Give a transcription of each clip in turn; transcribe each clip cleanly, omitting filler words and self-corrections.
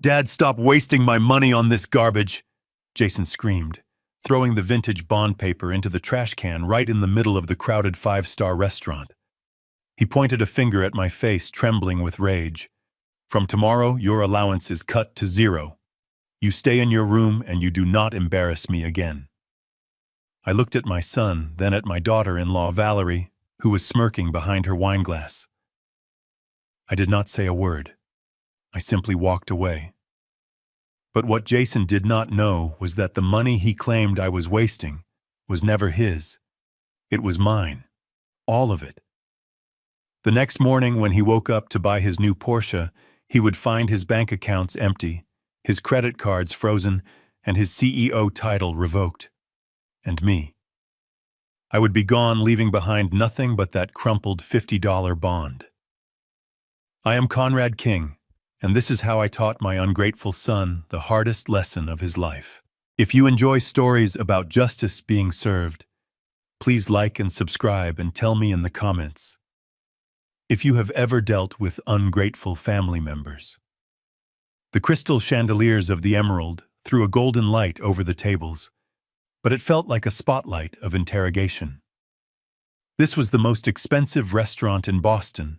Dad, stop wasting my money on this garbage, Jason screamed, throwing the vintage bond paper into the trash can right in the middle of the crowded five-star restaurant. He pointed a finger at my face, trembling with rage. From tomorrow, your allowance is cut to 0. You stay in your room and you do not embarrass me again. I looked at my son, then at my daughter-in-law, Valerie, who was smirking behind her wine glass. I did not say a word. I simply walked away. But what Jason did not know was that the money he claimed I was wasting was never his. It was mine. All of it. The next morning when he woke up to buy his new Porsche, he would find his bank accounts empty, his credit cards frozen, and his CEO title revoked. And me. I would be gone, leaving behind nothing but that crumpled $50 bond. I am Conrad King, and this is how I taught my ungrateful son the hardest lesson of his life. If you enjoy stories about justice being served, please like and subscribe and tell me in the comments if you have ever dealt with ungrateful family members. The crystal chandeliers of the Emerald threw a golden light over the tables, but it felt like a spotlight of interrogation. This was the most expensive restaurant in Boston,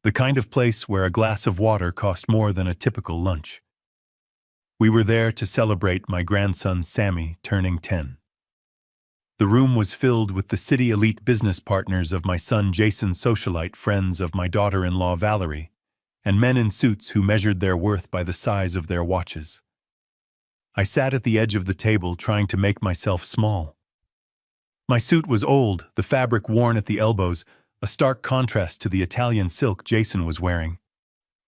the kind of place where a glass of water cost more than a typical lunch. We were there to celebrate my grandson Sammy turning 10. The room was filled with the city elite business partners of my son Jason's socialite friends of my daughter-in-law Valerie, and men in suits who measured their worth by the size of their watches. I sat at the edge of the table trying to make myself small. My suit was old, the fabric worn at the elbows, a stark contrast to the Italian silk Jason was wearing.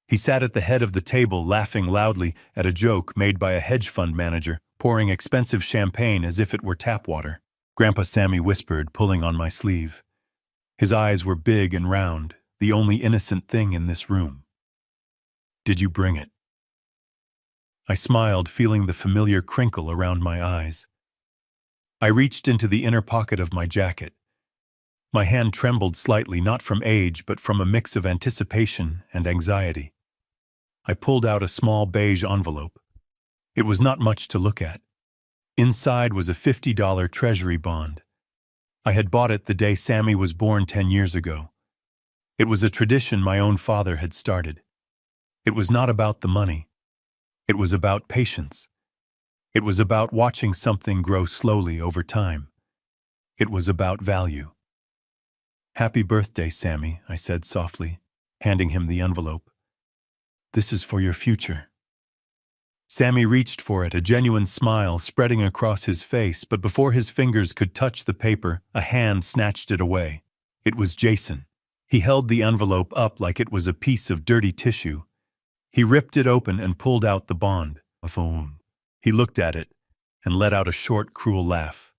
He sat at the head of the table laughing loudly at a joke made by a hedge fund manager, pouring expensive champagne as if it were tap water. Grandpa Sammy whispered, pulling on my sleeve. His eyes were big and round, the only innocent thing in this room. Did you bring it? I smiled, feeling the familiar crinkle around my eyes. I reached into the inner pocket of my jacket. My hand trembled slightly, not from age, but from a mix of anticipation and anxiety. I pulled out a small beige envelope. It was not much to look at. Inside was a $50 treasury bond. I had bought it the day Sammy was born 10 years ago. It was a tradition my own father had started. It was not about the money. It was about patience. It was about watching something grow slowly over time. It was about value. Happy birthday, Sammy, I said softly, handing him the envelope. This is for your future. Sammy reached for it, a genuine smile spreading across his face, but before his fingers could touch the paper, a hand snatched it away. It was Jason. He held the envelope up like it was a piece of dirty tissue. He ripped it open and pulled out the bond. He looked at it and let out a short, cruel laugh.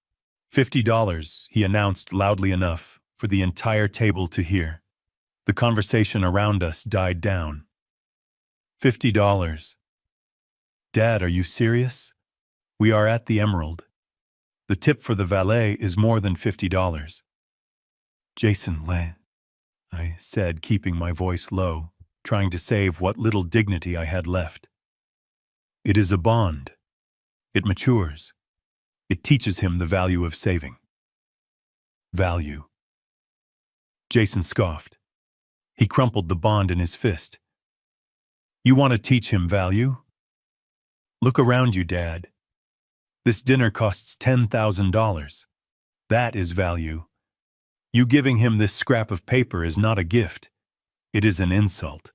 $50, he announced loudly enough for the entire table to hear. The conversation around us died down. $50. Dad, are you serious? We are at the Emerald. The tip for the valet is more than $50. Jason, I said, keeping my voice low, trying to save what little dignity I had left. It is a bond. It matures. It teaches him the value of saving. Value. Jason scoffed. He crumpled the bond in his fist. You want to teach him value? Look around you, Dad. This dinner costs $10,000. That is value. You giving him this scrap of paper is not a gift. It is an insult.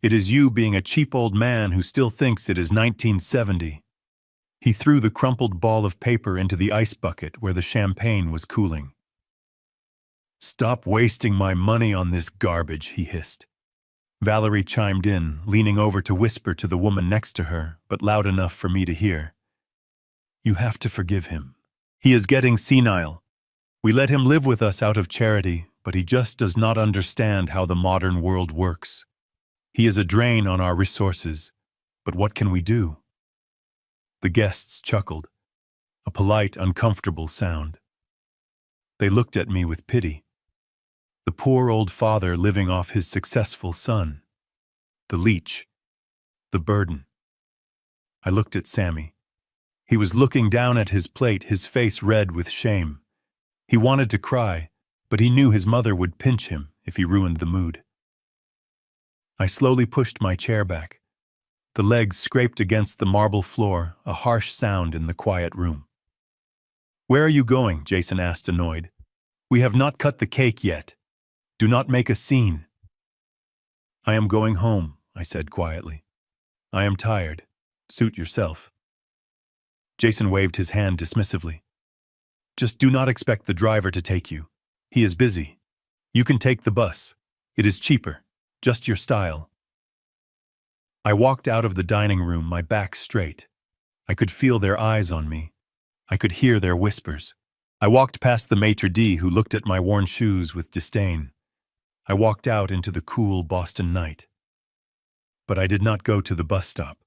It is you being a cheap old man who still thinks it is 1970. He threw the crumpled ball of paper into the ice bucket where the champagne was cooling. Stop wasting my money on this garbage, he hissed. Valerie chimed in, leaning over to whisper to the woman next to her, but loud enough for me to hear. You have to forgive him. He is getting senile. We let him live with us out of charity, but he just does not understand how the modern world works. He is a drain on our resources, but what can we do? The guests chuckled, a polite, uncomfortable sound. They looked at me with pity. The poor old father living off his successful son. The leech. The burden. I looked at Sammy. He was looking down at his plate, his face red with shame. He wanted to cry, but he knew his mother would pinch him if he ruined the mood. I slowly pushed my chair back. The legs scraped against the marble floor, a harsh sound in the quiet room. "Where are you going?" Jason asked, annoyed. "We have not cut the cake yet. Do not make a scene." "I am going home," I said quietly. "I am tired. Suit yourself." Jason waved his hand dismissively. "Just do not expect the driver to take you. He is busy. You can take the bus. It is cheaper. Just your style." I walked out of the dining room, my back straight. I could feel their eyes on me. I could hear their whispers. I walked past the maitre d' who looked at my worn shoes with disdain. I walked out into the cool Boston night. But I did not go to the bus stop.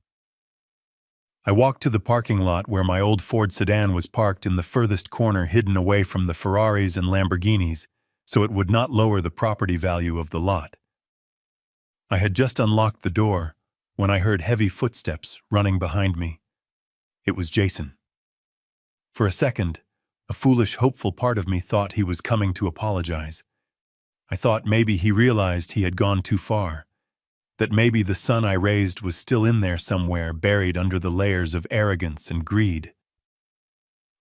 I walked to the parking lot where my old Ford sedan was parked in the furthest corner, hidden away from the Ferraris and Lamborghinis, so it would not lower the property value of the lot. I had just unlocked the door when I heard heavy footsteps running behind me. It was Jason. For a second, a foolish, hopeful part of me thought he was coming to apologize. I thought maybe he realized he had gone too far, that maybe the son I raised was still in there somewhere, buried under the layers of arrogance and greed.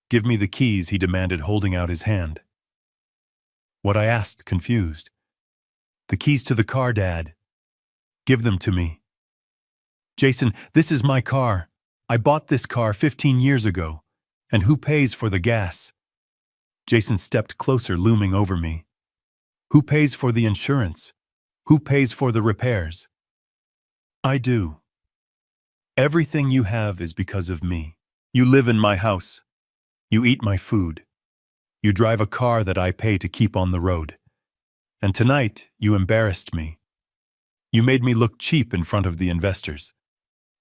"Give me the keys," he demanded, holding out his hand. "What?" I asked, confused. "The keys to the car, Dad. Give them to me." "Jason, this is my car. I bought this car 15 years ago. And who pays for the gas?" Jason stepped closer, looming over me. "Who pays for the insurance? Who pays for the repairs?" "I do. Everything you have is because of me. You live in my house. You eat my food. You drive a car that I pay to keep on the road. And tonight, you embarrassed me. You made me look cheap in front of the investors."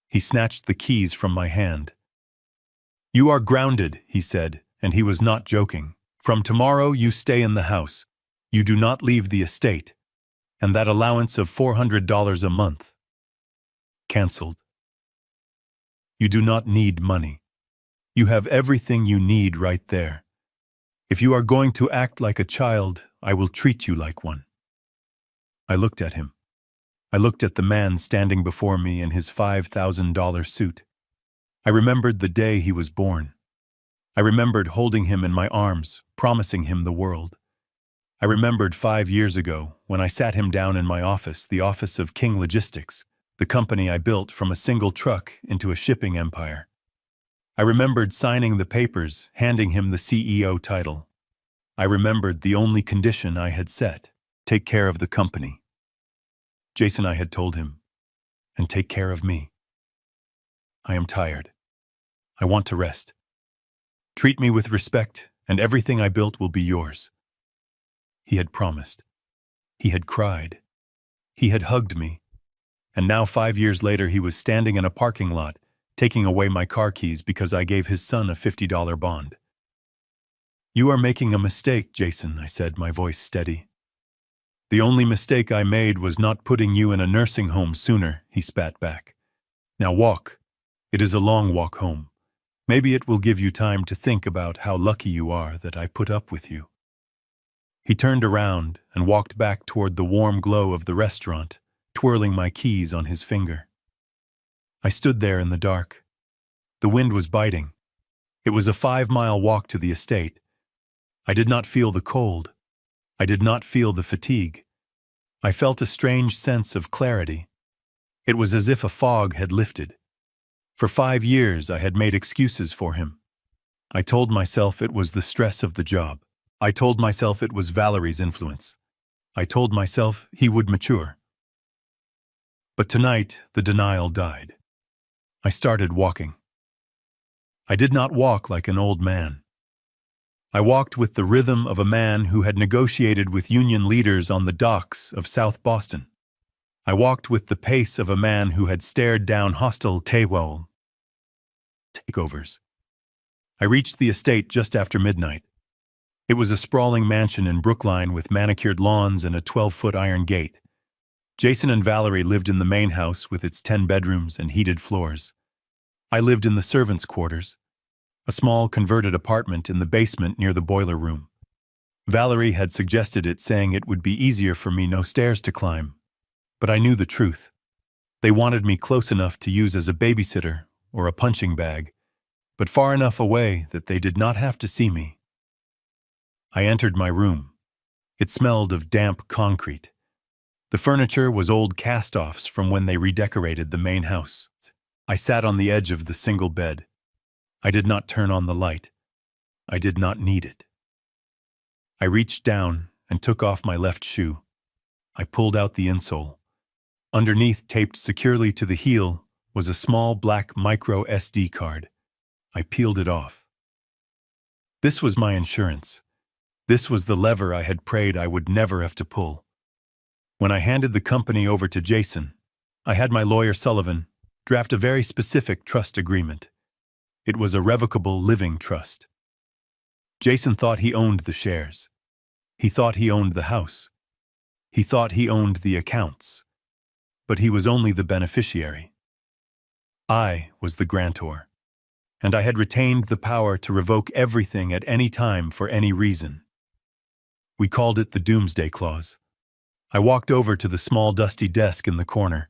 He snatched the keys from my hand. "You are grounded," he said, and he was not joking. "From tomorrow, you stay in the house. You do not leave the estate. And that allowance of $400 a month. Cancelled. You do not need money. You have everything you need right there. If you are going to act like a child, I will treat you like one." I looked at him. I looked at the man standing before me in his $5,000 suit. I remembered the day he was born. I remembered holding him in my arms, promising him the world. I remembered 5 years ago when I sat him down in my office, the office of King Logistics, the company I built from a single truck into a shipping empire. I remembered signing the papers, handing him the CEO title. I remembered the only condition I had set: take care of the company. Jason, I had told him, and take care of me. I am tired. I want to rest. Treat me with respect, and everything I built will be yours. He had promised. He had cried. He had hugged me. And now 5 years later, he was standing in a parking lot, taking away my car keys because I gave his son a $50 bond. "You are making a mistake, Jason," I said, my voice steady. "The only mistake I made was not putting you in a nursing home sooner," he spat back. "Now walk. It is a long walk home. Maybe it will give you time to think about how lucky you are that I put up with you." He turned around and walked back toward the warm glow of the restaurant, twirling my keys on his finger. I stood there in the dark. The wind was biting. It was a 5-mile walk to the estate. I did not feel the cold. I did not feel the fatigue. I felt a strange sense of clarity. It was as if a fog had lifted. For 5 years, I had made excuses for him. I told myself it was the stress of the job. I told myself it was Valerie's influence. I told myself he would mature. But tonight, the denial died. I started walking. I did not walk like an old man. I walked with the rhythm of a man who had negotiated with union leaders on the docks of South Boston. I walked with the pace of a man who had stared down hostile takeovers. I reached the estate just after midnight. It was a sprawling mansion in Brookline with manicured lawns and a 12-foot iron gate. Jason and Valerie lived in the main house with its 10 bedrooms and heated floors. I lived in the servants' quarters, a small converted apartment in the basement near the boiler room. Valerie had suggested it, saying it would be easier for me, no stairs to climb. But I knew the truth. They wanted me close enough to use as a babysitter or a punching bag, but far enough away that they did not have to see me. I entered my room. It smelled of damp concrete. The furniture was old cast-offs from when they redecorated the main house. I sat on the edge of the single bed. I did not turn on the light. I did not need it. I reached down and took off my left shoe. I pulled out the insole. Underneath, taped securely to the heel, was a small black micro SD card. I peeled it off. This was my insurance. This was the lever I had prayed I would never have to pull. When I handed the company over to Jason, I had my lawyer Sullivan draft a very specific trust agreement. It was a revocable living trust. Jason thought he owned the shares. He thought he owned the house. He thought he owned the accounts. But he was only the beneficiary. I was the grantor, and I had retained the power to revoke everything at any time for any reason. We called it the Doomsday Clause. I walked over to the small dusty desk in the corner.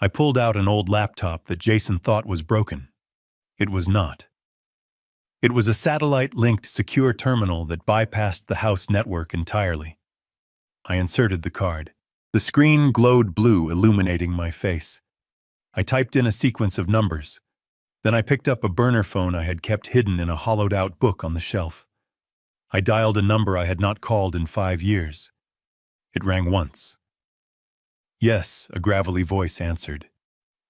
I pulled out an old laptop that Jason thought was broken. It was not. It was a satellite-linked secure terminal that bypassed the house network entirely. I inserted the card. The screen glowed blue, illuminating my face. I typed in a sequence of numbers. Then I picked up a burner phone I had kept hidden in a hollowed-out book on the shelf. I dialed a number I had not called in 5 years. It rang once. Yes, a gravelly voice answered.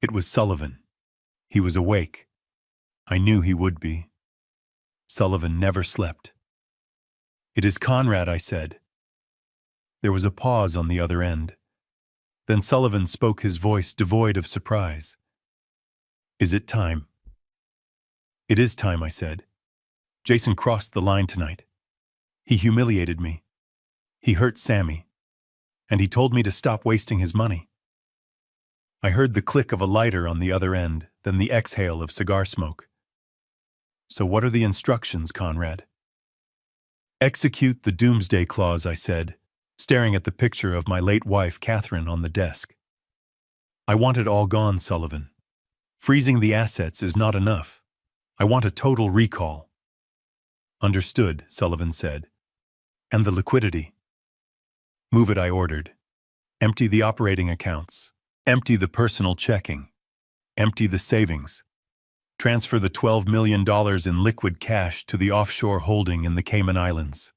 It was Sullivan. He was awake. I knew he would be. Sullivan never slept. "It is Conrad," I said. There was a pause on the other end. Then Sullivan spoke, his voice devoid of surprise. "Is it time?" "It is time," I said. "Jason crossed the line tonight. He humiliated me. He hurt Sammy. And he told me to stop wasting his money." I heard the click of a lighter on the other end, then the exhale of cigar smoke. "So what are the instructions, Conrad?" "Execute the Doomsday Clause," I said, staring at the picture of my late wife, Catherine, on the desk. "I want it all gone, Sullivan. Freezing the assets is not enough. I want a total recall." "Understood," Sullivan said. "And the liquidity?" "Move it," I ordered. "Empty the operating accounts. Empty the personal checking. Empty the savings. Transfer the $12 million in liquid cash to the offshore holding in the Cayman Islands.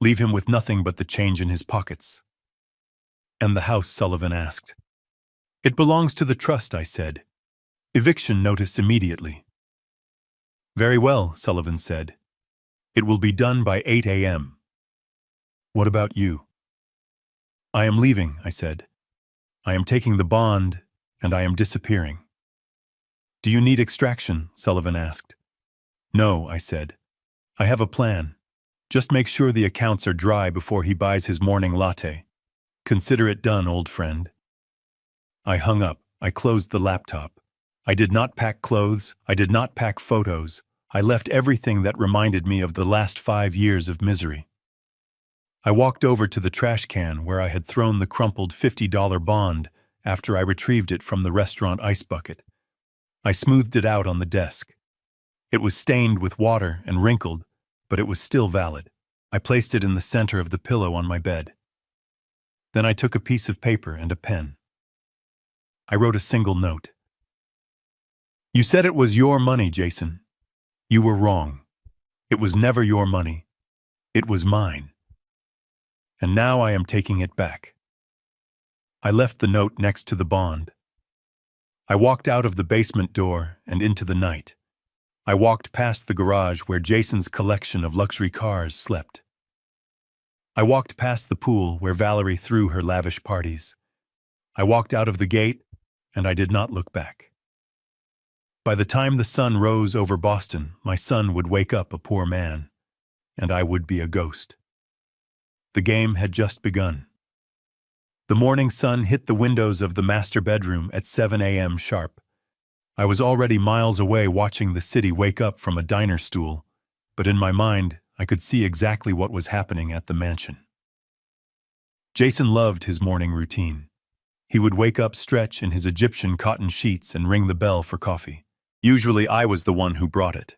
Leave him with nothing but the change in his pockets." "And the house?" Sullivan asked. "It belongs to the trust," I said. "Eviction notice immediately." "Very well," Sullivan said. "It will be done by 8 a.m. "What about you?" "I am leaving," I said. "I am taking the bond, and I am disappearing." "Do you need extraction?" Sullivan asked. "No," I said. "I have a plan. Just make sure the accounts are dry before he buys his morning latte. Consider it done, old friend." I hung up. I closed the laptop. I did not pack clothes. I did not pack photos. I left everything that reminded me of the last 5 years of misery. I walked over to the trash can where I had thrown the crumpled $50 bond after I retrieved it from the restaurant ice bucket. I smoothed it out on the desk. It was stained with water and wrinkled, but it was still valid. I placed it in the center of the pillow on my bed. Then I took a piece of paper and a pen. I wrote a single note. "You said it was your money, Jason. You were wrong. It was never your money. It was mine. And now I am taking it back." I left the note next to the bond. I walked out of the basement door and into the night. I walked past the garage where Jason's collection of luxury cars slept. I walked past the pool where Valerie threw her lavish parties. I walked out of the gate, and I did not look back. By the time the sun rose over Boston, my son would wake up a poor man, and I would be a ghost. The game had just begun. The morning sun hit the windows of the master bedroom at 7 a.m. sharp. I was already miles away watching the city wake up from a diner stool, but in my mind, I could see exactly what was happening at the mansion. Jason loved his morning routine. He would wake up, stretch in his Egyptian cotton sheets, and ring the bell for coffee. Usually I was the one who brought it.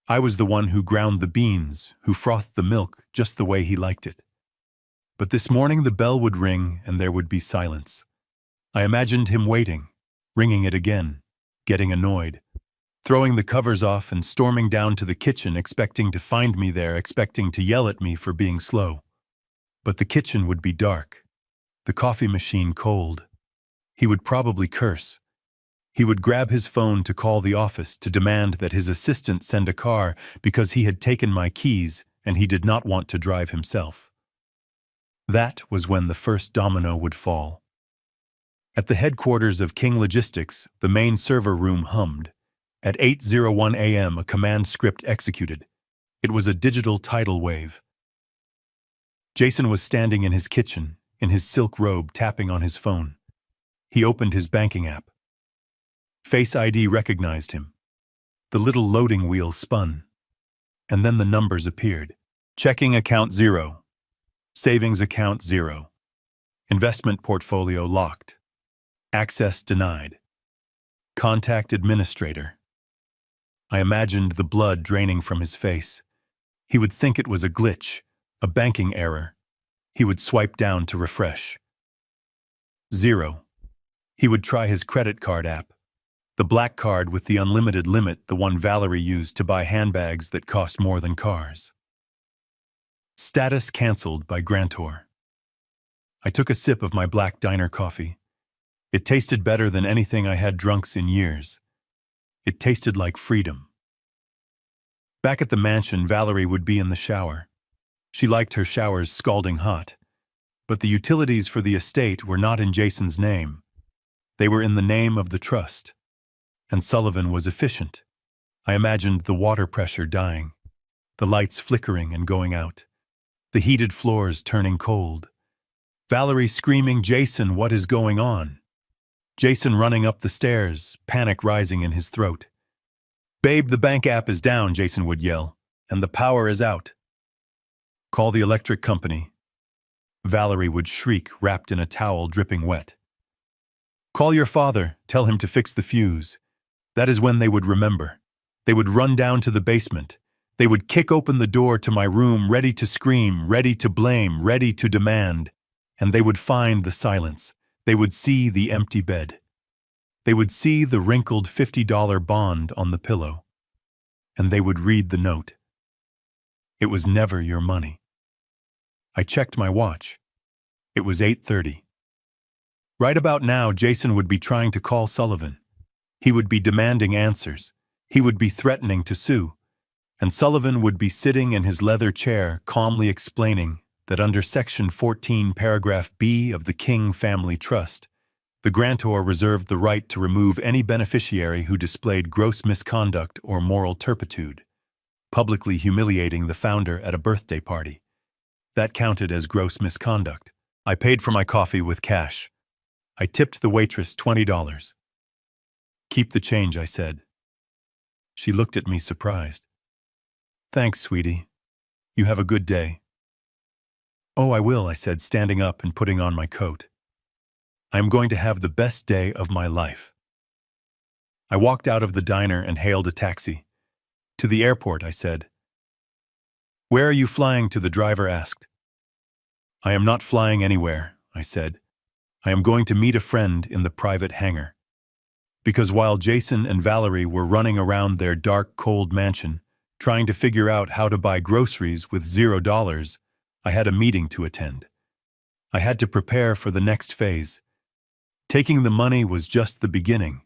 I was the one who ground the beans, who frothed the milk just the way he liked it. But this morning the bell would ring and there would be silence. I imagined him waiting, ringing it again, getting annoyed, throwing the covers off and storming down to the kitchen, expecting to find me there, expecting to yell at me for being slow. But the kitchen would be dark, the coffee machine cold. He would probably curse. He would grab his phone to call the office to demand that his assistant send a car because he had taken my keys and he did not want to drive himself. That was when the first domino would fall. At the headquarters of King Logistics, the main server room hummed. At 8:01 a.m., a command script executed. It was a digital tidal wave. Jason was standing in his kitchen, in his silk robe, tapping on his phone. He opened his banking app. Face ID recognized him. The little loading wheel spun. And then the numbers appeared. Checking account 0. Savings account 0. Investment portfolio locked. Access denied. Contact administrator. I imagined the blood draining from his face. He would think it was a glitch, a banking error. He would swipe down to refresh. 0. He would try his credit card app. The black card with the unlimited limit, the one Valerie used to buy handbags that cost more than cars. Status canceled by grantor. I took a sip of my black diner coffee. It tasted better than anything I had drunk in years. It tasted like freedom. Back at the mansion, Valerie would be in the shower. She liked her showers scalding hot. But the utilities for the estate were not in Jason's name. They were in the name of the trust. And Sullivan was efficient. I imagined the water pressure dying, the lights flickering and going out, the heated floors turning cold. Valerie screaming, "Jason, what is going on?" Jason running up the stairs, panic rising in his throat. "Babe, the bank app is down," Jason would yell, "and the power is out." "Call the electric company." Valerie would shriek, wrapped in a towel dripping wet. "Call your father, tell him to fix the fuse." That is when they would remember. They would run down to the basement. They would kick open the door to my room, ready to scream, ready to blame, ready to demand. And they would find the silence. They would see the empty bed. They would see the wrinkled $50 bond on the pillow. And they would read the note. It was never your money. I checked my watch. It was 8:30. Right about now, Jason would be trying to call Sullivan. He would be demanding answers. He would be threatening to sue. And Sullivan would be sitting in his leather chair, calmly explaining that under Section 14, Paragraph B of the King Family Trust, the grantor reserved the right to remove any beneficiary who displayed gross misconduct or moral turpitude, publicly humiliating the founder at a birthday party. That counted as gross misconduct. I paid for my coffee with cash. I tipped the waitress $20. "Keep the change," I said. She looked at me surprised. "Thanks, sweetie. You have a good day." "Oh, I will," I said, standing up and putting on my coat. "I am going to have the best day of my life." I walked out of the diner and hailed a taxi. "To the airport," I said. "Where are you flying to?" the driver asked. "I am not flying anywhere," I said. "I am going to meet a friend in the private hangar." Because while Jason and Valerie were running around their dark, cold mansion, trying to figure out how to buy groceries with $0, I had a meeting to attend. I had to prepare for the next phase. Taking the money was just the beginning.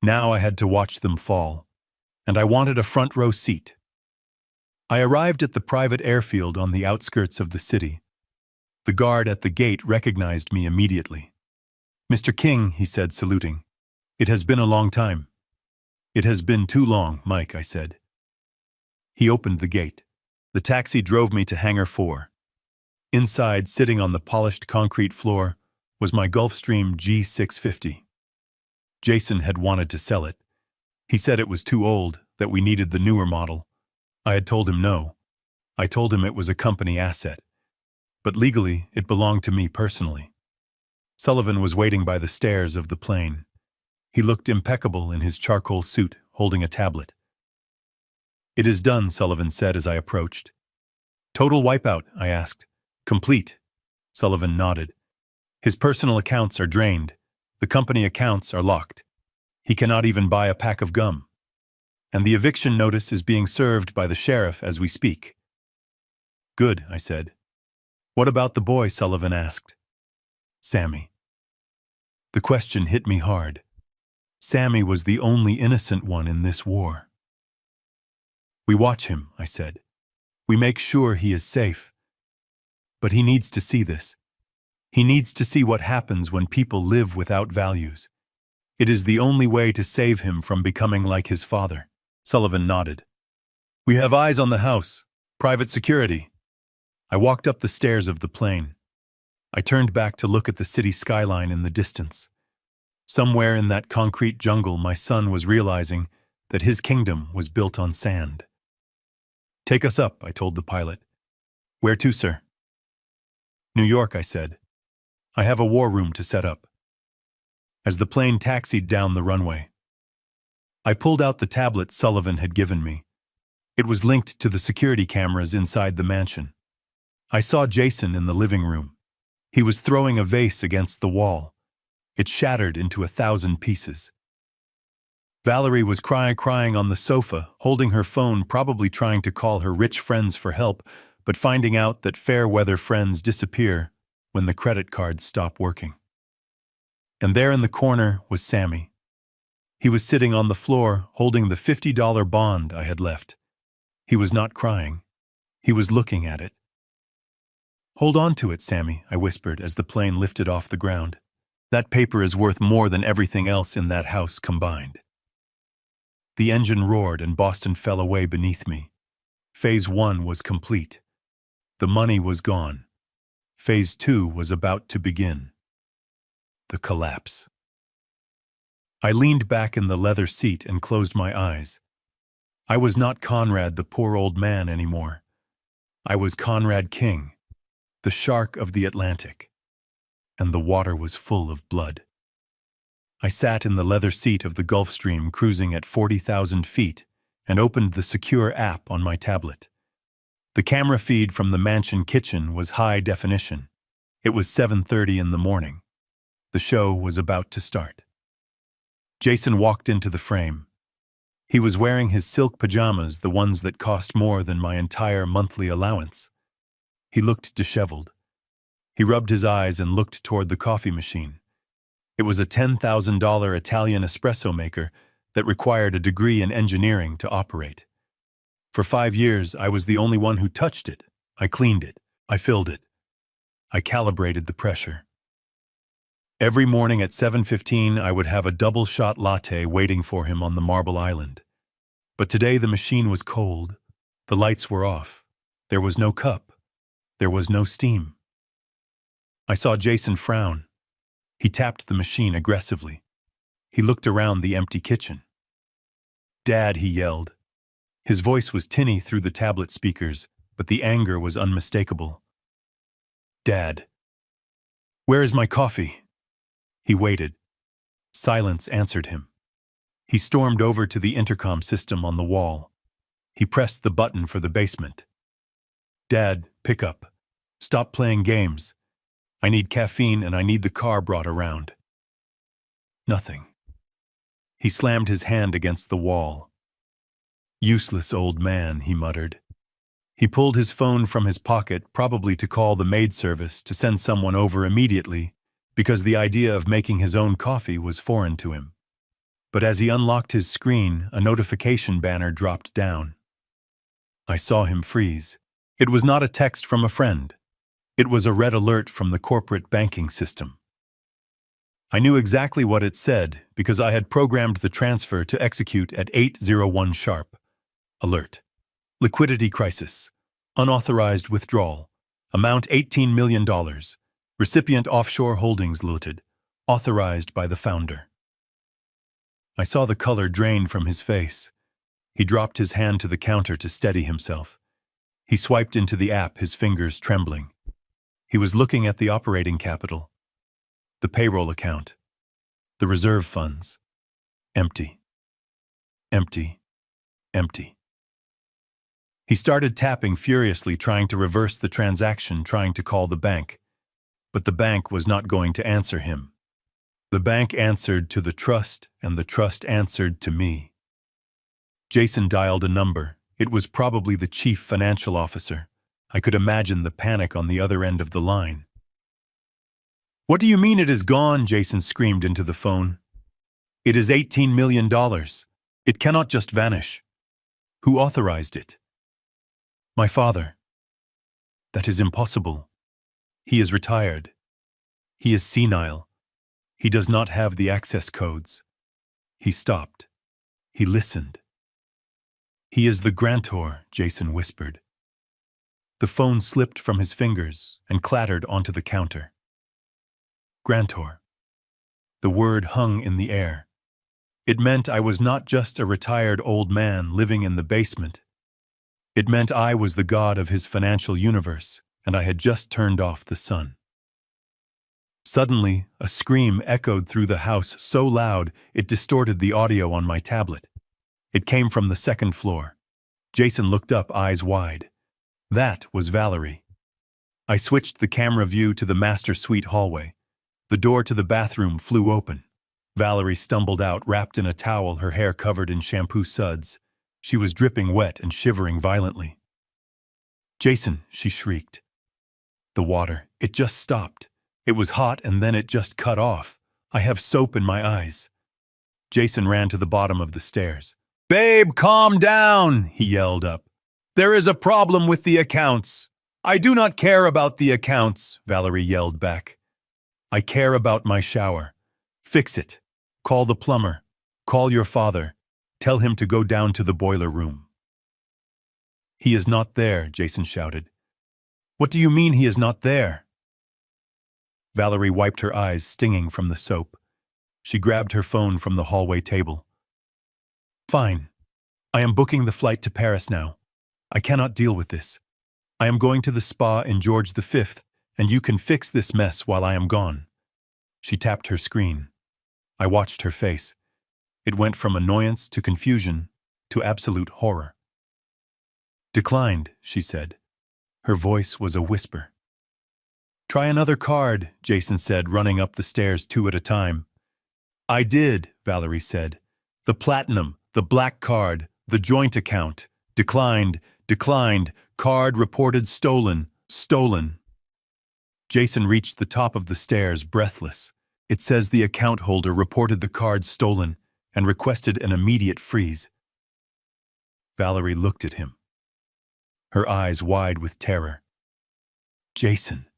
Now I had to watch them fall. And I wanted a front row seat. I arrived at the private airfield on the outskirts of the city. The guard at the gate recognized me immediately. "Mr. King," he said, saluting. "It has been a long time." "It has been too long, Mike," I said. He opened the gate. The taxi drove me to Hangar 4. Inside, sitting on the polished concrete floor, was my Gulfstream G650. Jason had wanted to sell it. He said it was too old, that we needed the newer model. I had told him no. I told him it was a company asset. But legally, it belonged to me personally. Sullivan was waiting by the stairs of the plane. He looked impeccable in his charcoal suit, holding a tablet. "It is done," Sullivan said as I approached. "Total wipeout?" I asked. "Complete." Sullivan nodded. "His personal accounts are drained. The company accounts are locked. He cannot even buy a pack of gum. And the eviction notice is being served by the sheriff as we speak." "Good," I said. "What about the boy?" Sullivan asked. "Sammy." The question hit me hard. Sammy was the only innocent one in this war. "We watch him," I said. "We make sure he is safe. But he needs to see this. He needs to see what happens when people live without values. It is the only way to save him from becoming like his father." Sullivan nodded. "We have eyes on the house. Private security." I walked up the stairs of the plane. I turned back to look at the city skyline in the distance. Somewhere in that concrete jungle, my son was realizing that his kingdom was built on sand. "Take us up," I told the pilot. "Where to, sir?" "New York," I said. "I have a war room to set up." As the plane taxied down the runway, I pulled out the tablet Sullivan had given me. It was linked to the security cameras inside the mansion. I saw Jason in the living room. He was throwing a vase against the wall. It shattered into 1,000 pieces. Valerie was crying on the sofa, holding her phone, probably trying to call her rich friends for help, but finding out that fair-weather friends disappear when the credit cards stop working. And there in the corner was Sammy. He was sitting on the floor, holding the $50 bond I had left. He was not crying. He was looking at it. "Hold on to it, Sammy," I whispered as the plane lifted off the ground. "That paper is worth more than everything else in that house combined." The engine roared and Boston fell away beneath me. Phase 1 was complete. The money was gone. Phase 2 was about to begin. The collapse. I leaned back in the leather seat and closed my eyes. I was not Conrad the poor old man anymore. I was Conrad King, the shark of the Atlantic. And the water was full of blood. I sat in the leather seat of the Gulfstream cruising at 40,000 feet and opened the secure app on my tablet. The camera feed from the mansion kitchen was high definition. It was 7:30 in the morning. The show was about to start. Jason walked into the frame. He was wearing his silk pajamas, the ones that cost more than my entire monthly allowance. He looked disheveled. He rubbed his eyes and looked toward the coffee machine. It was a $10,000 Italian espresso maker that required a degree in engineering to operate. For 5 years, I was the only one who touched it. I cleaned it. I filled it. I calibrated the pressure. Every morning at 7:15, I would have a double-shot latte waiting for him on the marble island. But today the machine was cold. The lights were off. There was no cup. There was no steam. I saw Jason frown. He tapped the machine aggressively. He looked around the empty kitchen. "Dad," he yelled. His voice was tinny through the tablet speakers, but the anger was unmistakable. "Dad, where is my coffee?" He waited. Silence answered him. He stormed over to the intercom system on the wall. He pressed the button for the basement. "Dad, pick up. Stop playing games. I need caffeine and I need the car brought around." Nothing. He slammed his hand against the wall. "Useless old man," he muttered. He pulled his phone from his pocket, probably to call the maid service to send someone over immediately, because the idea of making his own coffee was foreign to him. But as he unlocked his screen, a notification banner dropped down. I saw him freeze. It was not a text from a friend. It was a red alert from the corporate banking system. I knew exactly what it said because I had programmed the transfer to execute at 8:01 sharp. Alert. Liquidity crisis. Unauthorized withdrawal. Amount $18 million. Recipient offshore holdings looted. Authorized by the founder. I saw the color drain from his face. He dropped his hand to the counter to steady himself. He swiped into the app, his fingers trembling. He was looking at the operating capital, the payroll account, the reserve funds. Empty. Empty. Empty. He started tapping furiously, trying to reverse the transaction, trying to call the bank. But the bank was not going to answer him. The bank answered to the trust, and the trust answered to me. Jason dialed a number. It was probably the chief financial officer. I could imagine the panic on the other end of the line. "What do you mean it is gone?" Jason screamed into the phone. "It is $18 million. It cannot just vanish." "Who authorized it?" "My father." "That is impossible. He is retired. He is senile. He does not have the access codes." He stopped. He listened. "He is the grantor," Jason whispered. The phone slipped from his fingers and clattered onto the counter. Grantor. The word hung in the air. It meant I was not just a retired old man living in the basement. It meant I was the god of his financial universe, and I had just turned off the sun. Suddenly, a scream echoed through the house so loud it distorted the audio on my tablet. It came from the second floor. Jason looked up, eyes wide. That was Valerie. I switched the camera view to the master suite hallway. The door to the bathroom flew open. Valerie stumbled out, wrapped in a towel, her hair covered in shampoo suds. She was dripping wet and shivering violently. "Jason," she shrieked. "The water, it just stopped. It was hot and then it just cut off. I have soap in my eyes." Jason ran to the bottom of the stairs. "Babe, calm down," he yelled up. "There is a problem with the accounts." "I do not care about the accounts," Valerie yelled back. "I care about my shower. Fix it. Call the plumber. Call your father. Tell him to go down to the boiler room." "He is not there," Jason shouted. "What do you mean he is not there?" Valerie wiped her eyes, stinging from the soap. She grabbed her phone from the hallway table. "Fine. I am booking the flight to Paris now. I cannot deal with this. I am going to the spa in George V, and you can fix this mess while I am gone." She tapped her screen. I watched her face. It went from annoyance to confusion to absolute horror. "Declined," she said. Her voice was a whisper. "Try another card," Jason said, running up the stairs 2 at a time. "I did," Valerie said. "The platinum, the black card, the joint account. Declined, declined, card reported stolen, stolen." Jason reached the top of the stairs, breathless. "It says the account holder reported the card stolen and requested an immediate freeze." Valerie looked at him, her eyes wide with terror. "Jason,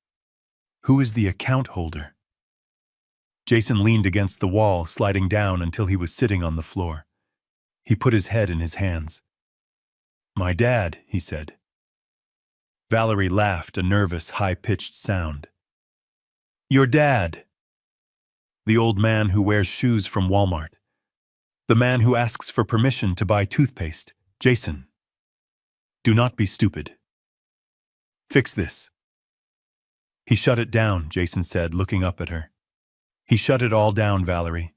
who is the account holder?" Jason leaned against the wall, sliding down until he was sitting on the floor. He put his head in his hands. "My dad," he said. Valerie laughed, a nervous, high-pitched sound. "Your dad. The old man who wears shoes from Walmart. The man who asks for permission to buy toothpaste. Jason, do not be stupid. Fix this." "He shut it down," Jason said, looking up at her. "He shut it all down, Valerie.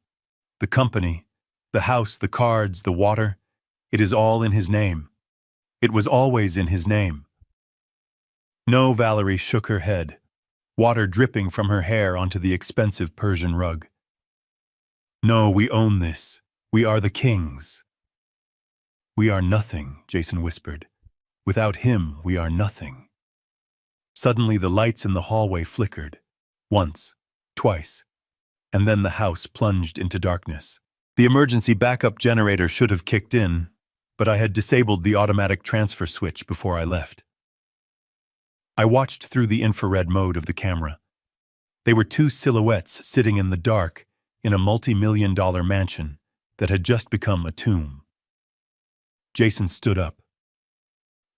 The company, the house, the cards, the water, it is all in his name. It was always in his name." "No," Valerie shook her head, water dripping from her hair onto the expensive Persian rug. "No, we own this. We are the kings." "We are nothing," Jason whispered. "Without him, we are nothing." Suddenly, the lights in the hallway flickered. Once, twice, and then the house plunged into darkness. The emergency backup generator should have kicked in, but I had disabled the automatic transfer switch before I left. I watched through the infrared mode of the camera. They were 2 silhouettes sitting in the dark in a multi-million-dollar mansion that had just become a tomb. Jason stood up.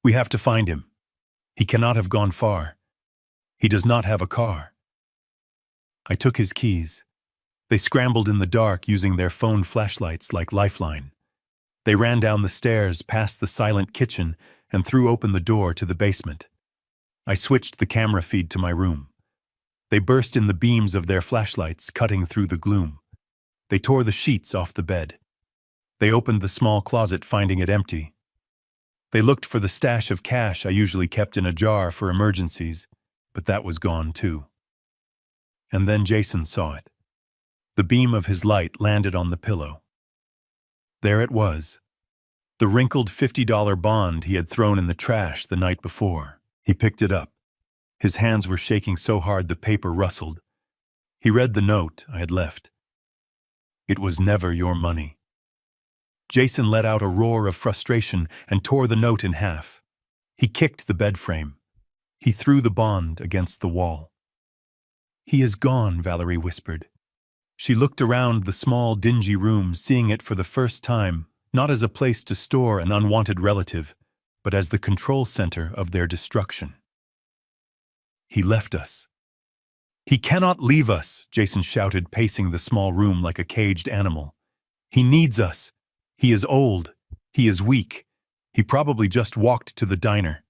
"We have to find him. He cannot have gone far. He does not have a car." I took his keys. They scrambled in the dark using their phone flashlights like lifeline. They ran down the stairs, past the silent kitchen, and threw open the door to the basement. I switched the camera feed to my room. They burst in the beams of their flashlights, cutting through the gloom. They tore the sheets off the bed. They opened the small closet, finding it empty. They looked for the stash of cash I usually kept in a jar for emergencies, but that was gone too. And then Jason saw it. The beam of his light landed on the pillow. There it was. The wrinkled $50 bond he had thrown in the trash the night before. He picked it up. His hands were shaking so hard the paper rustled. He read the note I had left. It was never your money. Jason let out a roar of frustration and tore the note in half. He kicked the bed frame. He threw the bond against the wall. He is gone, Valerie whispered. She looked around the small, dingy room, seeing it for the first time, not as a place to store an unwanted relative, but as the control center of their destruction. He left us. He cannot leave us, Jason shouted, pacing the small room like a caged animal. He needs us. He is old. He is weak. He probably just walked to the diner.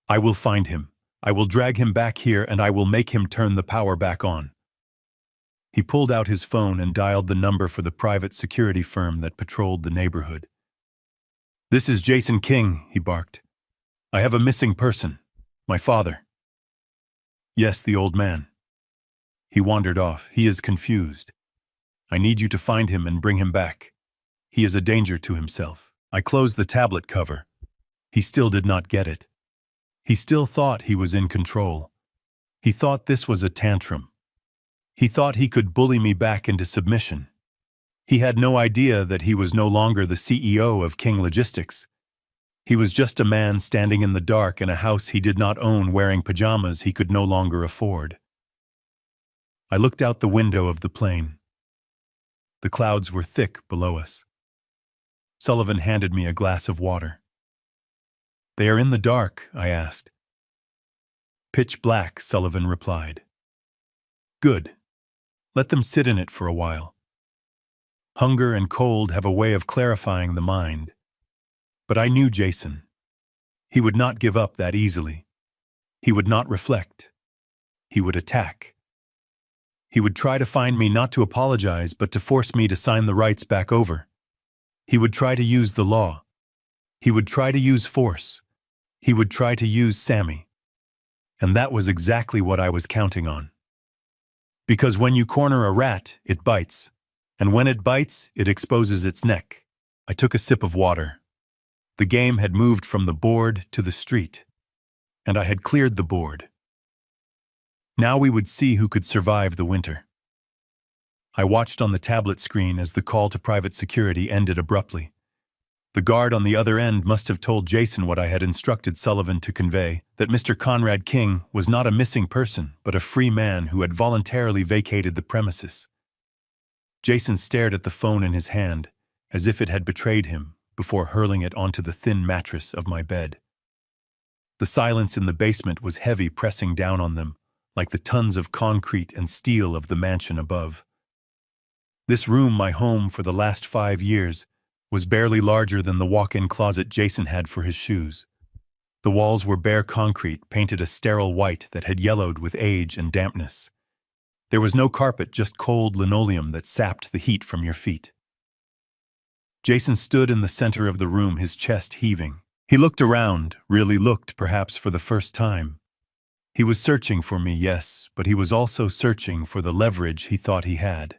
I will find him. I will drag him back here and I will make him turn the power back on. He pulled out his phone and dialed the number for the private security firm that patrolled the neighborhood. This is Jason King, he barked. I have a missing person. My father. Yes, the old man. He wandered off. He is confused. I need you to find him and bring him back. He is a danger to himself. I closed the tablet cover. He still did not get it. He still thought he was in control. He thought this was a tantrum. He thought he could bully me back into submission. He had no idea that he was no longer the CEO of King Logistics. He was just a man standing in the dark in a house he did not own, wearing pajamas he could no longer afford. I looked out the window of the plane. The clouds were thick below us. Sullivan handed me a glass of water. They are in the dark, I asked. Pitch black, Sullivan replied. Good. Let them sit in it for a while. Hunger and cold have a way of clarifying the mind. But I knew Jason. He would not give up that easily. He would not reflect. He would attack. He would try to find me, not to apologize, but to force me to sign the rights back over. He would try to use the law. He would try to use force. He would try to use Sammy. And that was exactly what I was counting on. Because when you corner a rat, it bites. And when it bites, it exposes its neck. I took a sip of water. The game had moved from the board to the street. And I had cleared the board. Now we would see who could survive the winter. I watched on the tablet screen as the call to private security ended abruptly. The guard on the other end must have told Jason what I had instructed Sullivan to convey, that Mr. Conrad King was not a missing person, but a free man who had voluntarily vacated the premises. Jason stared at the phone in his hand, as if it had betrayed him, before hurling it onto the thin mattress of my bed. The silence in the basement was heavy, pressing down on them, like the tons of concrete and steel of the mansion above. This room, my home for the last 5 years, was barely larger than the walk-in closet Jason had for his shoes. The walls were bare concrete, painted a sterile white that had yellowed with age and dampness. There was no carpet, just cold linoleum that sapped the heat from your feet. Jason stood in the center of the room, his chest heaving. He looked around, really looked, perhaps for the first time. He was searching for me, yes, but he was also searching for the leverage he thought he had.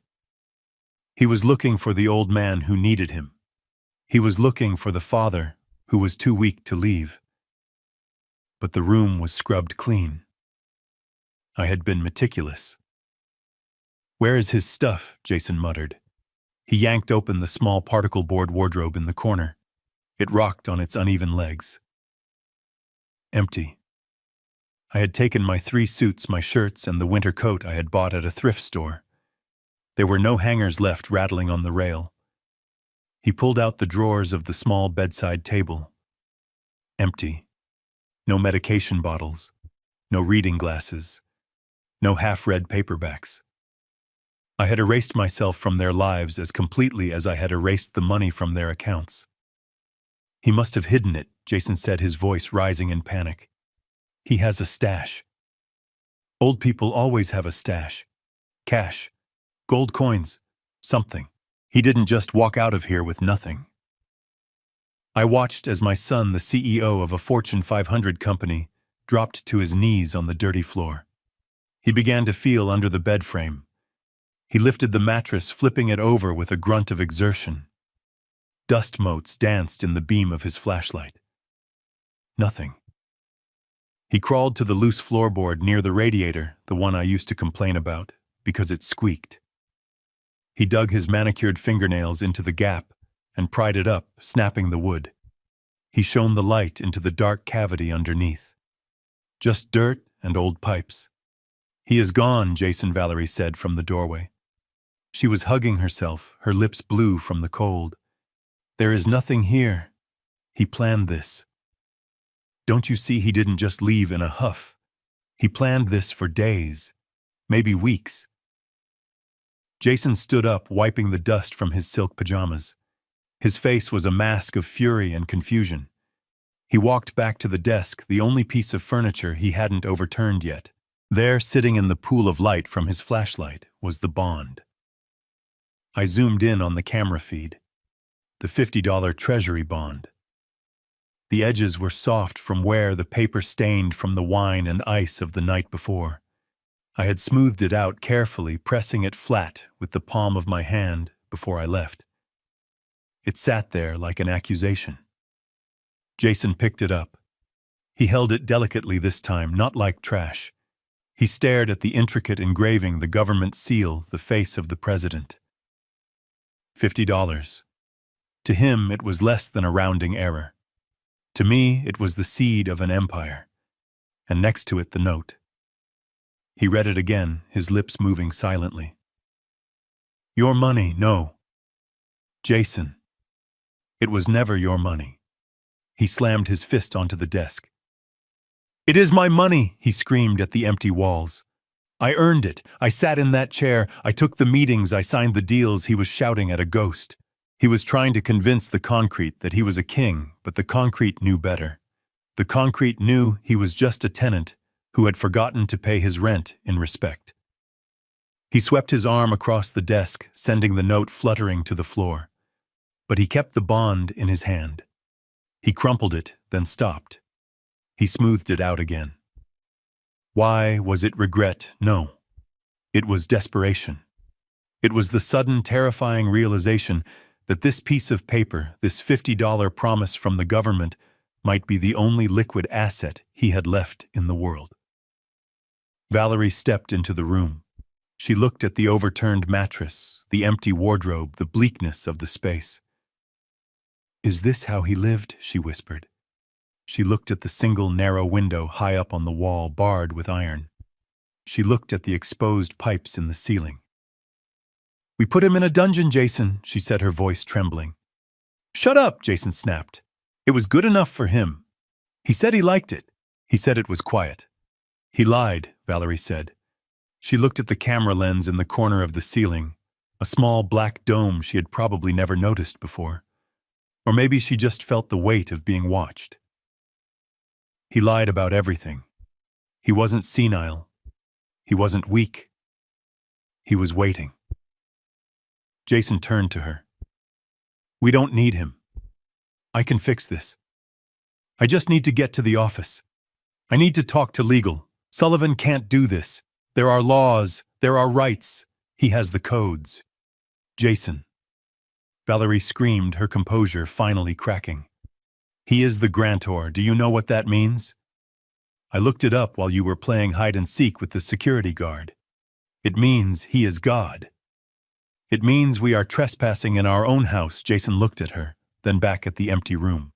He was looking for the old man who needed him. He was looking for the father who was too weak to leave. But the room was scrubbed clean. I had been meticulous. "Where is his stuff?" Jason muttered. He yanked open the small particle board wardrobe in the corner. It rocked on its uneven legs. Empty. I had taken my 3 suits, my shirts, and the winter coat I had bought at a thrift store. There were no hangers left rattling on the rail. He pulled out the drawers of the small bedside table. Empty. No medication bottles. No reading glasses. No half-read paperbacks. I had erased myself from their lives as completely as I had erased the money from their accounts. He must have hidden it, Jason said, his voice rising in panic. He has a stash. Old people always have a stash. Cash. Gold coins. Something. He didn't just walk out of here with nothing. I watched as my son, the CEO of a Fortune 500 company, dropped to his knees on the dirty floor. He began to feel under the bed frame. He lifted the mattress, flipping it over with a grunt of exertion. Dust motes danced in the beam of his flashlight. Nothing. He crawled to the loose floorboard near the radiator, the one I used to complain about, because it squeaked. He dug his manicured fingernails into the gap and pried it up, snapping the wood. He shone the light into the dark cavity underneath. Just dirt and old pipes. He is gone, Jason, Valerie said from the doorway. She was hugging herself, her lips blue from the cold. There is nothing here. He planned this. Don't you see, he didn't just leave in a huff. He planned this for days, maybe weeks. Jason stood up, wiping the dust from his silk pajamas. His face was a mask of fury and confusion. He walked back to the desk, the only piece of furniture he hadn't overturned yet. There, sitting in the pool of light from his flashlight, was the bond. I zoomed in on the camera feed. The $50 Treasury bond. The edges were soft from wear, the paper stained from the wine and ice of the night before. I had smoothed it out carefully, pressing it flat with the palm of my hand before I left. It sat there like an accusation. Jason picked it up. He held it delicately this time, not like trash. He stared at the intricate engraving, the government seal, the face of the president. $50. To him, it was less than a rounding error. To me, it was the seed of an empire. And next to it, the note. He read it again, his lips moving silently. Your money, no. Jason. It was never your money. He slammed his fist onto the desk. It is my money, he screamed at the empty walls. I earned it. I sat in that chair. I took the meetings. I signed the deals. He was shouting at a ghost. He was trying to convince the concrete that he was a king, but the concrete knew better. The concrete knew he was just a tenant who had forgotten to pay his rent in respect. He swept his arm across the desk, sending the note fluttering to the floor. But he kept the bond in his hand. He crumpled it, then stopped. He smoothed it out again. Why was it regret? No. It was desperation. It was the sudden, terrifying realization that this piece of paper, this $50 promise from the government, might be the only liquid asset he had left in the world. Valerie stepped into the room. She looked at the overturned mattress, the empty wardrobe, the bleakness of the space. Is this how he lived? She whispered. She looked at the single narrow window high up on the wall, barred with iron. She looked at the exposed pipes in the ceiling. We put him in a dungeon, Jason, she said, her voice trembling. Shut up, Jason snapped. It was good enough for him. He said he liked it. He said it was quiet. He lied, Valerie said. She looked at the camera lens in the corner of the ceiling, a small black dome she had probably never noticed before. Or maybe she just felt the weight of being watched. He lied about everything. He wasn't senile. He wasn't weak. He was waiting. Jason turned to her. We don't need him. I can fix this. I just need to get to the office. I need to talk to legal. Sullivan can't do this. There are laws. There are rights. He has the codes. Jason. Valerie screamed, her composure finally cracking. He is the grantor. Do you know what that means? I looked it up while you were playing hide-and-seek with the security guard. It means he is God. It means we are trespassing in our own house. Jason looked at her, then back at the empty room.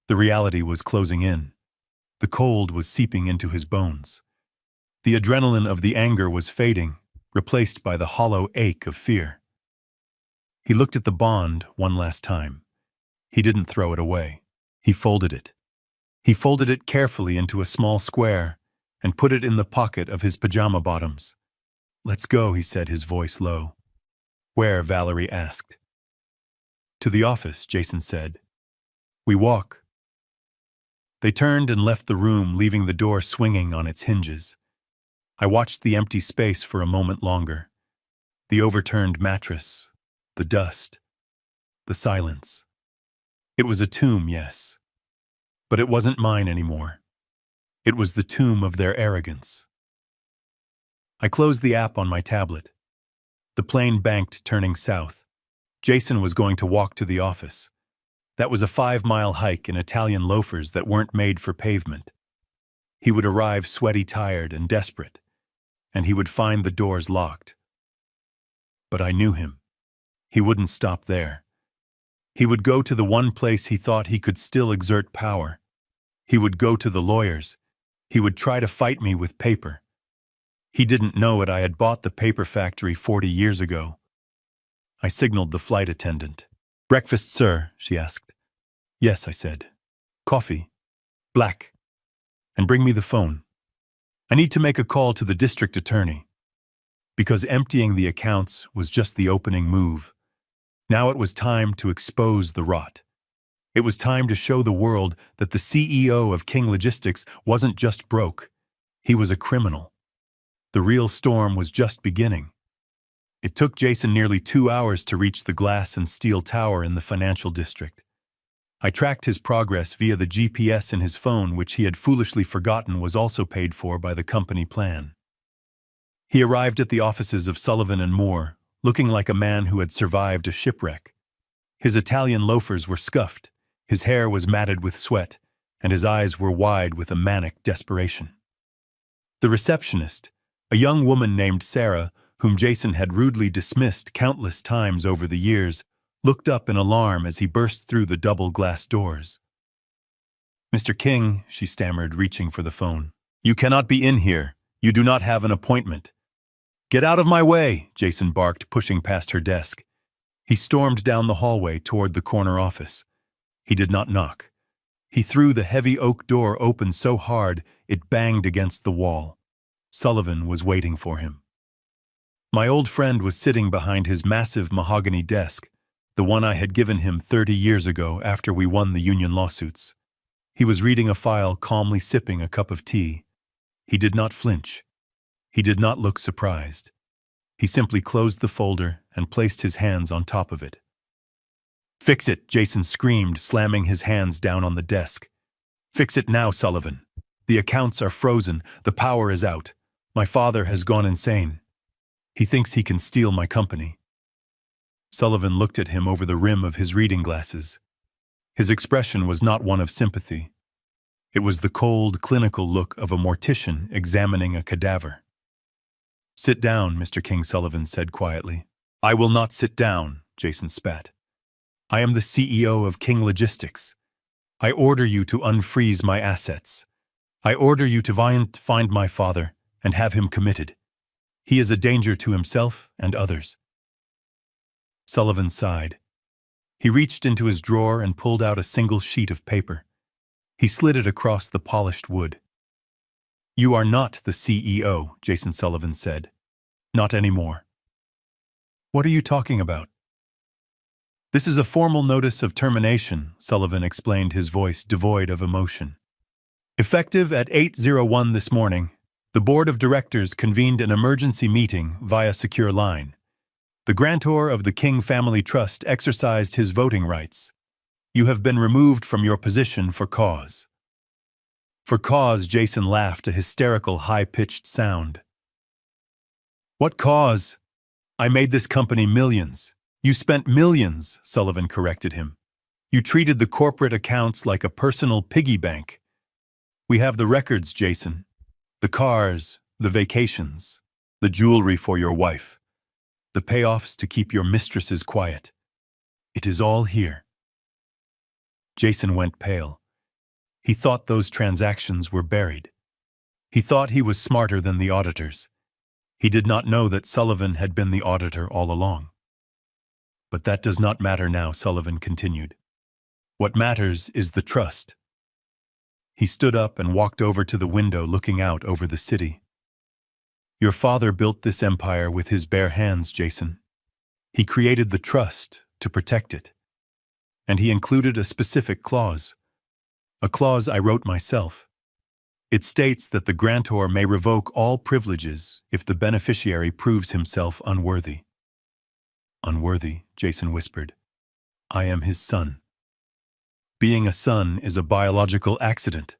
The reality was closing in. The cold was seeping into his bones. The adrenaline of the anger was fading, replaced by the hollow ache of fear. He looked at the bond one last time. He didn't throw it away. He folded it. He folded it carefully into a small square and put it in the pocket of his pajama bottoms. Let's go, he said, his voice low. Where? Valerie asked. To the office, Jason said. We walk. They turned and left the room, leaving the door swinging on its hinges. I watched the empty space for a moment longer. The overturned mattress, the dust, the silence. It was a tomb, yes. But it wasn't mine anymore. It was the tomb of their arrogance. I closed the app on my tablet. The plane banked, turning south. Jason was going to walk to the office. That was a 5-mile hike in Italian loafers that weren't made for pavement. He would arrive sweaty, tired, and desperate, and he would find the doors locked. But I knew him. He wouldn't stop there. He would go to the one place he thought he could still exert power. He would go to the lawyers. He would try to fight me with paper. He didn't know it. I had bought the paper factory 40 years ago. I signaled the flight attendant. Breakfast, sir, she asked. Yes, I said. Coffee. Black. And bring me the phone. I need to make a call to the district attorney. Because emptying the accounts was just the opening move. Now it was time to expose the rot. It was time to show the world that the CEO of King Logistics wasn't just broke. He was a criminal. The real storm was just beginning. It took Jason nearly 2 hours to reach the glass and steel tower in the financial district. I tracked his progress via the GPS in his phone, which he had foolishly forgotten was also paid for by the company plan. He arrived at the offices of Sullivan and Moore, looking like a man who had survived a shipwreck. His Italian loafers were scuffed, his hair was matted with sweat, and his eyes were wide with a manic desperation. The receptionist, a young woman named Sarah, whom Jason had rudely dismissed countless times over the years, looked up in alarm as he burst through the double glass doors. Mr. King, she stammered, reaching for the phone. You cannot be in here. You do not have an appointment. Get out of my way, Jason barked, pushing past her desk. He stormed down the hallway toward the corner office. He did not knock. He threw the heavy oak door open so hard it banged against the wall. Sullivan was waiting for him. My old friend was sitting behind his massive mahogany desk, the one I had given him 30 years ago after we won the union lawsuits. He was reading a file, calmly sipping a cup of tea. He did not flinch. He did not look surprised. He simply closed the folder and placed his hands on top of it. Fix it, Jason screamed, slamming his hands down on the desk. Fix it now, Sullivan. The accounts are frozen. The power is out. My father has gone insane. He thinks he can steal my company. Sullivan looked at him over the rim of his reading glasses. His expression was not one of sympathy. It was the cold, clinical look of a mortician examining a cadaver. Sit down, Mr. King, Sullivan said quietly. I will not sit down, Jason spat. I am the CEO of King Logistics. I order you to unfreeze my assets. I order you to find my father and have him committed. He is a danger to himself and others. Sullivan sighed. He reached into his drawer and pulled out a single sheet of paper. He slid it across the polished wood. You are not the CEO, Jason Sullivan said. Not anymore. What are you talking about? This is a formal notice of termination, Sullivan explained, his voice devoid of emotion. Effective at 8:01 this morning, the board of directors convened an emergency meeting via secure line. The grantor of the King Family Trust exercised his voting rights. You have been removed from your position for cause. For cause, Jason laughed, a hysterical, high-pitched sound. What cause? I made this company millions. You spent millions, Sullivan corrected him. You treated the corporate accounts like a personal piggy bank. We have the records, Jason. The cars, the vacations, the jewelry for your wife, the payoffs to keep your mistresses quiet. It is all here. Jason went pale. He thought those transactions were buried. He thought he was smarter than the auditors. He did not know that Sullivan had been the auditor all along. But that does not matter now, Sullivan continued. What matters is the trust. He stood up and walked over to the window looking out over the city. Your father built this empire with his bare hands, Jason. He created the trust to protect it. And he included a specific clause, a clause I wrote myself. It states that the grantor may revoke all privileges if the beneficiary proves himself unworthy. Unworthy, Jason whispered. I am his son. Being a son is a biological accident.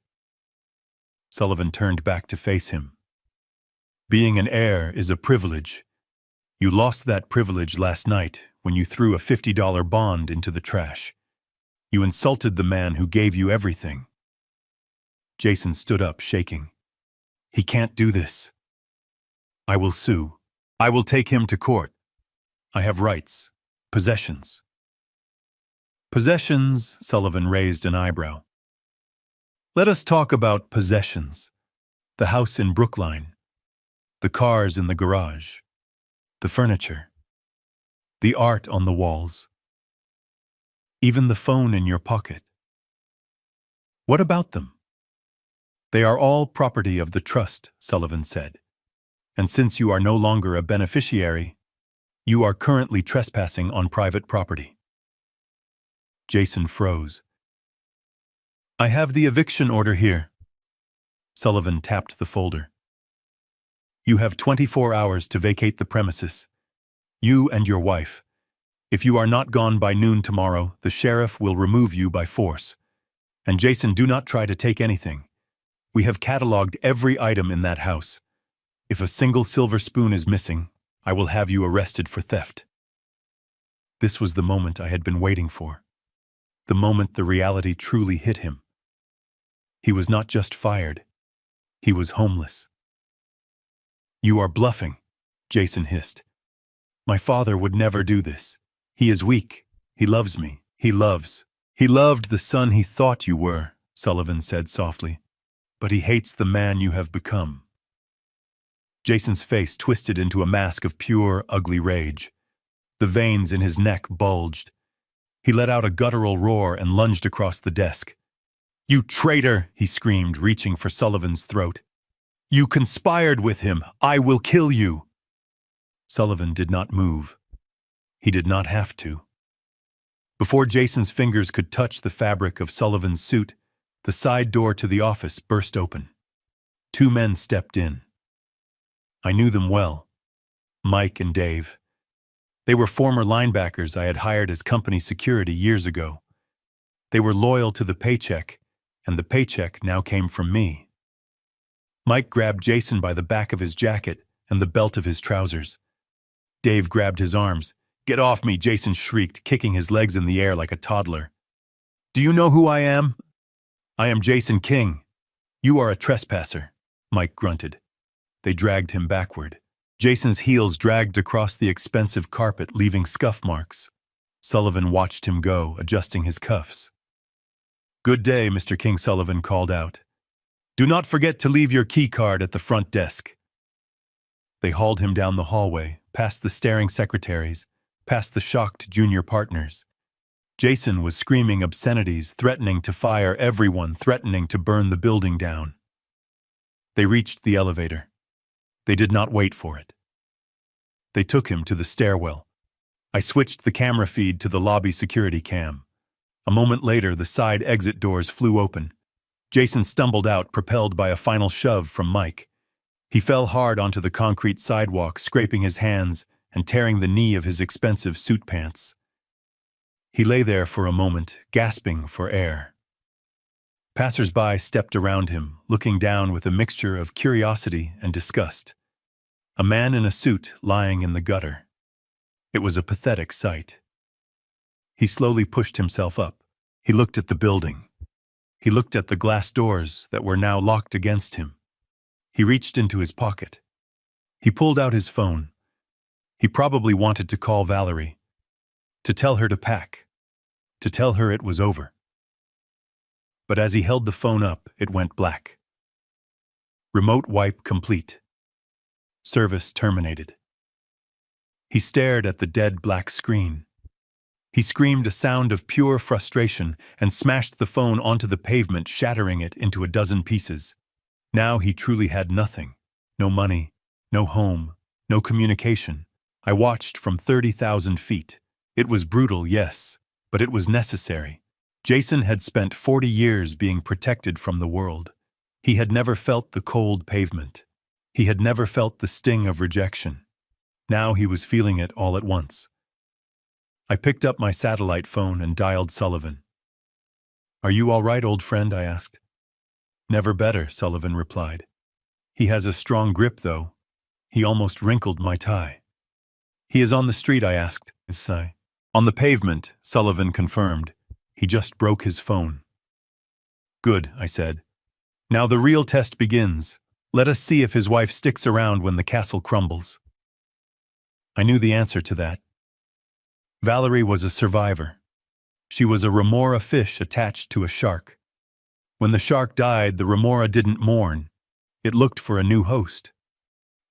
Sullivan turned back to face him. Being an heir is a privilege. You lost that privilege last night when you threw a $50 bond into the trash. You insulted the man who gave you everything. Jason stood up, shaking. He can't do this. I will sue. I will take him to court. I have rights, possessions. Possessions, Sullivan raised an eyebrow. Let us talk about possessions. The house in Brookline, the cars in the garage, the furniture, the art on the walls, even the phone in your pocket. What about them? They are all property of the trust, Sullivan said. And since you are no longer a beneficiary, you are currently trespassing on private property. Jason froze. I have the eviction order here. Sullivan tapped the folder. You have 24 hours to vacate the premises. You and your wife. If you are not gone by noon tomorrow, the sheriff will remove you by force. And Jason, do not try to take anything. We have cataloged every item in that house. If a single silver spoon is missing, I will have you arrested for theft. This was the moment I had been waiting for. The moment the reality truly hit him. He was not just fired. He was homeless. You are bluffing, Jason hissed. My father would never do this. He is weak. He loves me. He loved the son he thought you were, Sullivan said softly. But he hates the man you have become. Jason's face twisted into a mask of pure, ugly rage. The veins in his neck bulged. He let out a guttural roar and lunged across the desk. You traitor, he screamed, reaching for Sullivan's throat. You conspired with him. I will kill you. Sullivan did not move. He did not have to. Before Jason's fingers could touch the fabric of Sullivan's suit, the side door to the office burst open. 2 men stepped in. I knew them well. Mike and Dave. They were former linebackers I had hired as company security years ago. They were loyal to the paycheck, and the paycheck now came from me. Mike grabbed Jason by the back of his jacket and the belt of his trousers. Dave grabbed his arms. Get off me, Jason shrieked, kicking his legs in the air like a toddler. Do you know who I am? I am Jason King. You are a trespasser, Mike grunted. They dragged him backward. Jason's heels dragged across the expensive carpet, leaving scuff marks. Sullivan watched him go, adjusting his cuffs. Good day, Mr. King, Sullivan called out. Do not forget to leave your key card at the front desk. They hauled him down the hallway, past the staring secretaries, past the shocked junior partners. Jason was screaming obscenities, threatening to fire everyone, threatening to burn the building down. They reached the elevator. They did not wait for it. They took him to the stairwell. I switched the camera feed to the lobby security cam. A moment later, the side exit doors flew open. Jason stumbled out, propelled by a final shove from Mike. He fell hard onto the concrete sidewalk, scraping his hands and tearing the knee of his expensive suit pants. He lay there for a moment, gasping for air. Passers-by stepped around him, looking down with a mixture of curiosity and disgust. A man in a suit lying in the gutter. It was a pathetic sight. He slowly pushed himself up. He looked at the building. He looked at the glass doors that were now locked against him. He reached into his pocket. He pulled out his phone. He probably wanted to call Valerie, to tell her to pack, to tell her it was over. But as he held the phone up, it went black. Remote wipe complete. Service terminated. He stared at the dead black screen. He screamed a sound of pure frustration and smashed the phone onto the pavement, shattering it into a dozen pieces. Now he truly had nothing. No money, no home, no communication, I watched from 30,000 feet. It was brutal, yes, but it was necessary. Jason had spent 40 years being protected from the world. He had never felt the cold pavement. He had never felt the sting of rejection. Now he was feeling it all at once. I picked up my satellite phone and dialed Sullivan. "Are you all right, old friend?" I asked. "Never better," Sullivan replied. "He has a strong grip, though." He almost wrinkled my tie. "He is on the street," I asked. "On the pavement," Sullivan confirmed. "He just broke his phone." "Good," I said. "Now the real test begins. Let us see if his wife sticks around when the castle crumbles." I knew the answer to that. Valerie was a survivor. She was a remora fish attached to a shark. When the shark died, the remora didn't mourn. It looked for a new host.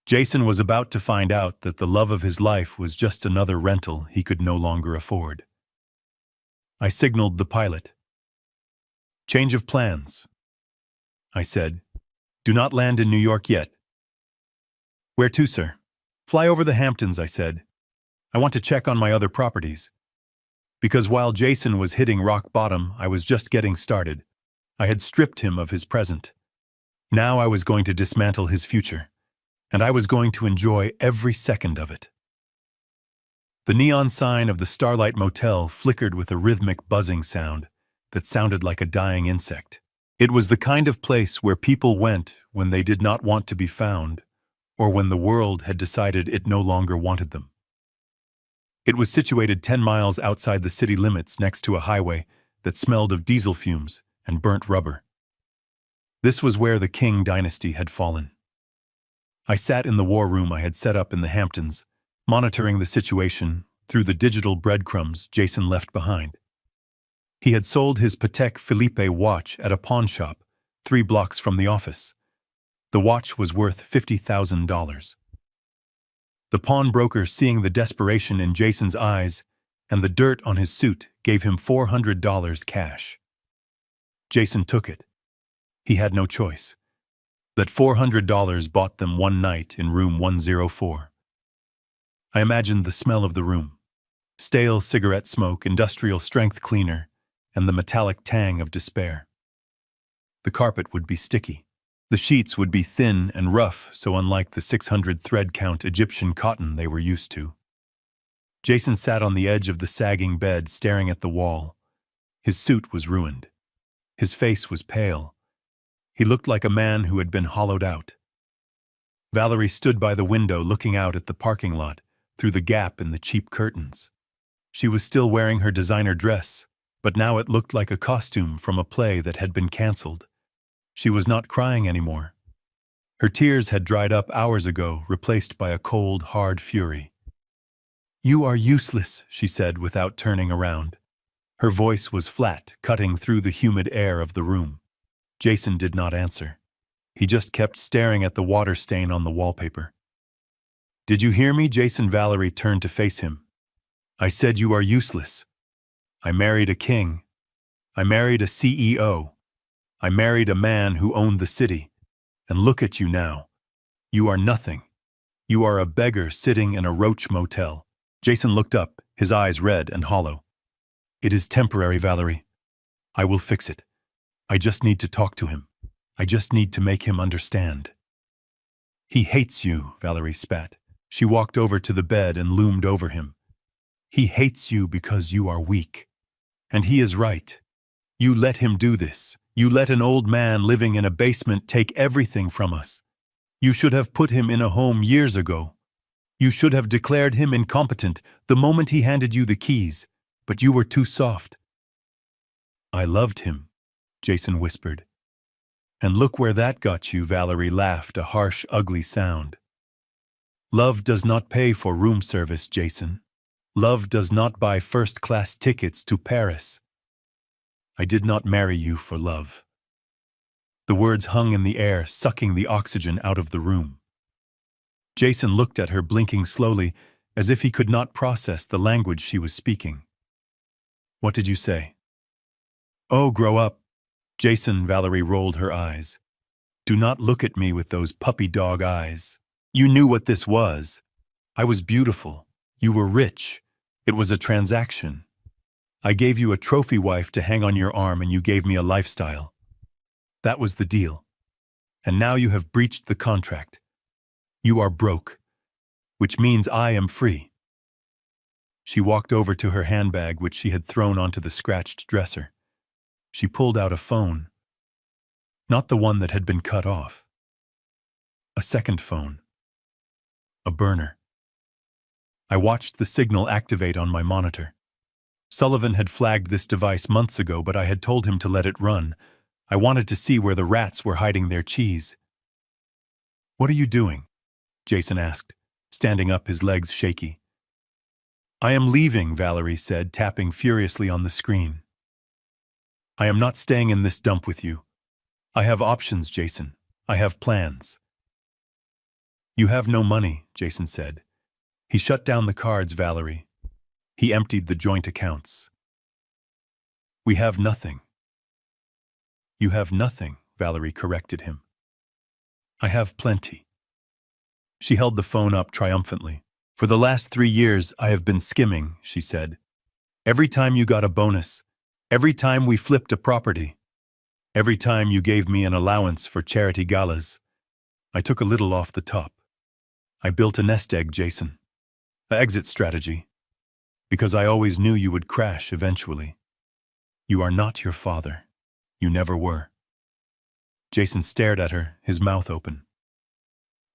Jason was about to find out that the love of his life was just another rental he could no longer afford. I signaled the pilot. "Change of plans," I said. "Do not land in New York yet." "Where to, sir?" "Fly over the Hamptons," I said. "I want to check on my other properties." Because while Jason was hitting rock bottom, I was just getting started. I had stripped him of his present. Now I was going to dismantle his future, and I was going to enjoy every second of it. The neon sign of the Starlight Motel flickered with a rhythmic buzzing sound that sounded like a dying insect. It was the kind of place where people went when they did not want to be found, or when the world had decided it no longer wanted them. It was situated 10 miles outside the city limits next to a highway that smelled of diesel fumes and burnt rubber. This was where the King dynasty had fallen. I sat in the war room I had set up in the Hamptons, monitoring the situation through the digital breadcrumbs Jason left behind. He had sold his Patek Philippe watch at a pawn shop 3 blocks from the office. The watch was worth $50,000. The pawnbroker, seeing the desperation in Jason's eyes and the dirt on his suit, gave him $400 cash. Jason took it. He had no choice. That $400 bought them one night in room 104. I imagined the smell of the room. Stale cigarette smoke, industrial strength cleaner, and the metallic tang of despair. The carpet would be sticky. The sheets would be thin and rough, so unlike the 600 thread count Egyptian cotton they were used to. Jason sat on the edge of the sagging bed, staring at the wall. His suit was ruined. His face was pale. He looked like a man who had been hollowed out. Valerie stood by the window looking out at the parking lot through the gap in the cheap curtains. She was still wearing her designer dress, but now it looked like a costume from a play that had been canceled. She was not crying anymore. Her tears had dried up hours ago, replaced by a cold, hard fury. "You are useless," she said without turning around. Her voice was flat, cutting through the humid air of the room. Jason did not answer. He just kept staring at the water stain on the wallpaper. "Did you hear me?" Jason. Valerie turned to face him. "I said you are useless. I married a king. I married a CEO. I married a man who owned the city. And look at you now. You are nothing. You are a beggar sitting in a roach motel." Jason looked up, his eyes red and hollow. "It is temporary, Valerie. I will fix it. I just need to talk to him. I just need to make him understand." "He hates you," Valerie spat. She walked over to the bed and loomed over him. "He hates you because you are weak. And he is right. You let him do this. You let an old man living in a basement take everything from us. You should have put him in a home years ago. You should have declared him incompetent the moment he handed you the keys, but you were too soft." "I loved him," Jason whispered. "And look where that got you," Valerie laughed, a harsh, ugly sound. "Love does not pay for room service, Jason. Love does not buy first-class tickets to Paris. I did not marry you for love." The words hung in the air, sucking the oxygen out of the room. Jason looked at her, blinking slowly, as if he could not process the language she was speaking. "What did you say?" "Oh, grow up." "Jason," Valerie rolled her eyes. "Do not look at me with those puppy dog eyes. You knew what this was. I was beautiful. You were rich. It was a transaction. I gave you a trophy wife to hang on your arm and you gave me a lifestyle. That was the deal. And now you have breached the contract. You are broke, which means I am free. She walked over to her handbag, which she had thrown onto the scratched dresser. She pulled out a phone. Not the one that had been cut off. A second phone. A burner. I watched the signal activate on my monitor. Sullivan had flagged this device months ago, but I had told him to let it run. I wanted to see where the rats were hiding their cheese. "What are you doing?" Jason asked, standing up, his legs shaky. "I am leaving," Valerie said, tapping furiously on the screen. "I am not staying in this dump with you. I have options, Jason. I have plans." "You have no money," Jason said. He shut down the cards, Valerie. He emptied the joint accounts. "We have nothing." "You have nothing," Valerie corrected him. "I have plenty." She held the phone up triumphantly. "For the last 3 years, I have been skimming," she said. "Every time you got a bonus, every time we flipped a property, every time you gave me an allowance for charity galas, I took a little off the top. I built a nest egg, Jason. An exit strategy. Because I always knew you would crash eventually. You are not your father. You never were." Jason stared at her, his mouth open.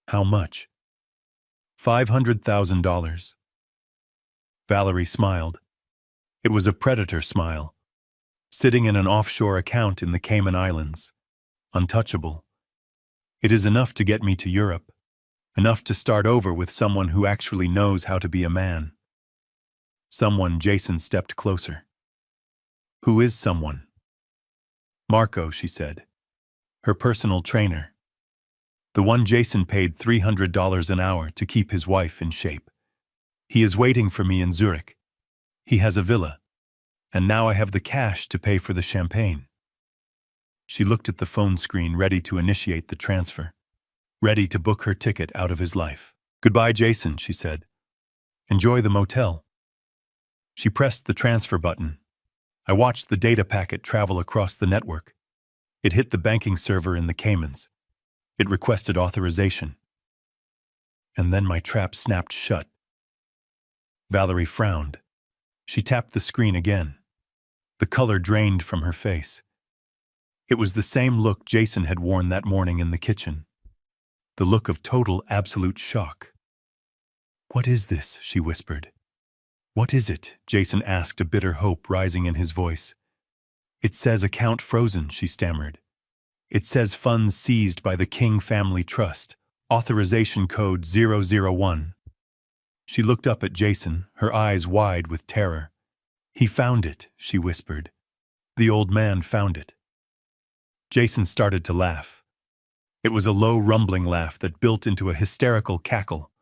"How much?" $500,000. Valerie smiled. It was a predator smile. Sitting in an offshore account in the Cayman Islands. Untouchable. "It is enough to get me to Europe. Enough to start over with someone who actually knows how to be a man." Someone. Jason stepped closer. "Who is someone?" "Marco," she said. "Her personal trainer. The one Jason paid $300 an hour to keep his wife in shape. He is waiting for me in Zurich. He has a villa. And now I have the cash to pay for the champagne." She looked at the phone screen, ready to initiate the transfer. Ready to book her ticket out of his life. "Goodbye, Jason," she said. "Enjoy the motel." She pressed the transfer button. I watched the data packet travel across the network. It hit the banking server in the Caymans. It requested authorization. And then my trap snapped shut. Valerie frowned. She tapped the screen again. The color drained from her face. It was the same look Jason had worn that morning in the kitchen. The look of total, absolute shock. "What is this?" she whispered. "What is it?" Jason asked, a bitter hope rising in his voice. "It says account frozen," she stammered. "It says funds seized by the King Family Trust. Authorization code 001. She looked up at Jason, her eyes wide with terror. "He found it," she whispered. "The old man found it." Jason started to laugh. It was a low, rumbling laugh that built into a hysterical cackle.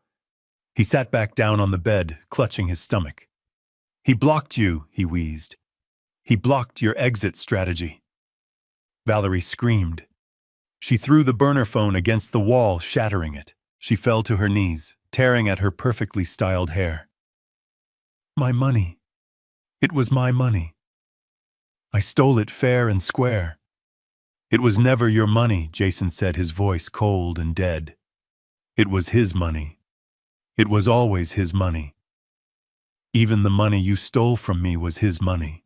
He sat back down on the bed, clutching his stomach. "He blocked you," he wheezed. "He blocked your exit strategy." Valerie screamed. She threw the burner phone against the wall, shattering it. She fell to her knees, tearing at her perfectly styled hair. "My money. It was my money. I stole it fair and square." "It was never your money," Jason said, his voice cold and dead. "It was his money. It was always his money. Even the money you stole from me was his money."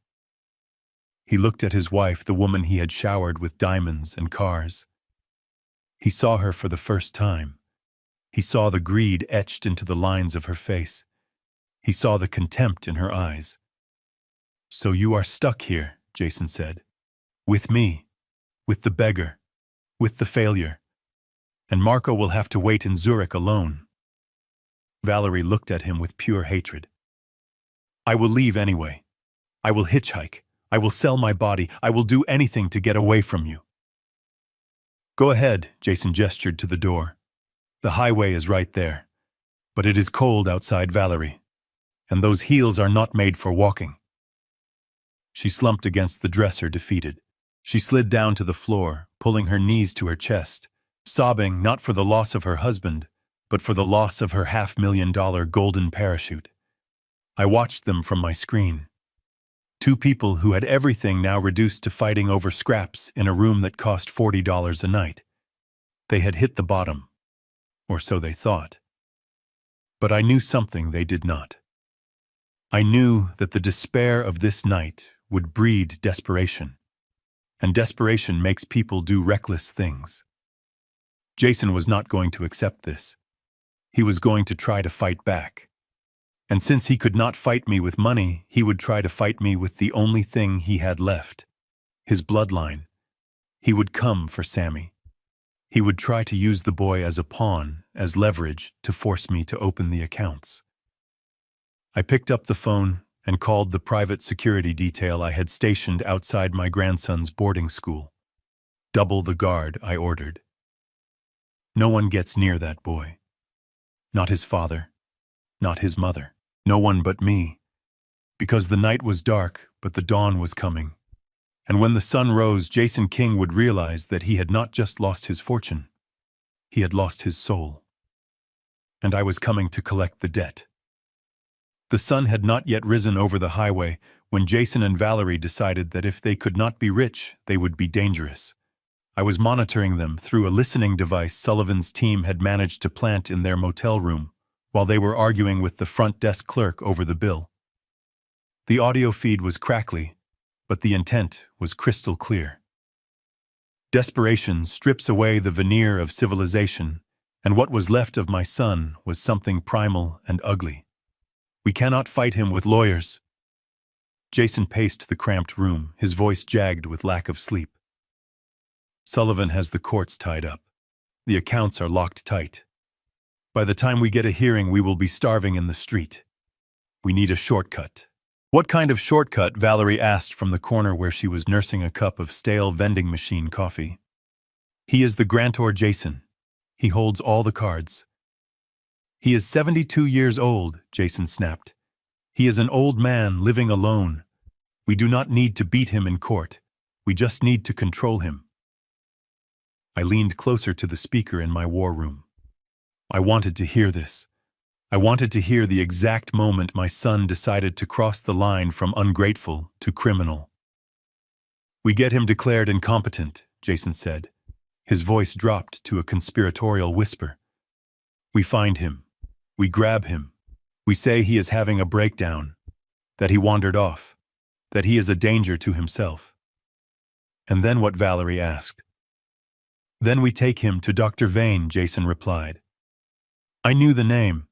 He looked at his wife, the woman he had showered with diamonds and cars. He saw her for the first time. He saw the greed etched into the lines of her face. He saw the contempt in her eyes. "So you are stuck here," Jason said. "With me. With the beggar. With the failure. And Marco will have to wait in Zurich alone." Valerie looked at him with pure hatred. "I will leave anyway. I will hitchhike. I will sell my body. I will do anything to get away from you." "Go ahead," Jason gestured to the door. "The highway is right there. But it is cold outside, Valerie. And those heels are not made for walking." She slumped against the dresser, defeated. She slid down to the floor, pulling her knees to her chest, sobbing not for the loss of her husband, but for the loss of her $500,000 golden parachute. I watched them from my screen. Two people who had everything now reduced to fighting over scraps in a room that cost $40 a night. They had hit the bottom, or so they thought. But I knew something they did not. I knew that the despair of this night would breed desperation, and desperation makes people do reckless things. Jason was not going to accept this. He was going to try to fight back. And since he could not fight me with money, he would try to fight me with the only thing he had left, his bloodline. He would come for Sammy. He would try to use the boy as a pawn, as leverage, to force me to open the accounts. I picked up the phone and called the private security detail I had stationed outside my grandson's boarding school. Double the guard, I ordered. No one gets near that boy. Not his father, not his mother. No one but me, because the night was dark, but the dawn was coming. And when the sun rose, Jason King would realize that he had not just lost his fortune, he had lost his soul. And I was coming to collect the debt. The sun had not yet risen over the highway when Jason and Valerie decided that if they could not be rich, they would be dangerous. I was monitoring them through a listening device Sullivan's team had managed to plant in their motel room, while they were arguing with the front desk clerk over the bill. The audio feed was crackly, but the intent was crystal clear. Desperation strips away the veneer of civilization, and what was left of my son was something primal and ugly. We cannot fight him with lawyers. Jason paced the cramped room, his voice jagged with lack of sleep. Sullivan has the courts tied up. The accounts are locked tight. By the time we get a hearing, we will be starving in the street. We need a shortcut. What kind of shortcut? Valerie asked from the corner where she was nursing a cup of stale vending machine coffee. He is the grantor Jason. He holds all the cards. He is 72 years old, Jason snapped. He is an old man living alone. We do not need to beat him in court. We just need to control him. I leaned closer to the speaker in my war room. I wanted to hear this. I wanted to hear the exact moment my son decided to cross the line from ungrateful to criminal. We get him declared incompetent, Jason said. His voice dropped to a conspiratorial whisper. We find him. We grab him. We say he is having a breakdown, that he wandered off, that he is a danger to himself. And then what? Valerie asked. Then we take him to Dr. Vane, Jason replied. I knew the name.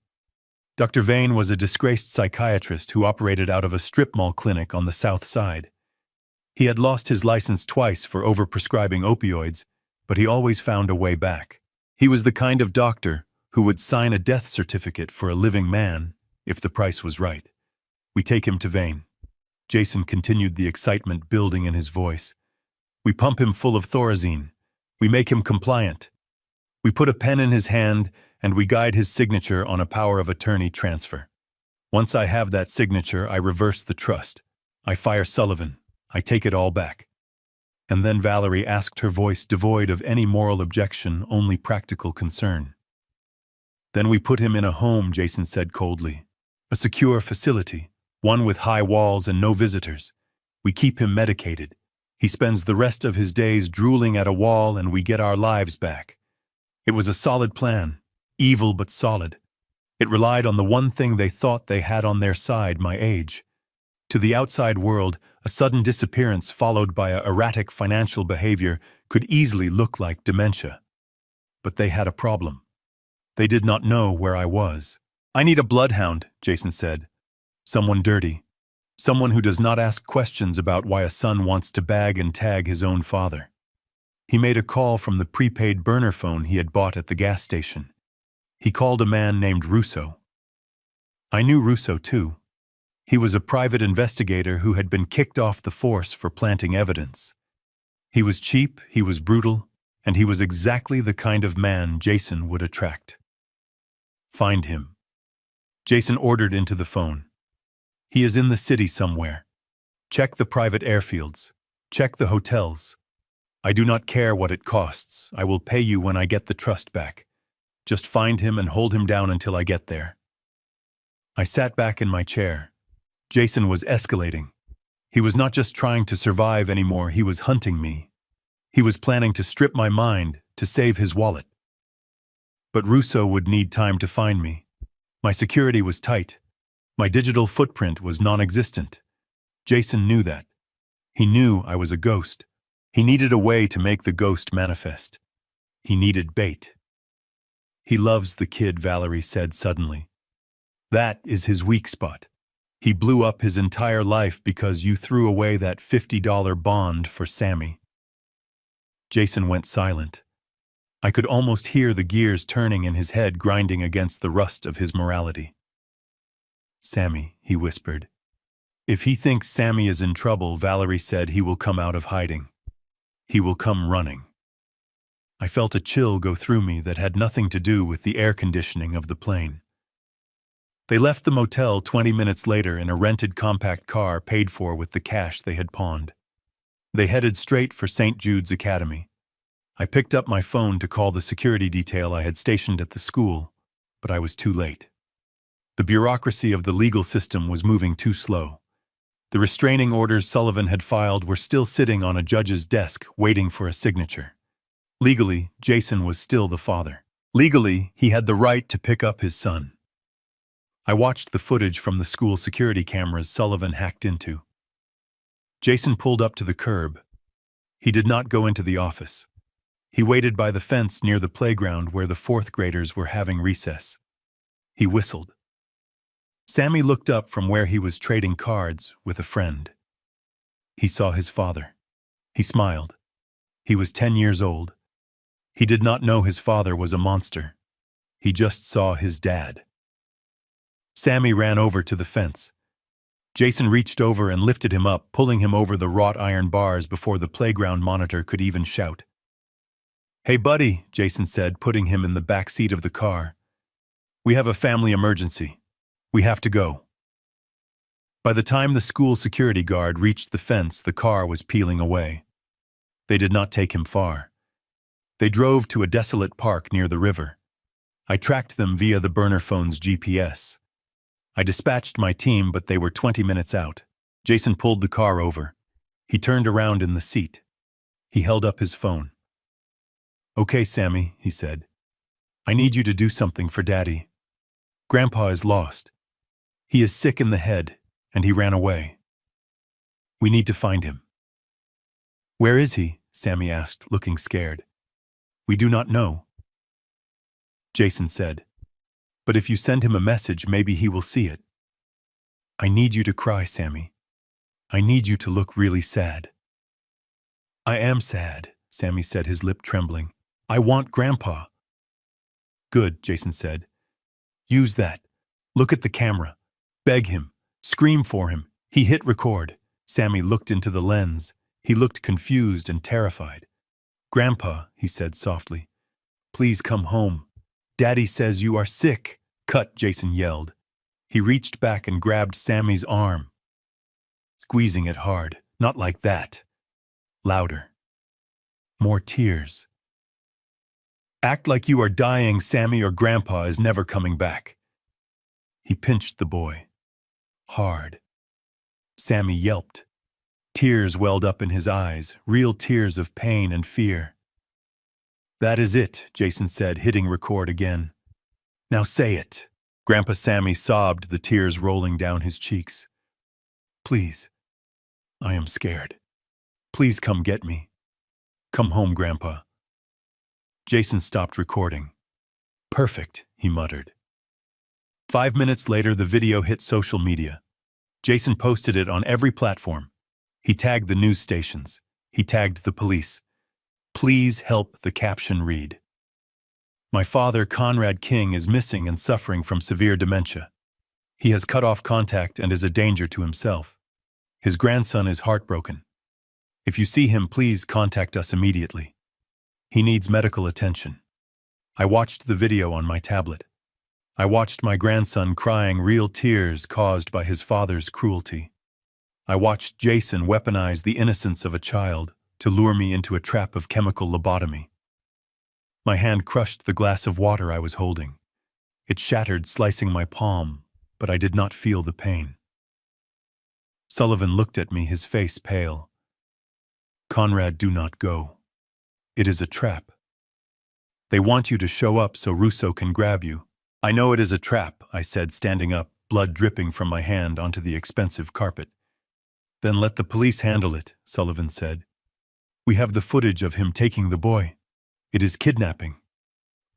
Dr. Vane was a disgraced psychiatrist who operated out of a strip mall clinic on the South Side. He had lost his license twice for overprescribing opioids, but he always found a way back. He was the kind of doctor who would sign a death certificate for a living man if the price was right. We take him to Vane. Jason continued, the excitement building in his voice. We pump him full of Thorazine. We make him compliant. We put a pen in his hand and we guide his signature on a power of attorney transfer. Once I have that signature, I reverse the trust. I fire Sullivan. I take it all back. And then Valerie asked, her voice devoid of any moral objection, only practical concern. Then we put him in a home, Jason said coldly. A secure facility, one with high walls and no visitors. We keep him medicated. He spends the rest of his days drooling at a wall and we get our lives back. It was a solid plan, evil but solid. It relied on the one thing they thought they had on their side, my age. To the outside world, a sudden disappearance followed by a erratic financial behavior could easily look like dementia. But they had a problem. They did not know where I was. I need a bloodhound, Jason said. Someone dirty. Someone who does not ask questions about why a son wants to bag and tag his own father. He made a call from the prepaid burner phone he had bought at the gas station. He called a man named Russo. I knew Russo too. He was a private investigator who had been kicked off the force for planting evidence. He was cheap, he was brutal, and he was exactly the kind of man Jason would attract. Find him. Jason ordered into the phone. He is in the city somewhere. Check the private airfields. Check the hotels. I do not care what it costs. I will pay you when I get the trust back. Just find him and hold him down until I get there. I sat back in my chair. Jason was escalating. He was not just trying to survive anymore, he was hunting me. He was planning to strip my mind to save his wallet. But Russo would need time to find me. My security was tight. My digital footprint was non-existent. Jason knew that. He knew I was a ghost. He needed a way to make the ghost manifest. He needed bait. He loves the kid, Valerie said suddenly. That is his weak spot. He blew up his entire life because you threw away that $50 bond for Sammy. Jason went silent. I could almost hear the gears turning in his head, grinding against the rust of his morality. Sammy, he whispered. If he thinks Sammy is in trouble, Valerie said, he will come out of hiding. He will come running. I felt a chill go through me that had nothing to do with the air conditioning of the plane. They left the motel 20 minutes later in a rented compact car paid for with the cash they had pawned. They headed straight for St. Jude's Academy. I picked up my phone to call the security detail I had stationed at the school, but I was too late. The bureaucracy of the legal system was moving too slow. The restraining orders Sullivan had filed were still sitting on a judge's desk waiting for a signature. Legally, Jason was still the father. Legally, he had the right to pick up his son. I watched the footage from the school security cameras Sullivan hacked into. Jason pulled up to the curb. He did not go into the office. He waited by the fence near the playground where the fourth graders were having recess. He whistled. Sammy looked up from where he was trading cards with a friend. He saw his father. He smiled. He was 10 years old. He did not know his father was a monster. He just saw his dad. Sammy ran over to the fence. Jason reached over and lifted him up, pulling him over the wrought iron bars before the playground monitor could even shout. "Hey, buddy," Jason said, putting him in the back seat of the car. "We have a family emergency. We have to go." By the time the school security guard reached the fence, the car was peeling away. They did not take him far. They drove to a desolate park near the river. I tracked them via the burner phone's GPS. I dispatched my team, but they were 20 minutes out. Jason pulled the car over. He turned around in the seat. He held up his phone. "Okay, Sammy," he said. "I need you to do something for Daddy. Grandpa is lost. He is sick in the head, and he ran away. We need to find him." "Where is he?" Sammy asked, looking scared. "We do not know." Jason said, "But if you send him a message, maybe he will see it." "I need you to cry, Sammy. I need you to look really sad." "I am sad," Sammy said, his lip trembling. "I want Grandpa." "Good," Jason said. "Use that. Look at the camera. Beg him. Scream for him." He hit record. Sammy looked into the lens. He looked confused and terrified. "Grandpa," he said softly, "please come home. Daddy says you are sick." "Cut," Jason yelled. He reached back and grabbed Sammy's arm, squeezing it hard. "Not like that." Louder. More tears. "Act like you are dying, Sammy, or Grandpa is never coming back." He pinched the boy. Hard. Sammy yelped. Tears welled up in his eyes, real tears of pain and fear. "That is it," Jason said, hitting record again. "Now say it." Grandpa Sammy sobbed, the tears rolling down his cheeks. "Please. I am scared. Please come get me. Come home, Grandpa." Jason stopped recording. "Perfect," he muttered. 5 minutes later, the video hit social media. Jason posted it on every platform. He tagged the news stations. He tagged the police. "Please help," the caption read. "My father, Conrad King, is missing and suffering from severe dementia. He has cut off contact and is a danger to himself. His grandson is heartbroken. If you see him, please contact us immediately. He needs medical attention." I watched the video on my tablet. I watched my grandson crying real tears caused by his father's cruelty. I watched Jason weaponize the innocence of a child to lure me into a trap of chemical lobotomy. My hand crushed the glass of water I was holding. It shattered, slicing my palm, but I did not feel the pain. Sullivan looked at me, his face pale. "Conrad, do not go. It is a trap. They want you to show up so Russo can grab you." "I know it is a trap," I said, standing up, blood dripping from my hand onto the expensive carpet. "Then let the police handle it," Sullivan said. "We have the footage of him taking the boy. It is kidnapping."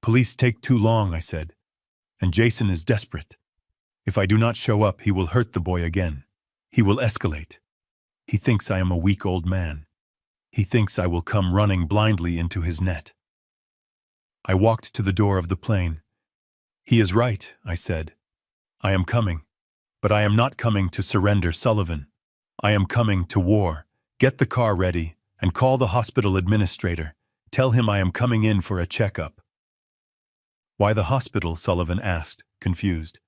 "Police take too long," I said, "and Jason is desperate. If I do not show up, he will hurt the boy again. He will escalate. He thinks I am a weak old man. He thinks I will come running blindly into his net." I walked to the door of the plane. "He is right," I said. "I am coming. But I am not coming to surrender Sullivan. I am coming to war. Get the car ready and call the hospital administrator. Tell him I am coming in for a checkup." "Why the hospital?" Sullivan asked, confused.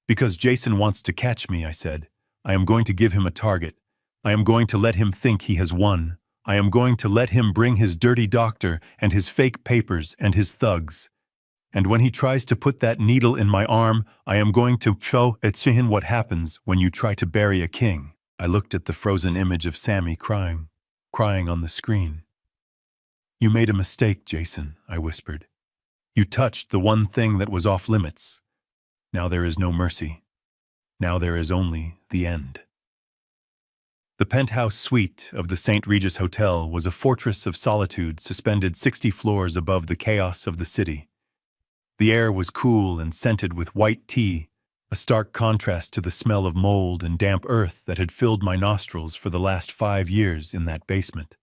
"Because Jason wants to catch me," I said. "I am going to give him a target. I am going to let him think he has won. I am going to let him bring his dirty doctor and his fake papers and his thugs. And when he tries to put that needle in my arm, I am going to show him what happens when you try to bury a king." I looked at the frozen image of Sammy crying on the screen. "You made a mistake, Jason," I whispered. "You touched the one thing that was off limits. Now there is no mercy. Now there is only the end." The penthouse suite of the St. Regis Hotel was a fortress of solitude suspended 60 floors above the chaos of the city. The air was cool and scented with white tea, a stark contrast to the smell of mold and damp earth that had filled my nostrils for the last 5 years in that basement.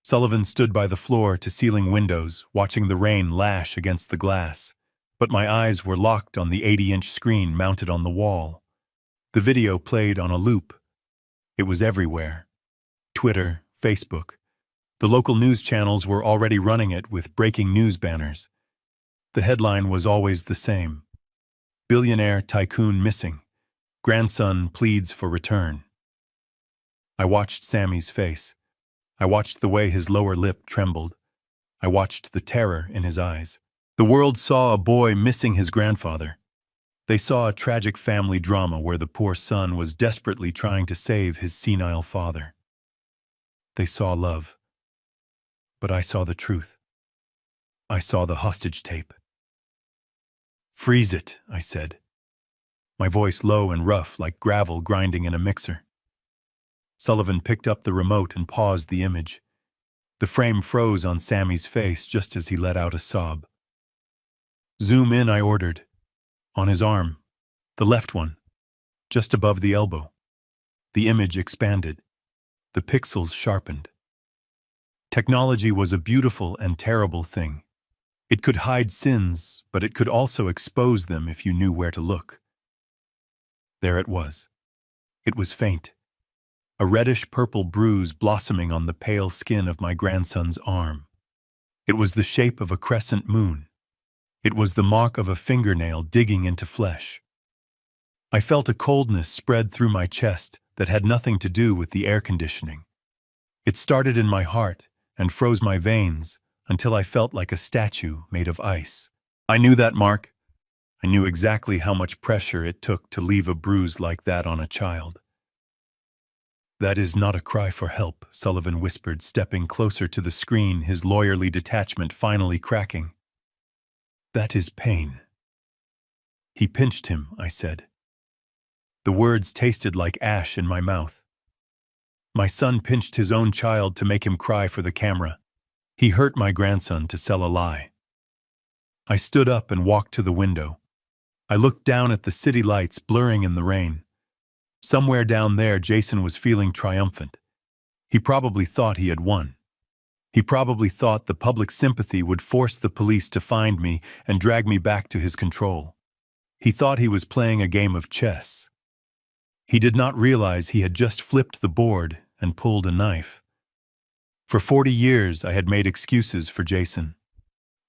Sullivan stood by the floor-to-ceiling windows, watching the rain lash against the glass, but my eyes were locked on the 80-inch screen mounted on the wall. The video played on a loop. It was everywhere. Twitter, Facebook. The local news channels were already running it with breaking news banners. The headline was always the same. "Billionaire tycoon missing. Grandson pleads for return." I watched Sammy's face. I watched the way his lower lip trembled. I watched the terror in his eyes. The world saw a boy missing his grandfather. They saw a tragic family drama where the poor son was desperately trying to save his senile father. They saw love. But I saw the truth. I saw the hostage tape. "Freeze it," I said, my voice low and rough like gravel grinding in a mixer. Sullivan picked up the remote and paused the image. The frame froze on Sammy's face just as he let out a sob. "Zoom in," I ordered. On his arm, the left one, just above the elbow. The image expanded. The pixels sharpened. Technology was a beautiful and terrible thing. It could hide sins, but it could also expose them if you knew where to look. There it was. It was faint. A reddish-purple bruise blossoming on the pale skin of my grandson's arm. It was the shape of a crescent moon. It was the mark of a fingernail digging into flesh. I felt a coldness spread through my chest that had nothing to do with the air conditioning. It started in my heart and froze my veins until I felt like a statue made of ice. I knew that mark. I knew exactly how much pressure it took to leave a bruise like that on a child. "That is not a cry for help," Sullivan whispered, stepping closer to the screen, his lawyerly detachment finally cracking. "That is pain." "He pinched him," I said. The words tasted like ash in my mouth. My son pinched his own child to make him cry for the camera. He hurt my grandson to sell a lie. I stood up and walked to the window. I looked down at the city lights blurring in the rain. Somewhere down there, Jason was feeling triumphant. He probably thought he had won. He probably thought the public sympathy would force the police to find me and drag me back to his control. He thought he was playing a game of chess. He did not realize he had just flipped the board and pulled a knife. For 40 years, I had made excuses for Jason.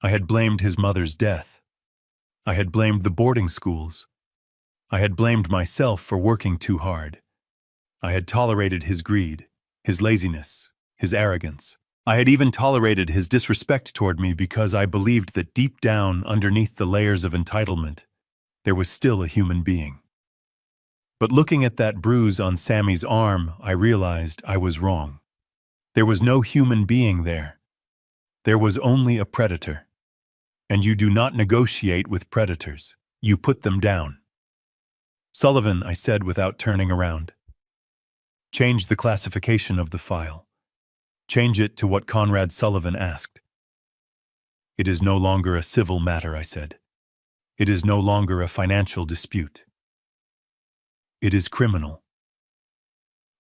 I had blamed his mother's death. I had blamed the boarding schools. I had blamed myself for working too hard. I had tolerated his greed, his laziness, his arrogance. I had even tolerated his disrespect toward me because I believed that deep down, underneath the layers of entitlement, there was still a human being. But looking at that bruise on Sammy's arm, I realized I was wrong. There was no human being there. There was only a predator. And you do not negotiate with predators. You put them down. Sullivan, I said without turning around. Change the classification of the file. Change it to what Conrad Sullivan asked. It is no longer a civil matter, I said. It is no longer a financial dispute. It is criminal.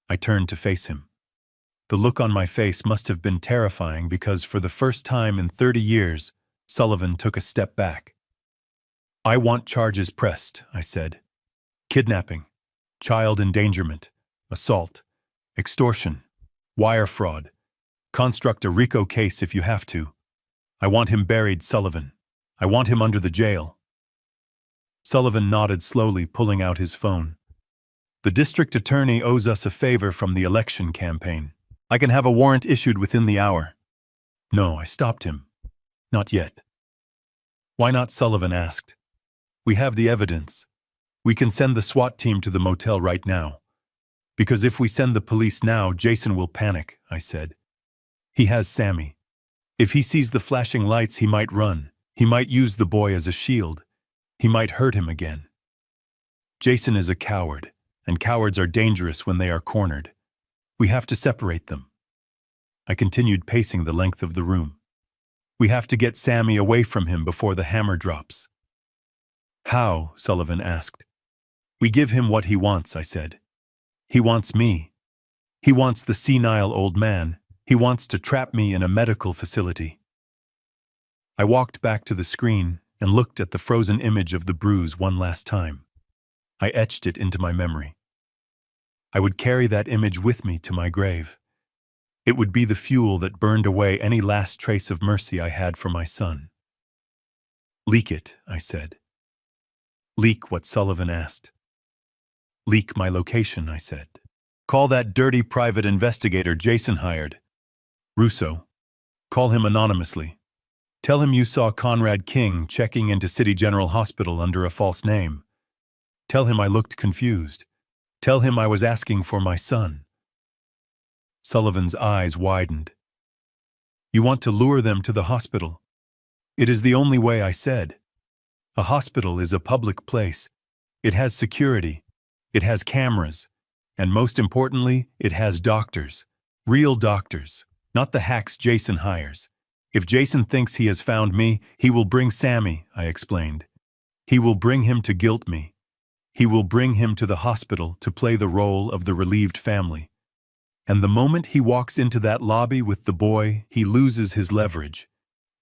I turned to face him. The look on my face must have been terrifying because for the first time in 30 years, Sullivan took a step back. I want charges pressed, I said. Kidnapping, child endangerment, assault, extortion, wire fraud. Construct a RICO case if you have to. I want him buried, Sullivan. I want him under the jail. Sullivan nodded slowly, pulling out his phone. The district attorney owes us a favor from the election campaign. I can have a warrant issued within the hour. No, I stopped him. Not yet. Why not? Sullivan asked. We have the evidence. We can send the SWAT team to the motel right now. Because if we send the police now, Jason will panic, I said. He has Sammy. If he sees the flashing lights, he might run. He might use the boy as a shield. He might hurt him again. Jason is a coward, and cowards are dangerous when they are cornered. We have to separate them. I continued pacing the length of the room. We have to get Sammy away from him before the hammer drops. How? Sullivan asked. We give him what he wants, I said. He wants me. He wants the senile old man. He wants to trap me in a medical facility. I walked back to the screen and looked at the frozen image of the bruise one last time. I etched it into my memory. I would carry that image with me to my grave. It would be the fuel that burned away any last trace of mercy I had for my son. Leak it, I said. Leak what Sullivan asked. Leak my location, I said. Call that dirty private investigator Jason hired. Russo. Call him anonymously. Tell him you saw Conrad King checking into City General Hospital under a false name. Tell him I looked confused. Tell him I was asking for my son. Sullivan's eyes widened. You want to lure them to the hospital? It is the only way, I said. A hospital is a public place. It has security. It has cameras. And most importantly, it has doctors. Real doctors, not the hacks Jason hires. If Jason thinks he has found me, he will bring Sammy, I explained. He will bring him to guilt me. He will bring him to the hospital to play the role of the relieved family. And the moment he walks into that lobby with the boy, he loses his leverage.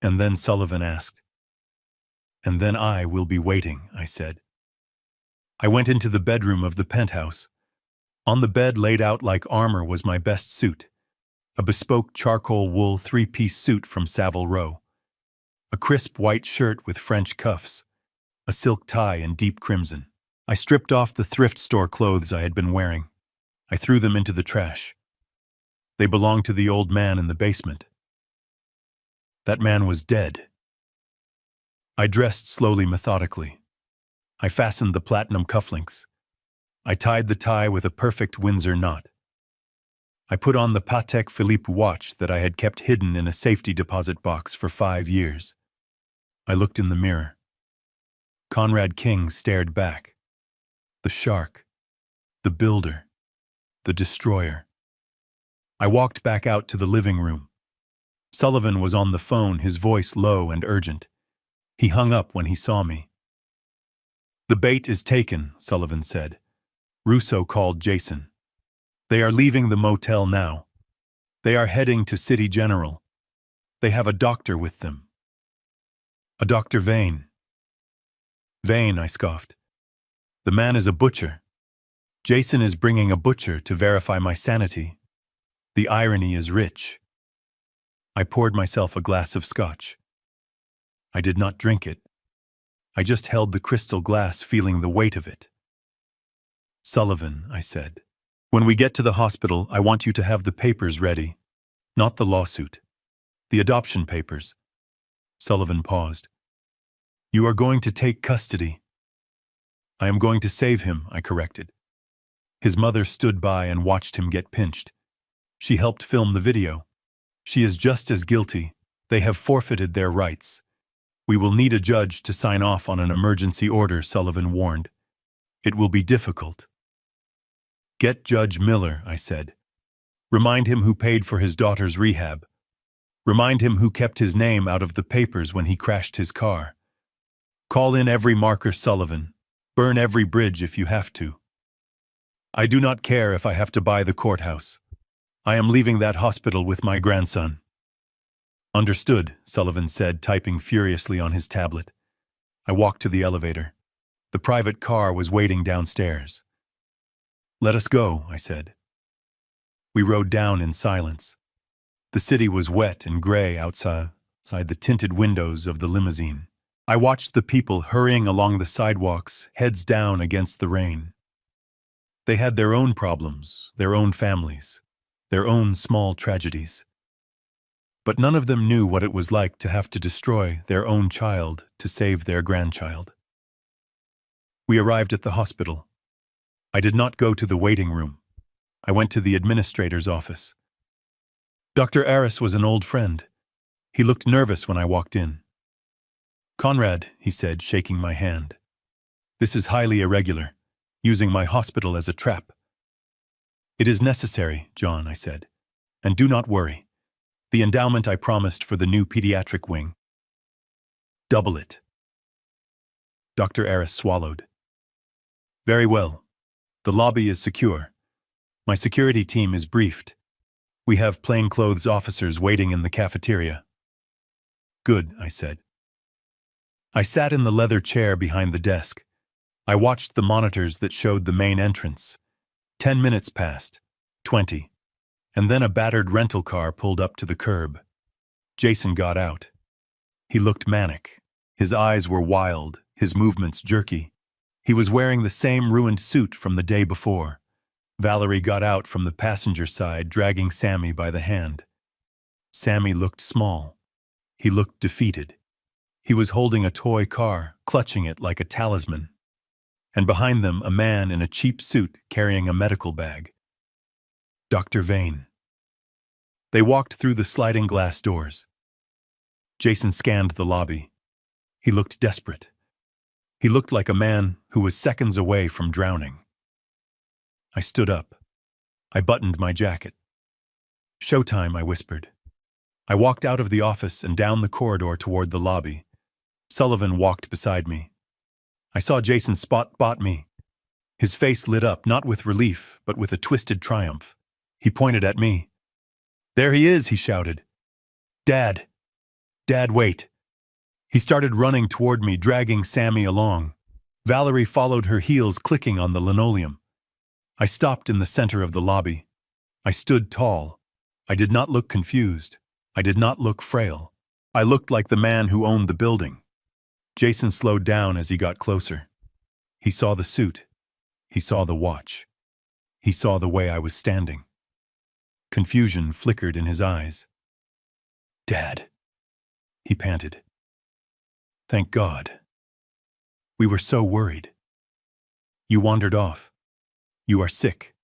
And then Sullivan asked. And then I will be waiting, I said. I went into the bedroom of the penthouse. On the bed laid out like armor was my best suit. A bespoke charcoal wool three-piece suit from Savile Row. A crisp white shirt with French cuffs. A silk tie in deep crimson. I stripped off the thrift store clothes I had been wearing. I threw them into the trash. They belonged to the old man in the basement. That man was dead. I dressed slowly, methodically. I fastened the platinum cufflinks. I tied the tie with a perfect Windsor knot. I put on the Patek Philippe watch that I had kept hidden in a safety deposit box for 5 years. I looked in the mirror. Conrad King stared back. The shark. The builder. The destroyer. I walked back out to the living room. Sullivan was on the phone, his voice low and urgent. He hung up when he saw me. The bait is taken, Sullivan said. Russo called Jason. They are leaving the motel now. They are heading to City General. They have a doctor with them. A Dr. Vane. Vane, I scoffed. The man is a butcher. Jason is bringing a butcher to verify my sanity. The irony is rich. I poured myself a glass of scotch. I did not drink it. I just held the crystal glass, feeling the weight of it. Sullivan, I said, when we get to the hospital, I want you to have the papers ready, not the lawsuit. The adoption papers. Sullivan paused. You are going to take custody. I am going to save him, I corrected. His mother stood by and watched him get pinched. She helped film the video. She is just as guilty. They have forfeited their rights. We will need a judge to sign off on an emergency order, Sullivan warned. It will be difficult. Get Judge Miller, I said. Remind him who paid for his daughter's rehab. Remind him who kept his name out of the papers when he crashed his car. Call in every marker, Sullivan. Burn every bridge if you have to. I do not care if I have to buy the courthouse. I am leaving that hospital with my grandson. Understood, Sullivan said, typing furiously on his tablet. I walked to the elevator. The private car was waiting downstairs. Let us go, I said. We rode down in silence. The city was wet and gray outside the tinted windows of the limousine. I watched the people hurrying along the sidewalks, heads down against the rain. They had their own problems, their own families, their own small tragedies. But none of them knew what it was like to have to destroy their own child to save their grandchild. We arrived at the hospital. I did not go to the waiting room. I went to the administrator's office. Dr. Aris was an old friend. He looked nervous when I walked in. Conrad, he said, shaking my hand. This is highly irregular, using my hospital as a trap. It is necessary, John, I said. And do not worry. The endowment I promised for the new pediatric wing. Double it. Dr. Aris swallowed. Very well. The lobby is secure. My security team is briefed. We have plainclothes officers waiting in the cafeteria. Good, I said. I sat in the leather chair behind the desk. I watched the monitors that showed the main entrance. 10 minutes passed, 20, and then a battered rental car pulled up to the curb. Jason got out. He looked manic. His eyes were wild, his movements jerky. He was wearing the same ruined suit from the day before. Valerie got out from the passenger side, dragging Sammy by the hand. Sammy looked small. He looked defeated. He was holding a toy car, clutching it like a talisman. And behind them, a man in a cheap suit carrying a medical bag. Dr. Vane. They walked through the sliding glass doors. Jason scanned the lobby. He looked desperate. He looked like a man who was seconds away from drowning. I stood up. I buttoned my jacket. Showtime, I whispered. I walked out of the office and down the corridor toward the lobby. Sullivan walked beside me. I saw Jason spot me. His face lit up, not with relief, but with a twisted triumph. He pointed at me. There he is, he shouted. Dad. Dad, wait. He started running toward me, dragging Sammy along. Valerie followed her heels, clicking on the linoleum. I stopped in the center of the lobby. I stood tall. I did not look confused. I did not look frail. I looked like the man who owned the building. Jason slowed down as he got closer. He saw the suit. He saw the watch. He saw the way I was standing. Confusion flickered in his eyes. Dad, he panted. Thank God. We were so worried. You wandered off. You are sick.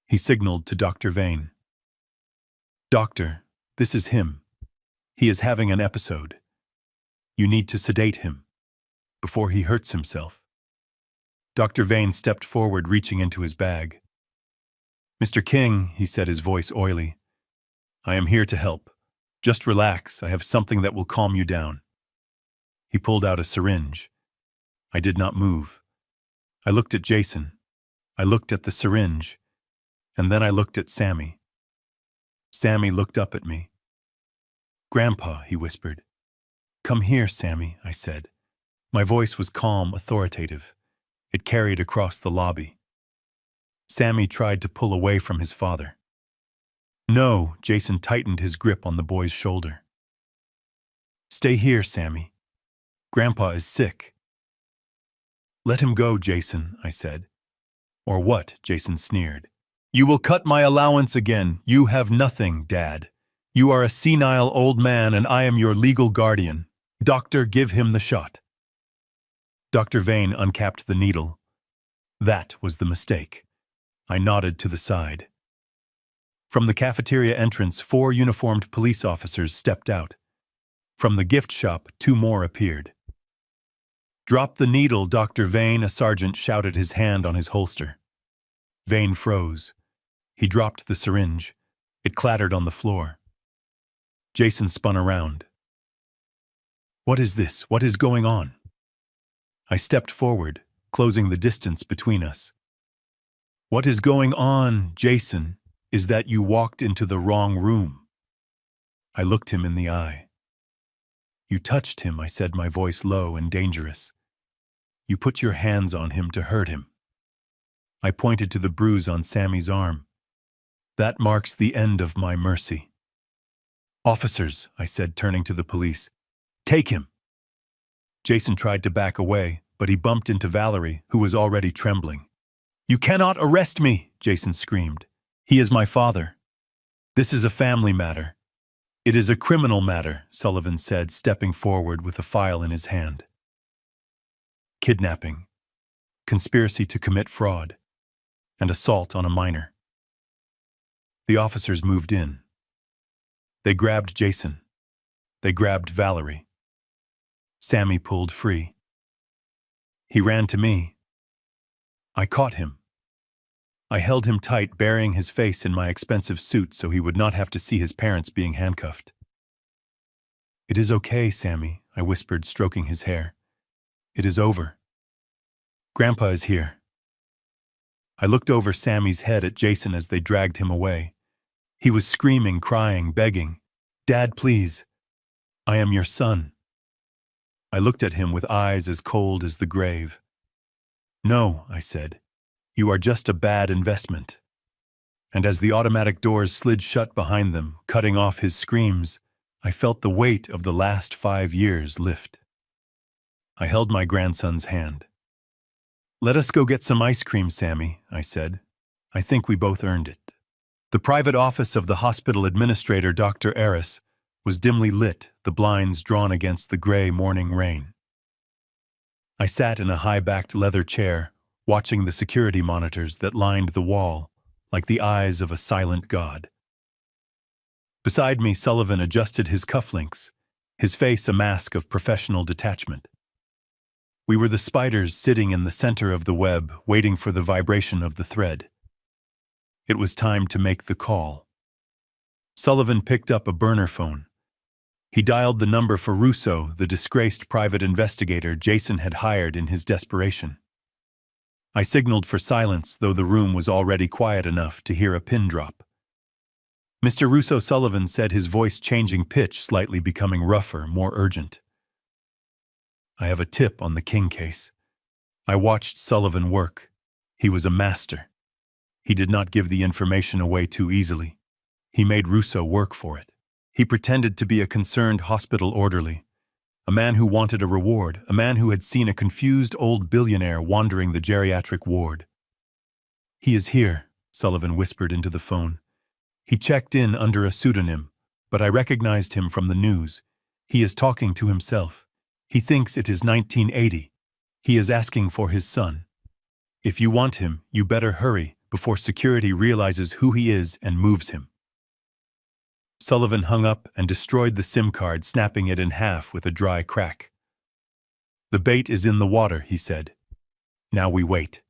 He signaled to Dr. Vane. Doctor, this is him. He is having an episode. You need to sedate him before he hurts himself. Dr. Vane stepped forward, reaching into his bag. Mr. King, he said, his voice oily. I am here to help. Just relax. I have something that will calm you down. He pulled out a syringe. I did not move. I looked at Jason. I looked at the syringe. And then I looked at Sammy. Sammy looked up at me. Grandpa, he whispered. Come here, Sammy, I said. My voice was calm, authoritative. It carried across the lobby. Sammy tried to pull away from his father. No, Jason tightened his grip on the boy's shoulder. Stay here, Sammy. Grandpa is sick. Let him go, Jason, I said. Or what? Jason sneered. You will cut my allowance again. You have nothing, Dad. You are a senile old man and I am your legal guardian. Doctor, give him the shot. Dr. Vane uncapped the needle. That was the mistake. I nodded to the side. From the cafeteria entrance, 4 uniformed police officers stepped out. From the gift shop, 2 more appeared. Drop the needle, Dr. Vane, a sergeant shouted, his hand on his holster. Vane froze. He dropped the syringe. It clattered on the floor. Jason spun around. What is this? What is going on? I stepped forward, closing the distance between us. What is going on, Jason, is that you walked into the wrong room. I looked him in the eye. You touched him, I said, my voice low and dangerous. You put your hands on him to hurt him. I pointed to the bruise on Sammy's arm. That marks the end of my mercy. Officers, I said, turning to the police. Take him. Jason tried to back away, but he bumped into Valerie, who was already trembling. You cannot arrest me, Jason screamed. He is my father. This is a family matter. It is a criminal matter, Sullivan said, stepping forward with a file in his hand. Kidnapping, conspiracy to commit fraud, and assault on a minor. The officers moved in. They grabbed Jason. They grabbed Valerie. Sammy pulled free. He ran to me. I caught him. I held him tight, burying his face in my expensive suit so he would not have to see his parents being handcuffed. It is okay, Sammy, I whispered, stroking his hair. It is over. Grandpa is here. I looked over Sammy's head at Jason as they dragged him away. He was screaming, crying, begging. Dad, please. I am your son. I looked at him with eyes as cold as the grave. No, I said. You are just a bad investment. And as the automatic doors slid shut behind them, cutting off his screams, I felt the weight of the last 5 years lift. I held my grandson's hand. Let us go get some ice cream, Sammy, I said. I think we both earned it. The private office of the hospital administrator, Dr. Eris, was dimly lit, the blinds drawn against the gray morning rain. I sat in a high-backed leather chair, watching the security monitors that lined the wall like the eyes of a silent god. Beside me, Sullivan adjusted his cufflinks, his face a mask of professional detachment. We were the spiders sitting in the center of the web, waiting for the vibration of the thread. It was time to make the call. Sullivan picked up a burner phone. He dialed the number for Russo, the disgraced private investigator Jason had hired in his desperation. I signaled for silence, though the room was already quiet enough to hear a pin drop. Mr. Russo, Sullivan said, his voice changing pitch, slightly becoming rougher, more urgent. I have a tip on the King case. I watched Sullivan work. He was a master. He did not give the information away too easily. He made Russo work for it. He pretended to be a concerned hospital orderly, a man who wanted a reward, a man who had seen a confused old billionaire wandering the geriatric ward. He is here, Sullivan whispered into the phone. He checked in under a pseudonym, but I recognized him from the news. He is talking to himself. He thinks it is 1980. He is asking for his son. If you want him, you better hurry before security realizes who he is and moves him. Sullivan hung up and destroyed the SIM card, snapping it in half with a dry crack. The bait is in the water, he said. Now we wait.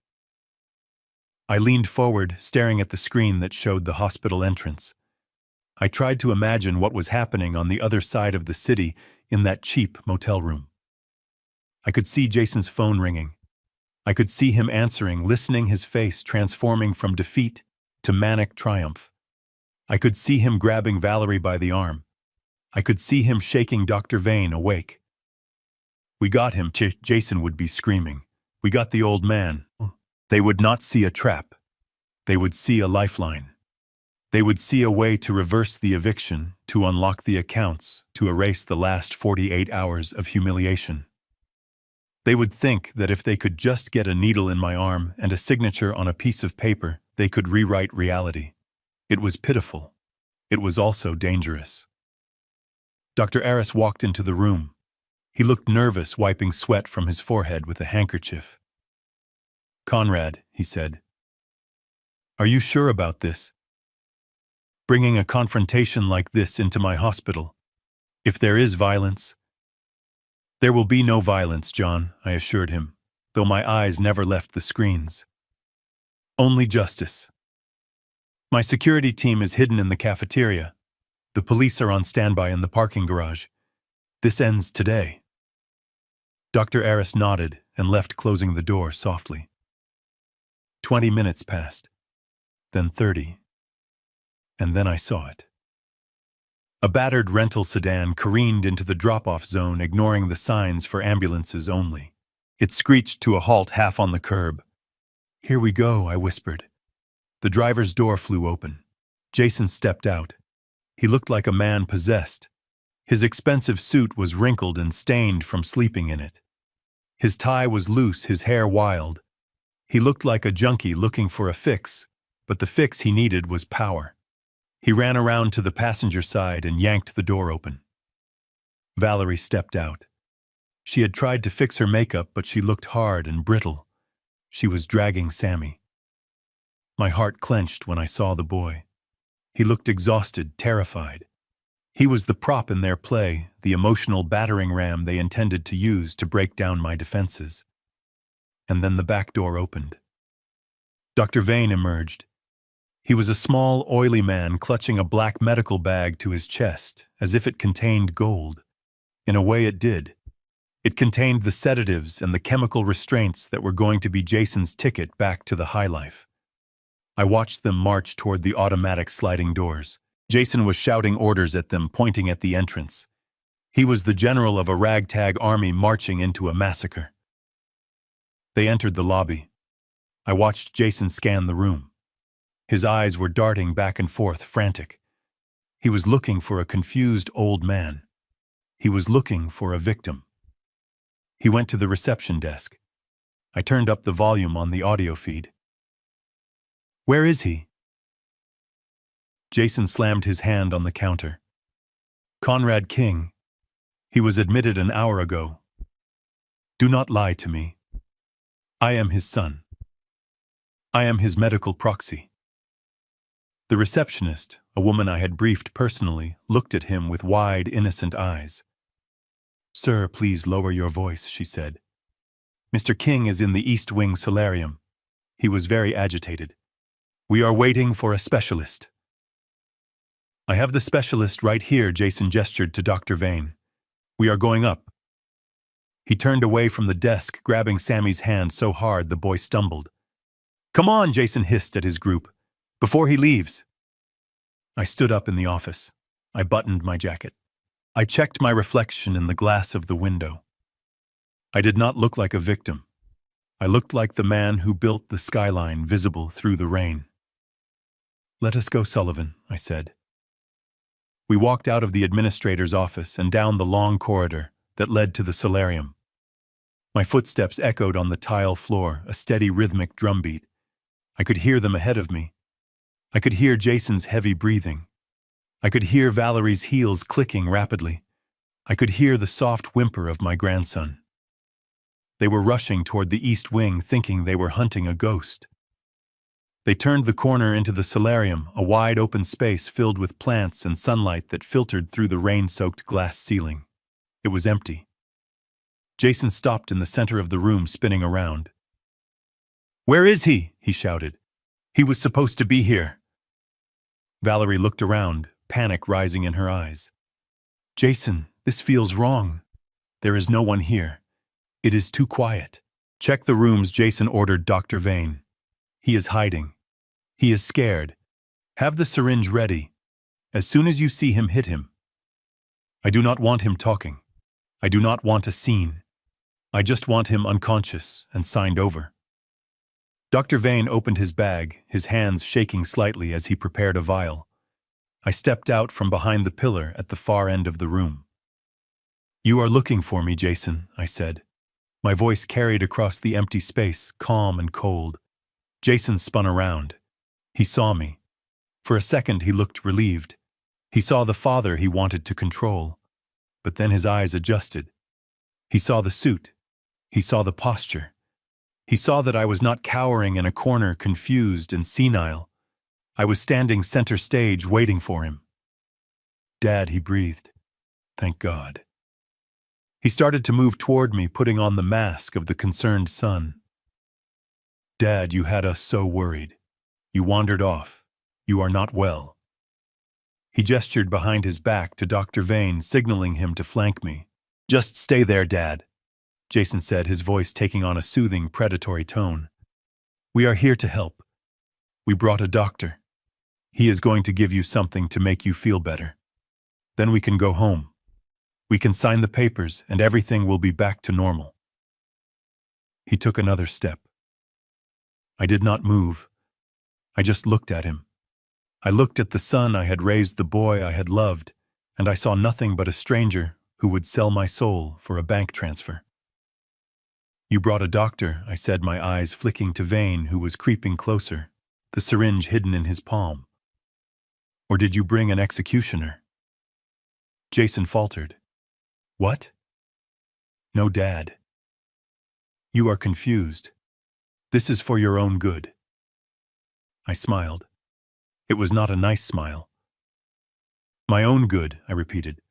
I leaned forward, staring at the screen that showed the hospital entrance. I tried to imagine what was happening on the other side of the city in that cheap motel room. I could see Jason's phone ringing. I could see him answering, listening, his face transforming from defeat to manic triumph. I could see him grabbing Valerie by the arm. I could see him shaking Dr. Vane awake. We got him, Jason would be screaming. We got the old man. They would not see a trap. They would see a lifeline. They would see a way to reverse the eviction, to unlock the accounts, to erase the last 48 hours of humiliation. They would think that if they could just get a needle in my arm and a signature on a piece of paper, they could rewrite reality. It was pitiful. It was also dangerous. Dr. Aris walked into the room. He looked nervous, wiping sweat from his forehead with a handkerchief. "Conrad," he said, "are you sure about this? Bringing a confrontation like this into my hospital? If there is violence—" "There will be no violence, John," I assured him, though my eyes never left the screens. "Only justice. My security team is hidden in the cafeteria. The police are on standby in the parking garage. This ends today." Dr. Aris nodded and left, closing the door softly. 20 minutes passed, then 30, and then I saw it. A battered rental sedan careened into the drop-off zone, ignoring the signs for ambulances only. It screeched to a halt half on the curb. "Here we go," I whispered. The driver's door flew open. Jason stepped out. He looked like a man possessed. His expensive suit was wrinkled and stained from sleeping in it. His tie was loose, his hair wild. He looked like a junkie looking for a fix, but the fix he needed was power. He ran around to the passenger side and yanked the door open. Valerie stepped out. She had tried to fix her makeup, but she looked hard and brittle. She was dragging Sammy. My heart clenched when I saw the boy. He looked exhausted, terrified. He was the prop in their play, the emotional battering ram they intended to use to break down my defenses. And then the back door opened. Dr. Vane emerged. He was a small, oily man clutching a black medical bag to his chest, as if it contained gold. In a way it did. It contained the sedatives and the chemical restraints that were going to be Jason's ticket back to the high life. I watched them march toward the automatic sliding doors. Jason was shouting orders at them, pointing at the entrance. He was the general of a ragtag army marching into a massacre. They entered the lobby. I watched Jason scan the room. His eyes were darting back and forth, frantic. He was looking for a confused old man. He was looking for a victim. He went to the reception desk. I turned up the volume on the audio feed. "Where is he?" Jason slammed his hand on the counter. "Conrad King. He was admitted an hour ago. Do not lie to me. I am his son. I am his medical proxy." The receptionist, a woman I had briefed personally, looked at him with wide, innocent eyes. "Sir, please lower your voice," she said. "Mr. King is in the East Wing solarium." He was very agitated. "We are waiting for a specialist." "I have the specialist right here," Jason gestured to Dr. Vane. "We are going up." He turned away from the desk, grabbing Sammy's hand so hard the boy stumbled. "Come on," Jason hissed at his group, "before he leaves." I stood up in the office. I buttoned my jacket. I checked my reflection in the glass of the window. I did not look like a victim. I looked like the man who built the skyline visible through the rain. "Let us go, Sullivan," I said. We walked out of the administrator's office and down the long corridor that led to the solarium. My footsteps echoed on the tile floor, a steady rhythmic drumbeat. I could hear them ahead of me. I could hear Jason's heavy breathing. I could hear Valerie's heels clicking rapidly. I could hear the soft whimper of my grandson. They were rushing toward the East Wing, thinking they were hunting a ghost. They turned the corner into the solarium, a wide open space filled with plants and sunlight that filtered through the rain-soaked glass ceiling. It was empty. Jason stopped in the center of the room, spinning around. "Where is he?" he shouted. "He was supposed to be here." Valerie looked around, panic rising in her eyes. "Jason, this feels wrong. There is no one here. It is too quiet." "Check the rooms," Jason ordered Dr. Vane. "He is hiding. He is scared. Have the syringe ready. As soon as you see him, hit him." "I do not want him talking. I do not want a scene. I just want him unconscious and signed over." Dr. Vane opened his bag, his hands shaking slightly as he prepared a vial. I stepped out from behind the pillar at the far end of the room. "You are looking for me, Jason," I said. My voice carried across the empty space, calm and cold. Jason spun around. He saw me. For a second he looked relieved. He saw the father he wanted to control, but then his eyes adjusted. He saw the suit. He saw the posture. He saw that I was not cowering in a corner, confused and senile. I was standing center stage, waiting for him. "Dad," he breathed. "Thank God." He started to move toward me, putting on the mask of the concerned son. "Dad, you had us so worried. You wandered off. You are not well." He gestured behind his back to Dr. Vane, signaling him to flank me. "Just stay there, Dad," Jason said, his voice taking on a soothing, predatory tone. "We are here to help. We brought a doctor. He is going to give you something to make you feel better. Then we can go home. We can sign the papers and everything will be back to normal." He took another step. I did not move. I just looked at him. I looked at the son I had raised, the boy I had loved, and I saw nothing but a stranger who would sell my soul for a bank transfer. "You brought a doctor," I said, my eyes flicking to Vane, who was creeping closer, the syringe hidden in his palm. "Or did you bring an executioner?" Jason faltered. "What?" "No, Dad. You are confused. This is for your own good." I smiled. It was not a nice smile. "My own good," I repeated.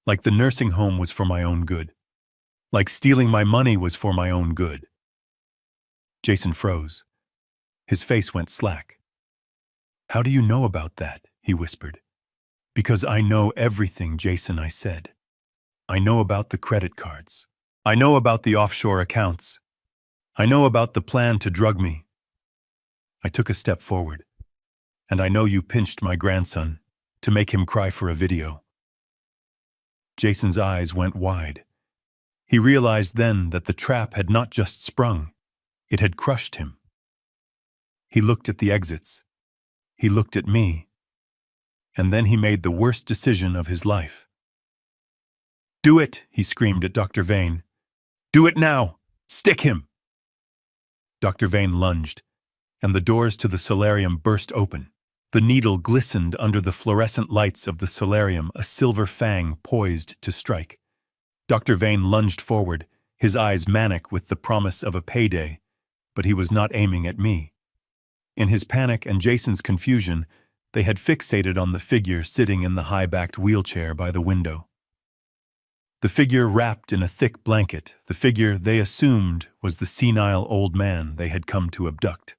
"Like the nursing home was for my own good. Like stealing my money was for my own good." Jason froze. His face went slack. "How do you know about that?" he whispered. "Because I know everything, Jason," I said. "I know about the credit cards. I know about the offshore accounts. I know about the plan to drug me." I took a step forward. "And I know you pinched my grandson to make him cry for a video." Jason's eyes went wide. He realized then that the trap had not just sprung, it had crushed him. He looked at the exits. He looked at me. And then he made the worst decision of his life. "Do it," he screamed at Dr. Vane. "Do it now! Stick him!" Dr. Vane lunged, and the doors to the solarium burst open. The needle glistened under the fluorescent lights of the solarium, a silver fang poised to strike. Dr. Vane lunged forward, his eyes manic with the promise of a payday, but he was not aiming at me. In his panic and Jason's confusion, they had fixated on the figure sitting in the high-backed wheelchair by the window. The figure wrapped in a thick blanket, the figure they assumed was the senile old man they had come to abduct.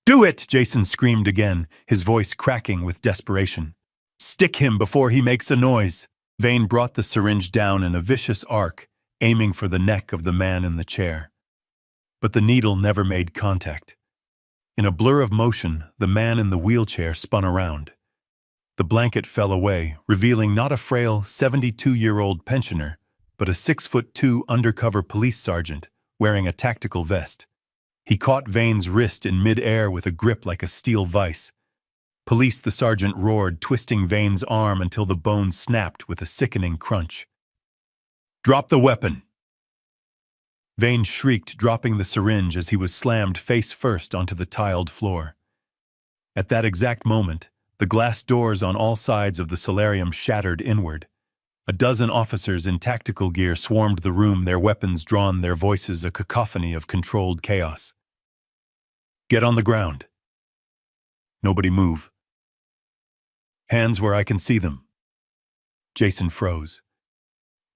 "Do it!" Jason screamed again, his voice cracking with desperation. "Stick him before he makes a noise." Vane brought the syringe down in a vicious arc, aiming for the neck of the man in the chair. But the needle never made contact. In a blur of motion, the man in the wheelchair spun around. The blanket fell away, revealing not a frail 72-year-old pensioner, but a 6'2" undercover police sergeant wearing a tactical vest. He caught Vane's wrist in mid-air with a grip like a steel vise. "Police," the sergeant roared, twisting Vane's arm until the bone snapped with a sickening crunch. "Drop the weapon!" Vane shrieked, dropping the syringe as he was slammed face first onto the tiled floor. At that exact moment, the glass doors on all sides of the solarium shattered inward. A dozen officers in tactical gear swarmed the room, their weapons drawn, their voices a cacophony of controlled chaos. "Get on the ground. Nobody move. Hands where I can see them." Jason froze.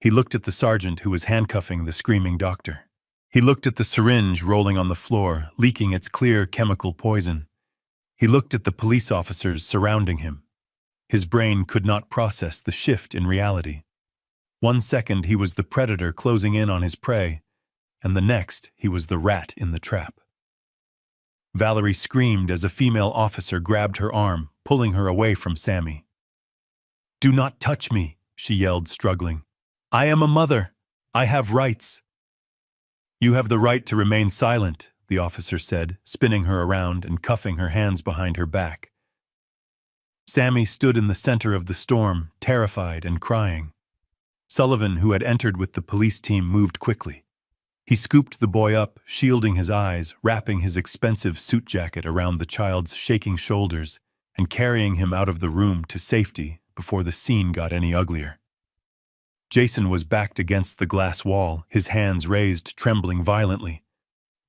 He looked at the sergeant who was handcuffing the screaming doctor. He looked at the syringe rolling on the floor, leaking its clear chemical poison. He looked at the police officers surrounding him. His brain could not process the shift in reality. One second he was the predator closing in on his prey, and the next he was the rat in the trap. Valerie screamed as a female officer grabbed her arm, pulling her away from Sammy. "Do not touch me," she yelled, struggling. "I am a mother. I have rights." "You have the right to remain silent," the officer said, spinning her around and cuffing her hands behind her back. Sammy stood in the center of the storm, terrified and crying. Sullivan, who had entered with the police team, moved quickly. He scooped the boy up, shielding his eyes, wrapping his expensive suit jacket around the child's shaking shoulders and carrying him out of the room to safety before the scene got any uglier. Jason was backed against the glass wall, his hands raised, trembling violently.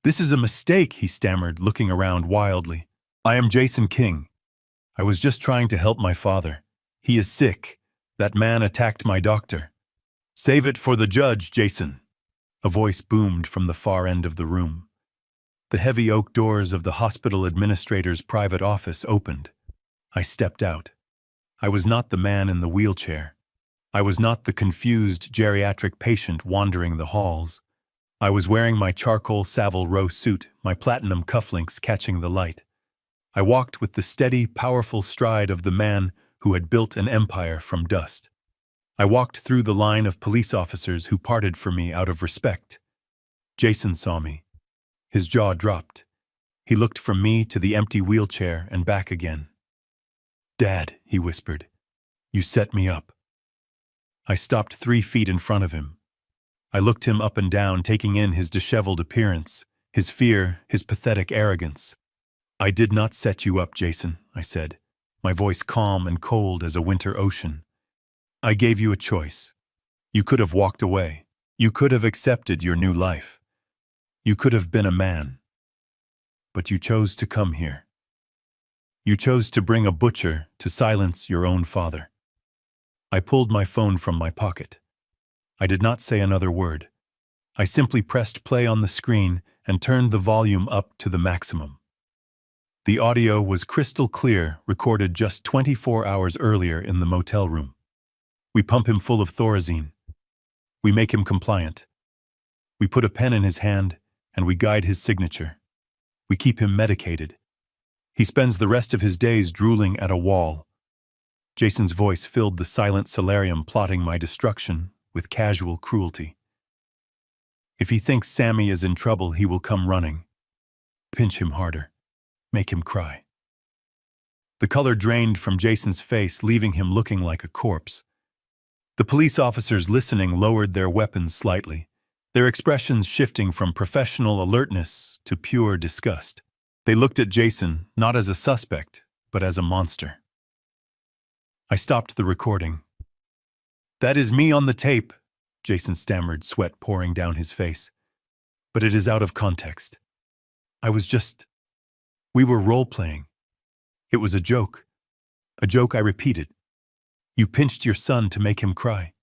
"This is a mistake," he stammered, looking around wildly. "I am Jason King. I was just trying to help my father. He is sick. That man attacked my doctor." "Save it for the judge, Jason," a voice boomed from the far end of the room. The heavy oak doors of the hospital administrator's private office opened. I stepped out. I was not the man in the wheelchair. I was not the confused geriatric patient wandering the halls. I was wearing my charcoal Savile Row suit, my platinum cufflinks catching the light. I walked with the steady, powerful stride of the man who had built an empire from dust. I walked through the line of police officers who parted for me out of respect. Jason saw me. His jaw dropped. He looked from me to the empty wheelchair and back again. "Dad," he whispered, "you set me up." I stopped 3 feet in front of him. I looked him up and down, taking in his disheveled appearance, his fear, his pathetic arrogance. "I did not set you up, Jason," I said, my voice calm and cold as a winter ocean. "I gave you a choice. You could have walked away. You could have accepted your new life. You could have been a man. But you chose to come here. You chose to bring a butcher to silence your own father." I pulled my phone from my pocket. I did not say another word. I simply pressed play on the screen and turned the volume up to the maximum. The audio was crystal clear, recorded just 24 hours earlier in the motel room. We pump him full of Thorazine. We make him compliant. We put a pen in his hand and we guide his signature. We keep him medicated. He spends the rest of his days drooling at a wall. Jason's voice filled the silent solarium, plotting my destruction with casual cruelty. "If he thinks Sammy is in trouble, he will come running. Pinch him harder. Make him cry." The color drained from Jason's face, leaving him looking like a corpse. The police officers listening lowered their weapons slightly, their expressions shifting from professional alertness to pure disgust. They looked at Jason not as a suspect, but as a monster. I stopped the recording. "That is me on the tape," Jason stammered, sweat pouring down his face. "But it is out of context. We were role-playing. It was a joke. A joke I repeated. You pinched your son to make him cry.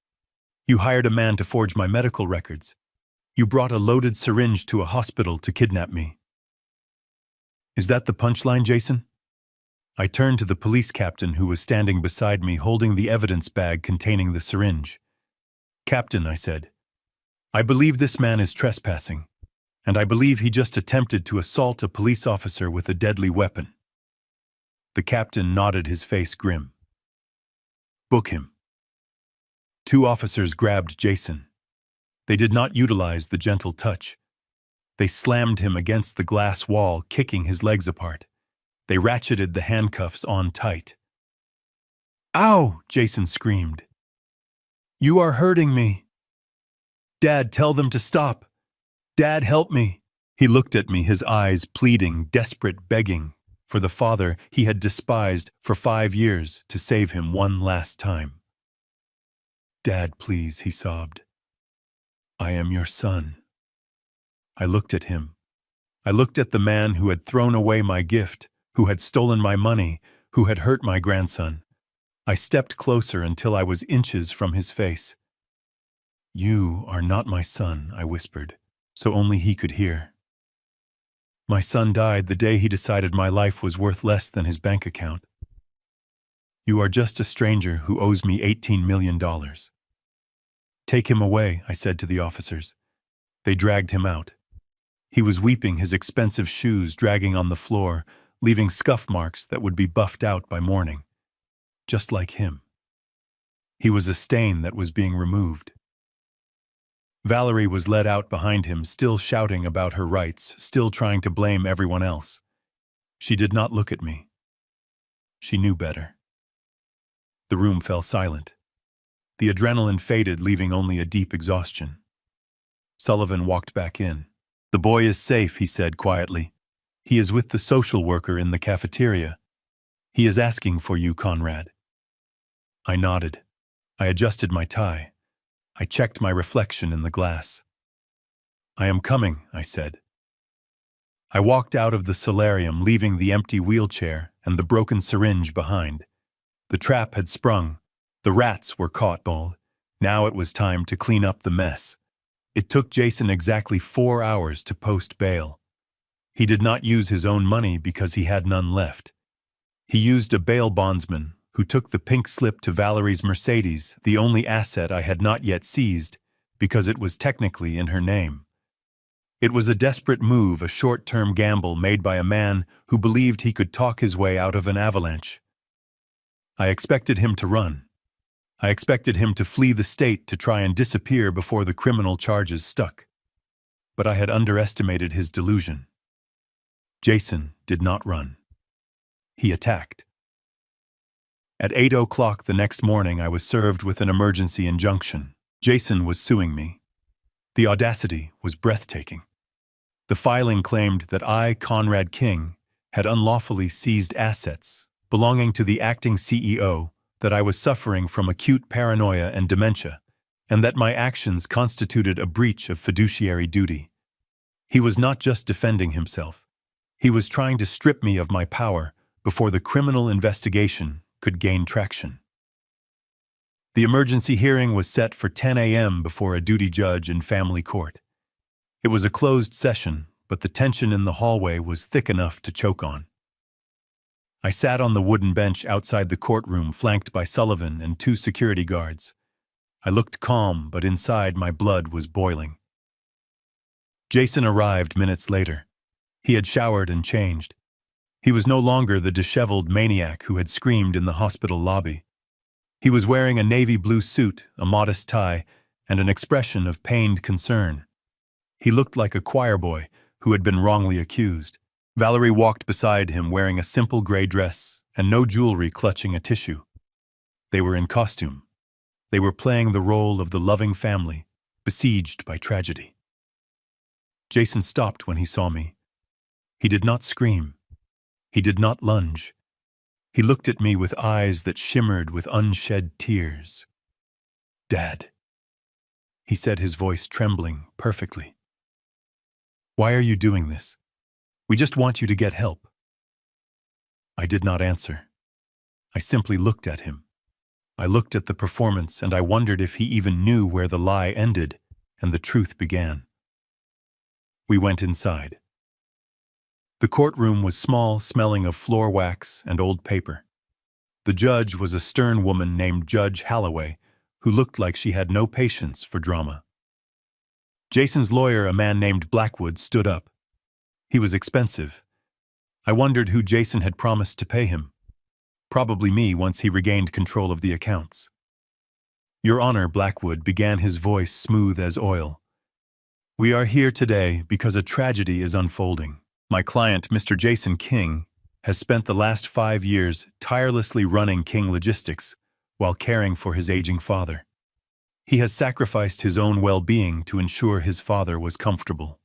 You hired a man to forge my medical records. You brought a loaded syringe to a hospital to kidnap me." "Is that the punchline, Jason?" I turned to the police captain who was standing beside me, holding the evidence bag containing the syringe. "Captain," I said, "I believe this man is trespassing, and I believe he just attempted to assault a police officer with a deadly weapon." The captain nodded, his face grim. "Book him." 2 officers grabbed Jason. They did not utilize the gentle touch. They slammed him against the glass wall, kicking his legs apart. They ratcheted the handcuffs on tight. "Ow!" Jason screamed. "You are hurting me. Dad, tell them to stop. Dad, help me." He looked at me, his eyes pleading, desperate, begging for the father he had despised for 5 years to save him one last time. "Dad, please," he sobbed. "I am your son." I looked at him. I looked at the man who had thrown away my gift, who had stolen my money, who had hurt my grandson. I stepped closer until I was inches from his face. "You are not my son," I whispered, so only he could hear. "My son died the day he decided my life was worth less than his bank account. You are just a stranger who owes me $18 million. Take him away," I said to the officers. They dragged him out. He was weeping, his expensive shoes dragging on the floor, leaving scuff marks that would be buffed out by morning. Just like him. He was a stain that was being removed. Valerie was led out behind him, still shouting about her rights, still trying to blame everyone else. She did not look at me. She knew better. The room fell silent. The adrenaline faded, leaving only a deep exhaustion. Sullivan walked back in. "The boy is safe," he said quietly. "He is with the social worker in the cafeteria. He is asking for you, Conrad. I nodded. I adjusted my tie. I checked my reflection in the glass. I am coming, I said. I walked out of the solarium, leaving the empty wheelchair and the broken syringe behind. The trap had sprung. The rats were caught. Now it was time to clean up the mess. It took Jason exactly 4 hours to post bail. He did not use his own money because he had none left. He used a bail bondsman who took the pink slip to Valerie's Mercedes, the only asset I had not yet seized, because it was technically in her name. It was a desperate move, a short-term gamble made by a man who believed he could talk his way out of an avalanche. I expected him to run. I expected him to flee the state to try and disappear before the criminal charges stuck. But I had underestimated his delusion. Jason did not run. He attacked. At 8 o'clock the next morning, I was served with an emergency injunction. Jason was suing me. The audacity was breathtaking. The filing claimed that I, Conrad King, had unlawfully seized assets belonging to the acting CEO, that I was suffering from acute paranoia and dementia, and that my actions constituted a breach of fiduciary duty. He was not just defending himself. He was trying to strip me of my power before the criminal investigation could gain traction. The emergency hearing was set for 10 a.m. before a duty judge in family court. It was a closed session, but the tension in the hallway was thick enough to choke on. I sat on the wooden bench outside the courtroom, flanked by Sullivan and 2 security guards. I looked calm, but inside my blood was boiling. Jason arrived minutes later. He had showered and changed. He was no longer the disheveled maniac who had screamed in the hospital lobby. He was wearing a navy blue suit, a modest tie, and an expression of pained concern. He looked like a choir boy who had been wrongly accused. Valerie walked beside him wearing a simple gray dress and no jewelry, clutching a tissue. They were in costume. They were playing the role of the loving family, besieged by tragedy. Jason stopped when he saw me. He did not scream. He did not lunge. He looked at me with eyes that shimmered with unshed tears. "Dad," he said, his voice trembling perfectly. "Why are you doing this? We just want you to get help." I did not answer. I simply looked at him. I looked at the performance, and I wondered if he even knew where the lie ended and the truth began. We went inside. The courtroom was small, smelling of floor wax and old paper. The judge was a stern woman named Judge Halloway, who looked like she had no patience for drama. Jason's lawyer, a man named Blackwood, stood up. He was expensive. I wondered who Jason had promised to pay him. Probably me, once he regained control of the accounts. "Your Honor," Blackwood began, his voice smooth as oil. "We are here today because a tragedy is unfolding. My client, Mr. Jason King, has spent the last 5 years tirelessly running King Logistics while caring for his aging father. He has sacrificed his own well-being to ensure his father was comfortable."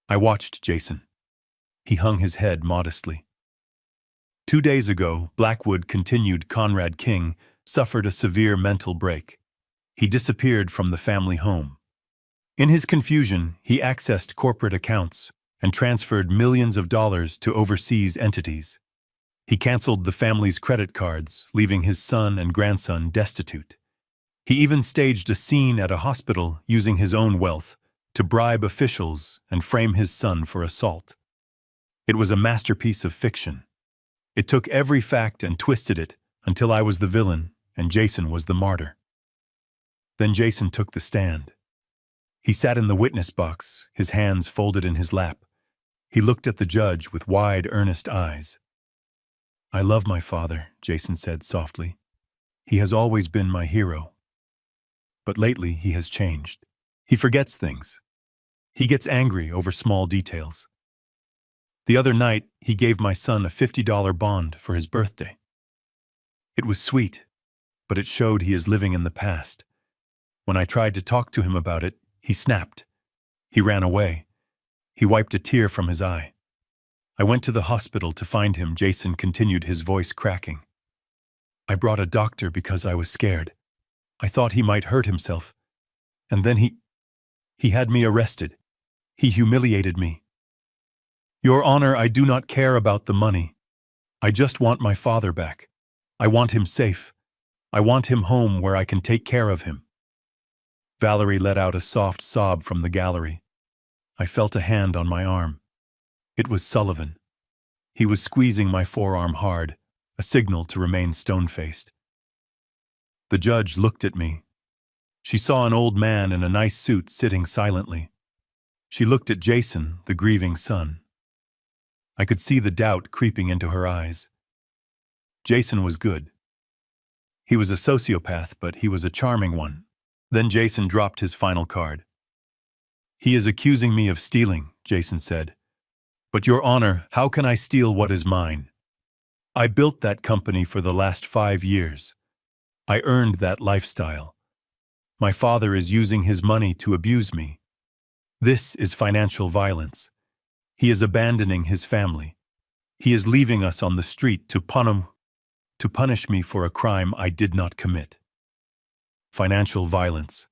I watched Jason. He hung his head modestly. 2 days ago, Blackwood, continued, Conrad King suffered a severe mental break. He disappeared from the family home. In his confusion, he accessed corporate accounts and transferred millions of dollars to overseas entities. He canceled the family's credit cards, leaving his son and grandson destitute. He even staged a scene at a hospital using his own wealth to bribe officials and frame his son for assault. It was a masterpiece of fiction. It took every fact and twisted it until I was the villain and Jason was the martyr. Then Jason took the stand. He sat in the witness box, his hands folded in his lap. He looked at the judge with wide, earnest eyes. "I love my father," Jason said softly. "He has always been my hero. But lately he has changed. He forgets things. He gets angry over small details. The other night, he gave my son a $50 bond for his birthday. It was sweet, but it showed he is living in the past. When I tried to talk to him about it, he snapped. He ran away. He wiped a tear from his eye. I went to the hospital to find him, Jason continued, his voice cracking. I brought a doctor because I was scared. I thought he might hurt himself. And then he had me arrested. He humiliated me. Your Honor, I do not care about the money. I just want my father back. I want him safe. I want him home where I can take care of him. Valerie let out a soft sob from the gallery. I felt a hand on my arm. It was Sullivan. He was squeezing my forearm hard, a signal to remain stone-faced. The judge looked at me. She saw an old man in a nice suit sitting silently. She looked at Jason, the grieving son. I could see the doubt creeping into her eyes. Jason was good. He was a sociopath, but he was a charming one. Then Jason dropped his final card. He is accusing me of stealing, Jason said. But Your Honor, how can I steal what is mine? I built that company for the last 5 years. I earned that lifestyle. My father is using his money to abuse me. This is financial violence. He is abandoning his family. He is leaving us on the street to punish me for a crime I did not commit. Financial violence.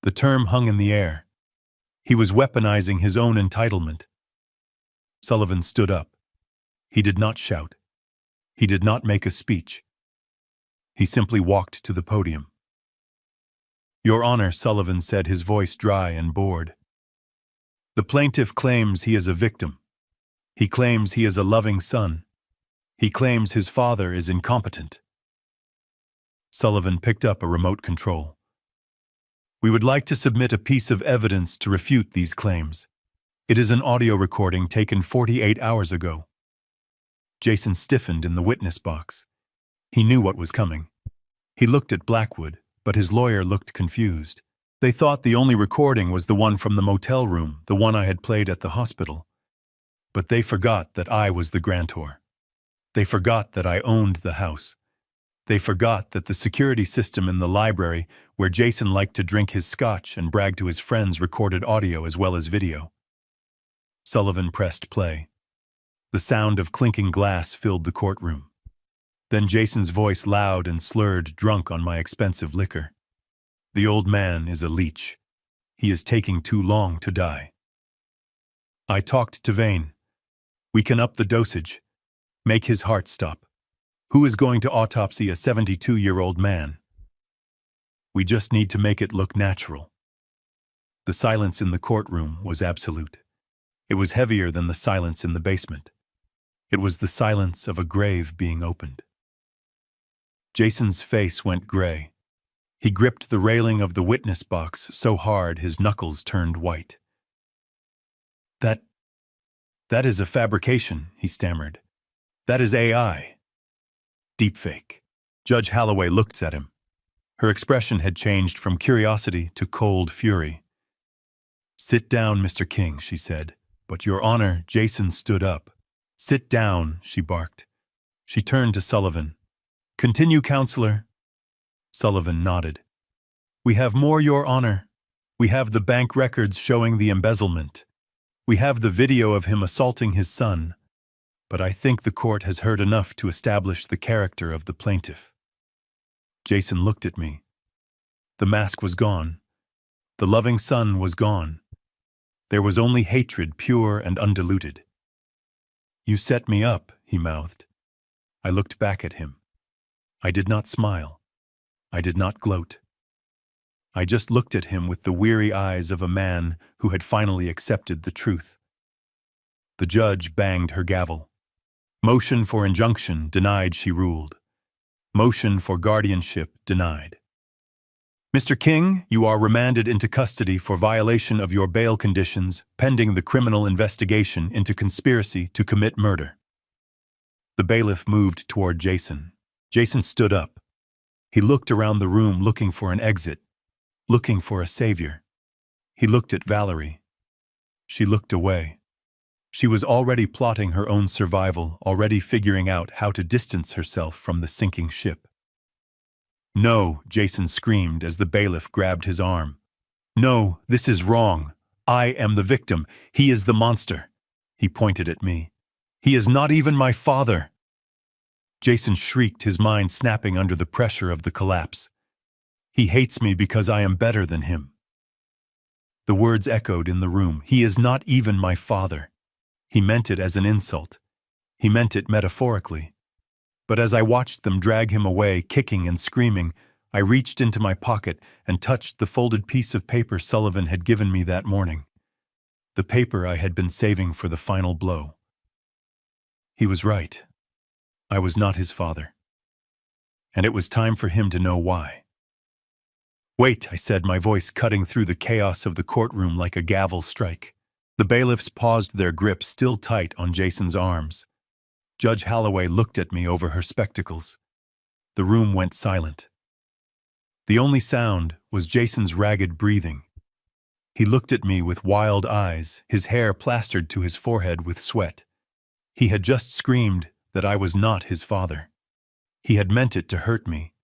The term hung in the air. He was weaponizing his own entitlement. Sullivan stood up. He did not shout. He did not make a speech. He simply walked to the podium. Your Honor, Sullivan said, his voice dry and bored. The plaintiff claims he is a victim. He claims he is a loving son. He claims his father is incompetent. Sullivan picked up a remote control. We would like to submit a piece of evidence to refute these claims. It is an audio recording taken 48 hours ago. Jason stiffened in the witness box. He knew what was coming. He looked at Blackwood, but his lawyer looked confused. They thought the only recording was the one from the motel room, the one I had played at the hospital. But they forgot that I was the grantor. They forgot that I owned the house. They forgot that the security system in the library, where Jason liked to drink his scotch and brag to his friends, recorded audio as well as video. Sullivan pressed play. The sound of clinking glass filled the courtroom. Then Jason's voice, loud and slurred, drunk on my expensive liquor. The old man is a leech. He is taking too long to die. I talked to Vane. We can up the dosage. Make his heart stop. Who is going to autopsy a 72-year-old man? We just need to make it look natural. The silence in the courtroom was absolute. It was heavier than the silence in the basement. It was the silence of a grave being opened. Jason's face went gray. He gripped the railing of the witness box so hard his knuckles turned white. That is a fabrication, he stammered. That is AI. Deepfake. Judge Holloway looked at him. Her expression had changed from curiosity to cold fury. Sit down, Mr. King, she said. But Your Honor, Jason stood up. Sit down, she barked. She turned to Sullivan. Continue, counselor. Sullivan nodded. We have more, Your Honor. We have the bank records showing the embezzlement. We have the video of him assaulting his son. But I think the court has heard enough to establish the character of the plaintiff. Jason looked at me. The mask was gone. The loving son was gone. There was only hatred, pure and undiluted. You set me up, he mouthed. I looked back at him. I did not smile. I did not gloat. I just looked at him with the weary eyes of a man who had finally accepted the truth. The judge banged her gavel. Motion for injunction denied, she ruled. Motion for guardianship denied. Mr. King, you are remanded into custody for violation of your bail conditions pending the criminal investigation into conspiracy to commit murder. The bailiff moved toward Jason. Jason stood up. He looked around the room looking for an exit, looking for a savior. He looked at Valerie. She looked away. She was already plotting her own survival, already figuring out how to distance herself from the sinking ship. No, Jason screamed as the bailiff grabbed his arm. No, this is wrong. I am the victim. He is the monster. He pointed at me. He is not even my father. Jason shrieked, his mind snapping under the pressure of the collapse. He hates me because I am better than him. The words echoed in the room. He is not even my father. He meant it as an insult. He meant it metaphorically. But as I watched them drag him away, kicking and screaming, I reached into my pocket and touched the folded piece of paper Sullivan had given me that morning. The paper I had been saving for the final blow. He was right. I was not his father. And it was time for him to know why. "Wait," I said, my voice cutting through the chaos of the courtroom like a gavel strike. The bailiffs paused, their grip still tight on Jason's arms. Judge Holloway looked at me over her spectacles. The room went silent. The only sound was Jason's ragged breathing. He looked at me with wild eyes, his hair plastered to his forehead with sweat. He had just screamed that I was not his father. He had meant it to hurt me.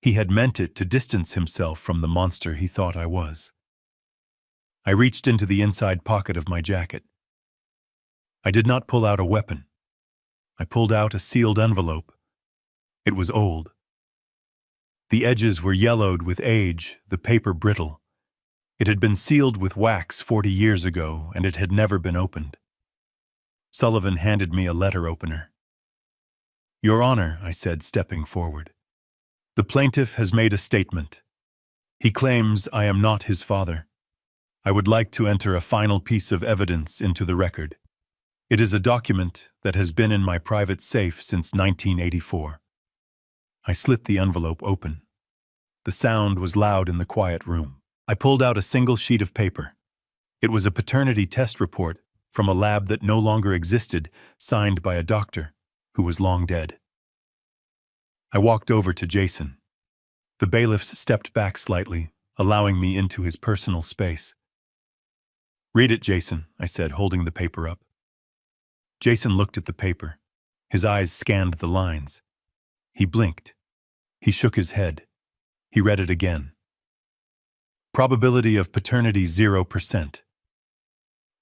He had meant it to distance himself from the monster he thought I was. I reached into the inside pocket of my jacket. I did not pull out a weapon. I pulled out a sealed envelope. It was old. The edges were yellowed with age, the paper brittle. It had been sealed with wax 40 years ago, and it had never been opened. Sullivan handed me a letter opener. "Your Honor," I said, stepping forward. "The plaintiff has made a statement. He claims I am not his father. I would like to enter a final piece of evidence into the record. It is a document that has been in my private safe since 1984. I slit the envelope open. The sound was loud in the quiet room. I pulled out a single sheet of paper. It was a paternity test report from a lab that no longer existed, signed by a doctor who was long dead. I walked over to Jason. The bailiffs stepped back slightly, allowing me into his personal space. "Read it, Jason," I said, holding the paper up. Jason looked at the paper. His eyes scanned the lines. He blinked. He shook his head. He read it again. "Probability of paternity 0%.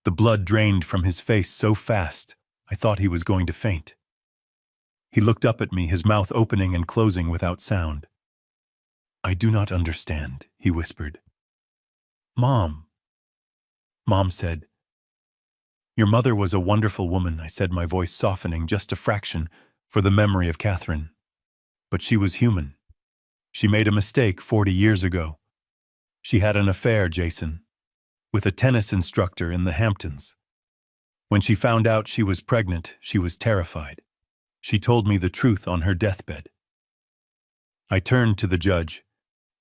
The blood drained from his face so fast, I thought he was going to faint. He looked up at me, his mouth opening and closing without sound. "I do not understand," he whispered. "Mom." Mom said. "Your mother was a wonderful woman," I said, my voice softening just a fraction for the memory of Catherine. "But she was human. She made a mistake 40 years ago. She had an affair, Jason, with a tennis instructor in the Hamptons. When she found out she was pregnant, she was terrified. She told me the truth on her deathbed." I turned to the judge.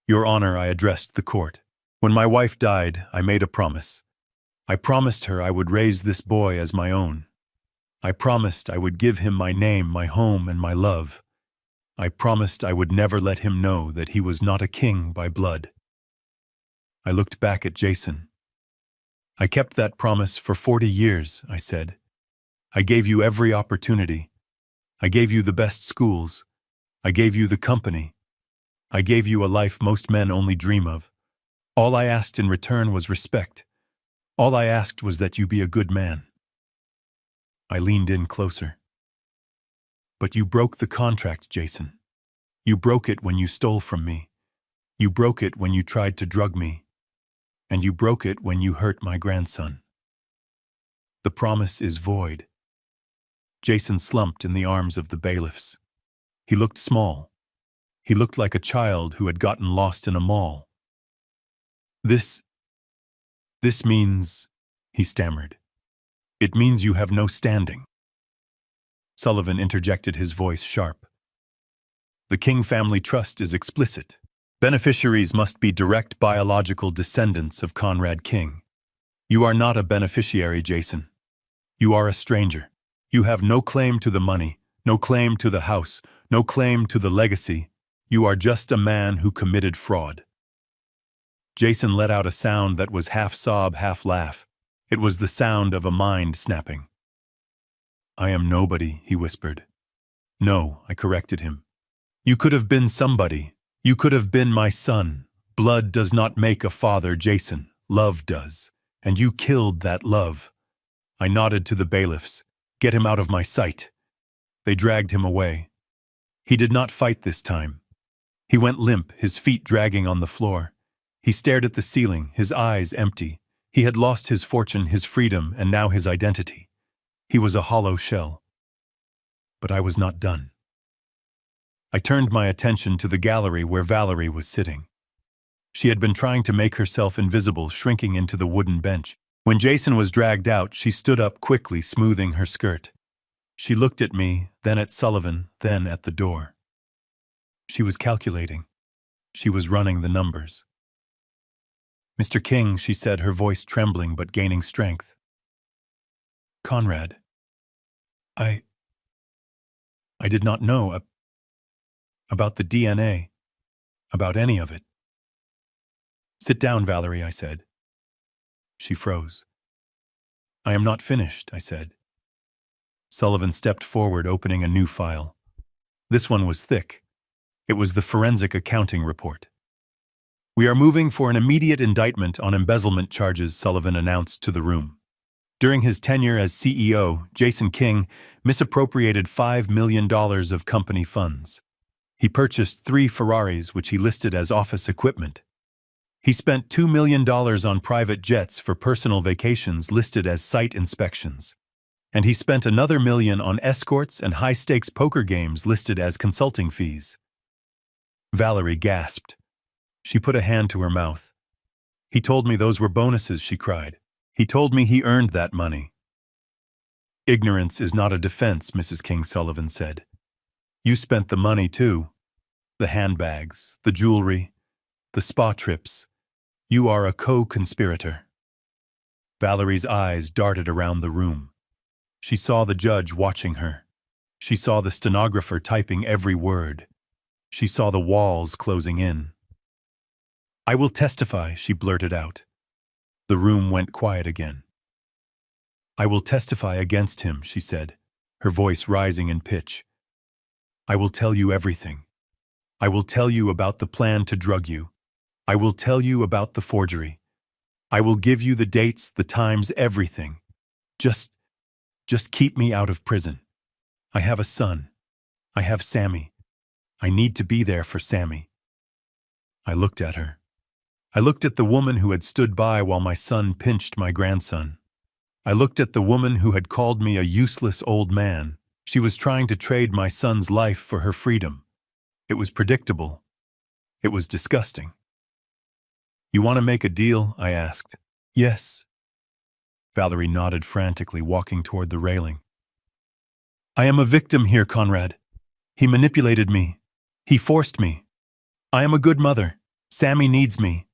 "Your Honor," I addressed the court. "When my wife died, I made a promise. I promised her I would raise this boy as my own. I promised I would give him my name, my home, and my love. I promised I would never let him know that he was not a king by blood." I looked back at Jason. "I kept that promise for 40 years, I said. "I gave you every opportunity. I gave you the best schools. I gave you the company. I gave you a life most men only dream of. All I asked in return was respect. All I asked was that you be a good man." I leaned in closer. "But you broke the contract, Jason. You broke it when you stole from me. You broke it when you tried to drug me. And you broke it when you hurt my grandson. The promise is void." Jason slumped in the arms of the bailiffs. He looked small. He looked like a child who had gotten lost in a mall. This means," he stammered. "It means you have no standing." Sullivan interjected, his voice sharp. "The King family trust is explicit. Beneficiaries must be direct biological descendants of Conrad King. You are not a beneficiary, Jason. You are a stranger. You have no claim to the money, no claim to the house, no claim to the legacy. You are just a man who committed fraud." Jason let out a sound that was half sob, half laugh. It was the sound of a mind snapping. "I am nobody," he whispered. "No," I corrected him. "You could have been somebody. You could have been my son. Blood does not make a father, Jason. Love does. And you killed that love." I nodded to the bailiffs. Get him out of my sight. They dragged him away. He did not fight this time. He went limp, his feet dragging on the floor. He stared at the ceiling, his eyes empty. He had lost his fortune, his freedom, and now his identity. He was a hollow shell. But I was not done. I turned my attention to the gallery where Valerie was sitting. She had been trying to make herself invisible, shrinking into the wooden bench. When Jason was dragged out, she stood up quickly, smoothing her skirt. She looked at me, then at Sullivan, then at the door. She was calculating. She was running the numbers. Mr. King, she said, her voice trembling but gaining strength. Conrad, I did not know about the DNA, about any of it. Sit down, Valerie, I said. She froze. I am not finished, I said. Sullivan stepped forward, opening a new file. This one was thick. It was the forensic accounting report. We are moving for an immediate indictment on embezzlement charges, Sullivan announced to the room. During his tenure as CEO, Jason King misappropriated $5 million of company funds. He purchased 3 Ferraris, which he listed as office equipment. He spent $2 million on private jets for personal vacations listed as site inspections. And he spent another $1 million on escorts and high-stakes poker games listed as consulting fees. Valerie gasped. She put a hand to her mouth. He told me those were bonuses, she cried. He told me he earned that money. Ignorance is not a defense, Mrs. King, Sullivan said. You spent the money too. The handbags, the jewelry, the spa trips. You are a co-conspirator. Valerie's eyes darted around the room. She saw the judge watching her. She saw the stenographer typing every word. She saw the walls closing in. I will testify, she blurted out. The room went quiet again. I will testify against him, she said, her voice rising in pitch. I will tell you everything. I will tell you about the plan to drug you. I will tell you about the forgery. I will give you the dates, the times, everything. Just keep me out of prison. I have a son. I have Sammy. I need to be there for Sammy. I looked at her. I looked at the woman who had stood by while my son pinched my grandson. I looked at the woman who had called me a useless old man. She was trying to trade my son's life for her freedom. It was predictable. It was disgusting. You want to make a deal? I asked. Yes. Valerie nodded frantically, walking toward the railing. I am a victim here, Conrad. He manipulated me. He forced me. I am a good mother. Sammy needs me.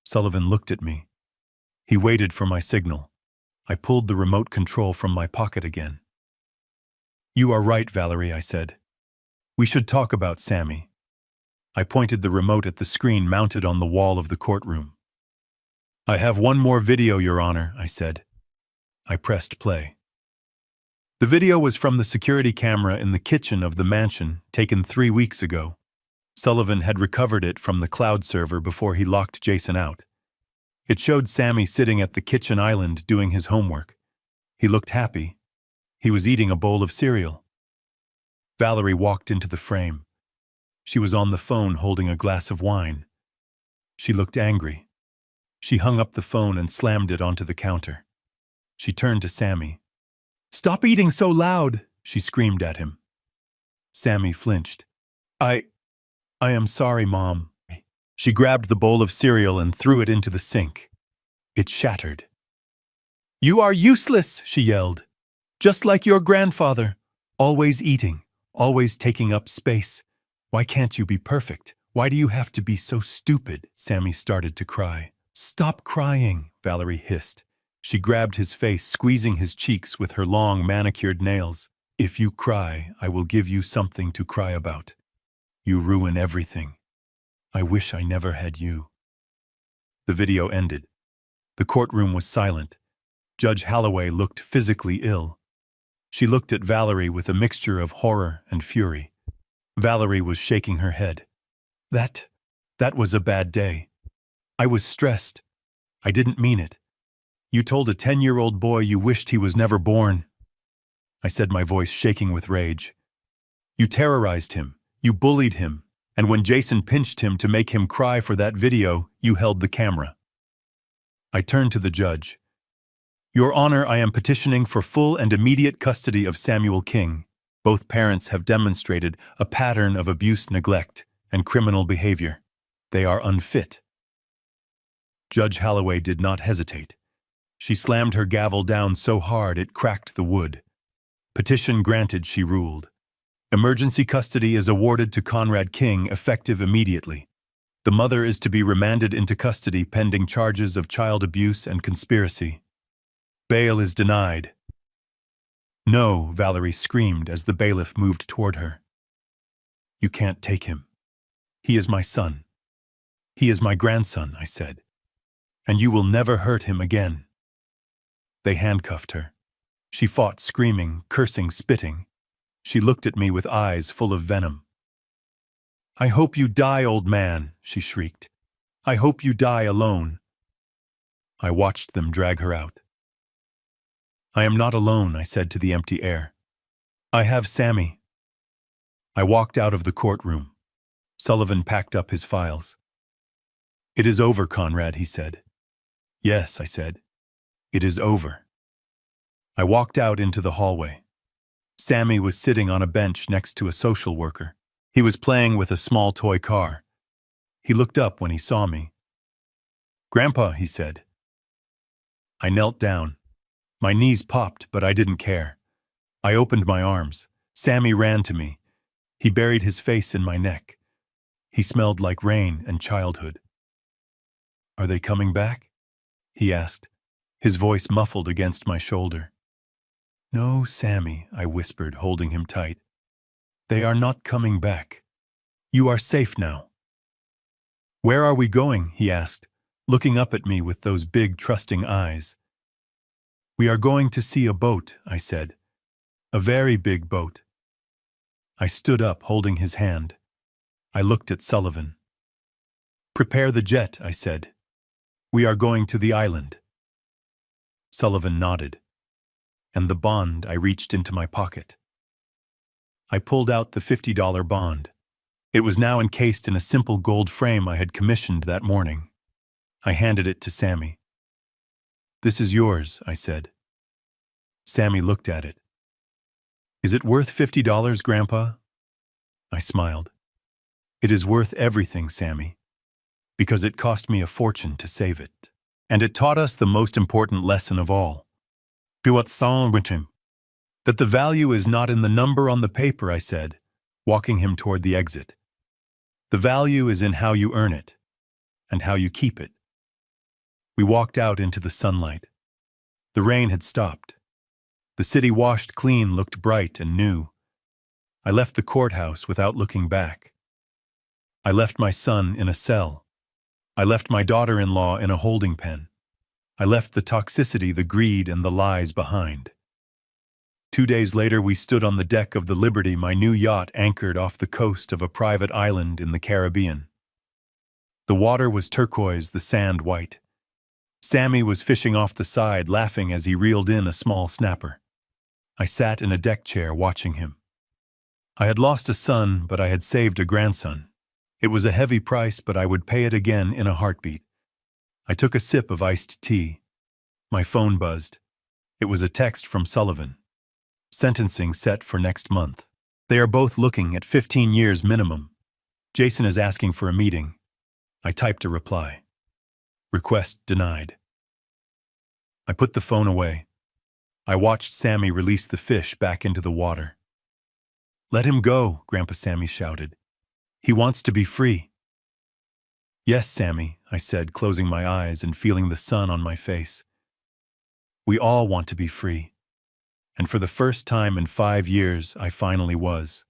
Sullivan looked at me. He waited for my signal. I pulled the remote control from my pocket again. You are right, Valerie, I said. We should talk about Sammy. I pointed the remote at the screen mounted on the wall of the courtroom. I have one more video, Your Honor, I said. I pressed play. The video was from the security camera in the kitchen of the mansion, taken 3 weeks ago. Sullivan had recovered it from the cloud server before he locked Jason out. It showed Sammy sitting at the kitchen island doing his homework. He looked happy. He was eating a bowl of cereal. Valerie walked into the frame. She was on the phone holding a glass of wine. She looked angry. She hung up the phone and slammed it onto the counter. She turned to Sammy. Stop eating so loud, she screamed at him. Sammy flinched. I am sorry, Mom. She grabbed the bowl of cereal and threw it into the sink. It shattered. You are useless, she yelled. Just like your grandfather. Always eating, always taking up space. Why can't you be perfect? Why do you have to be so stupid? Sammy started to cry. Stop crying, Valerie hissed. She grabbed his face, squeezing his cheeks with her long, manicured nails. If you cry, I will give you something to cry about. You ruin everything. I wish I never had you. The video ended. The courtroom was silent. Judge Holloway looked physically ill. She looked at Valerie with a mixture of horror and fury. Valerie was shaking her head. That was a bad day. I was stressed. I didn't mean it. You told a 10-year-old boy you wished he was never born. I said, my voice shaking with rage. You terrorized him, you bullied him, and when Jason pinched him to make him cry for that video, you held the camera. I turned to the judge. Your Honor, I am petitioning for full and immediate custody of Samuel King. Both parents have demonstrated a pattern of abuse, neglect, and criminal behavior. They are unfit. Judge Holloway did not hesitate. She slammed her gavel down so hard it cracked the wood. Petition granted, she ruled. Emergency custody is awarded to Conrad King, effective immediately. The mother is to be remanded into custody pending charges of child abuse and conspiracy. Bail is denied. No, Valerie screamed as the bailiff moved toward her. You can't take him. He is my son. He is my grandson, I said. And you will never hurt him again. They handcuffed her. She fought, screaming, cursing, spitting. She looked at me with eyes full of venom. I hope you die, old man, she shrieked. I hope you die alone. I watched them drag her out. I am not alone, I said to the empty air. I have Sammy. I walked out of the courtroom. Sullivan packed up his files. It is over, Conrad, he said. Yes, I said. It is over. I walked out into the hallway. Sammy was sitting on a bench next to a social worker. He was playing with a small toy car. He looked up when he saw me. Grandpa, he said. I knelt down. My knees popped, but I didn't care. I opened my arms. Sammy ran to me. He buried his face in my neck. He smelled like rain and childhood. Are they coming back? He asked, his voice muffled against my shoulder. No, Sammy, I whispered, holding him tight. They are not coming back. You are safe now. Where are we going? He asked, looking up at me with those big, trusting eyes. We are going to see a boat, I said. A very big boat. I stood up, holding his hand. I looked at Sullivan. Prepare the jet, I said. We are going to the island. Sullivan nodded. And the bond, I reached into my pocket. I pulled out the $50 bond. It was now encased in a simple gold frame I had commissioned that morning. I handed it to Sammy. This is yours, I said. Sammy looked at it. Is it worth $50, Grandpa? I smiled. It is worth everything, Sammy, because it cost me a fortune to save it. And it taught us the most important lesson of all. That the value is not in the number on the paper, I said, walking him toward the exit. The value is in how you earn it, and how you keep it. We walked out into the sunlight. The rain had stopped. The city, washed clean, looked bright and new. I left the courthouse without looking back. I left my son in a cell. I left my daughter-in-law in a holding pen. I left the toxicity, the greed, and the lies behind. 2 days later, we stood on the deck of the Liberty, my new yacht anchored off the coast of a private island in the Caribbean. The water was turquoise, the sand white. Sammy was fishing off the side, laughing as he reeled in a small snapper. I sat in a deck chair watching him. I had lost a son, but I had saved a grandson. It was a heavy price, but I would pay it again in a heartbeat. I took a sip of iced tea. My phone buzzed. It was a text from Sullivan. Sentencing set for next month. They are both looking at 15 years minimum. Jason is asking for a meeting. I typed a reply. Request denied. I put the phone away. I watched Sammy release the fish back into the water. Let him go, Grandpa Sammy shouted. He wants to be free. Yes, Sammy, I said, closing my eyes and feeling the sun on my face. We all want to be free. And for the first time in 5 years, I finally was.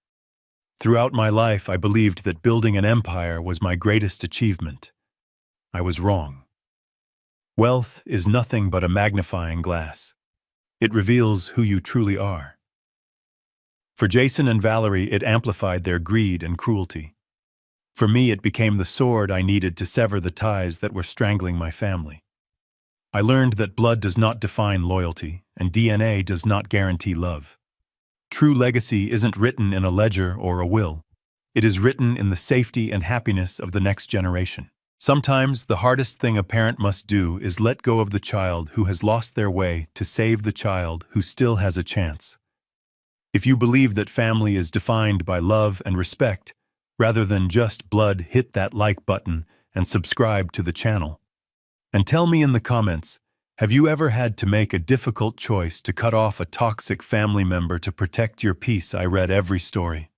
Throughout my life, I believed that building an empire was my greatest achievement. I was wrong. Wealth is nothing but a magnifying glass. It reveals who you truly are. For Jason and Valerie, it amplified their greed and cruelty. For me, it became the sword I needed to sever the ties that were strangling my family. I learned that blood does not define loyalty, and DNA does not guarantee love. True legacy isn't written in a ledger or a will. It is written in the safety and happiness of the next generation. Sometimes the hardest thing a parent must do is let go of the child who has lost their way to save the child who still has a chance. If you believe that family is defined by love and respect, rather than just blood, hit that like button and subscribe to the channel. And tell me in the comments, have you ever had to make a difficult choice to cut off a toxic family member to protect your peace? I read every story.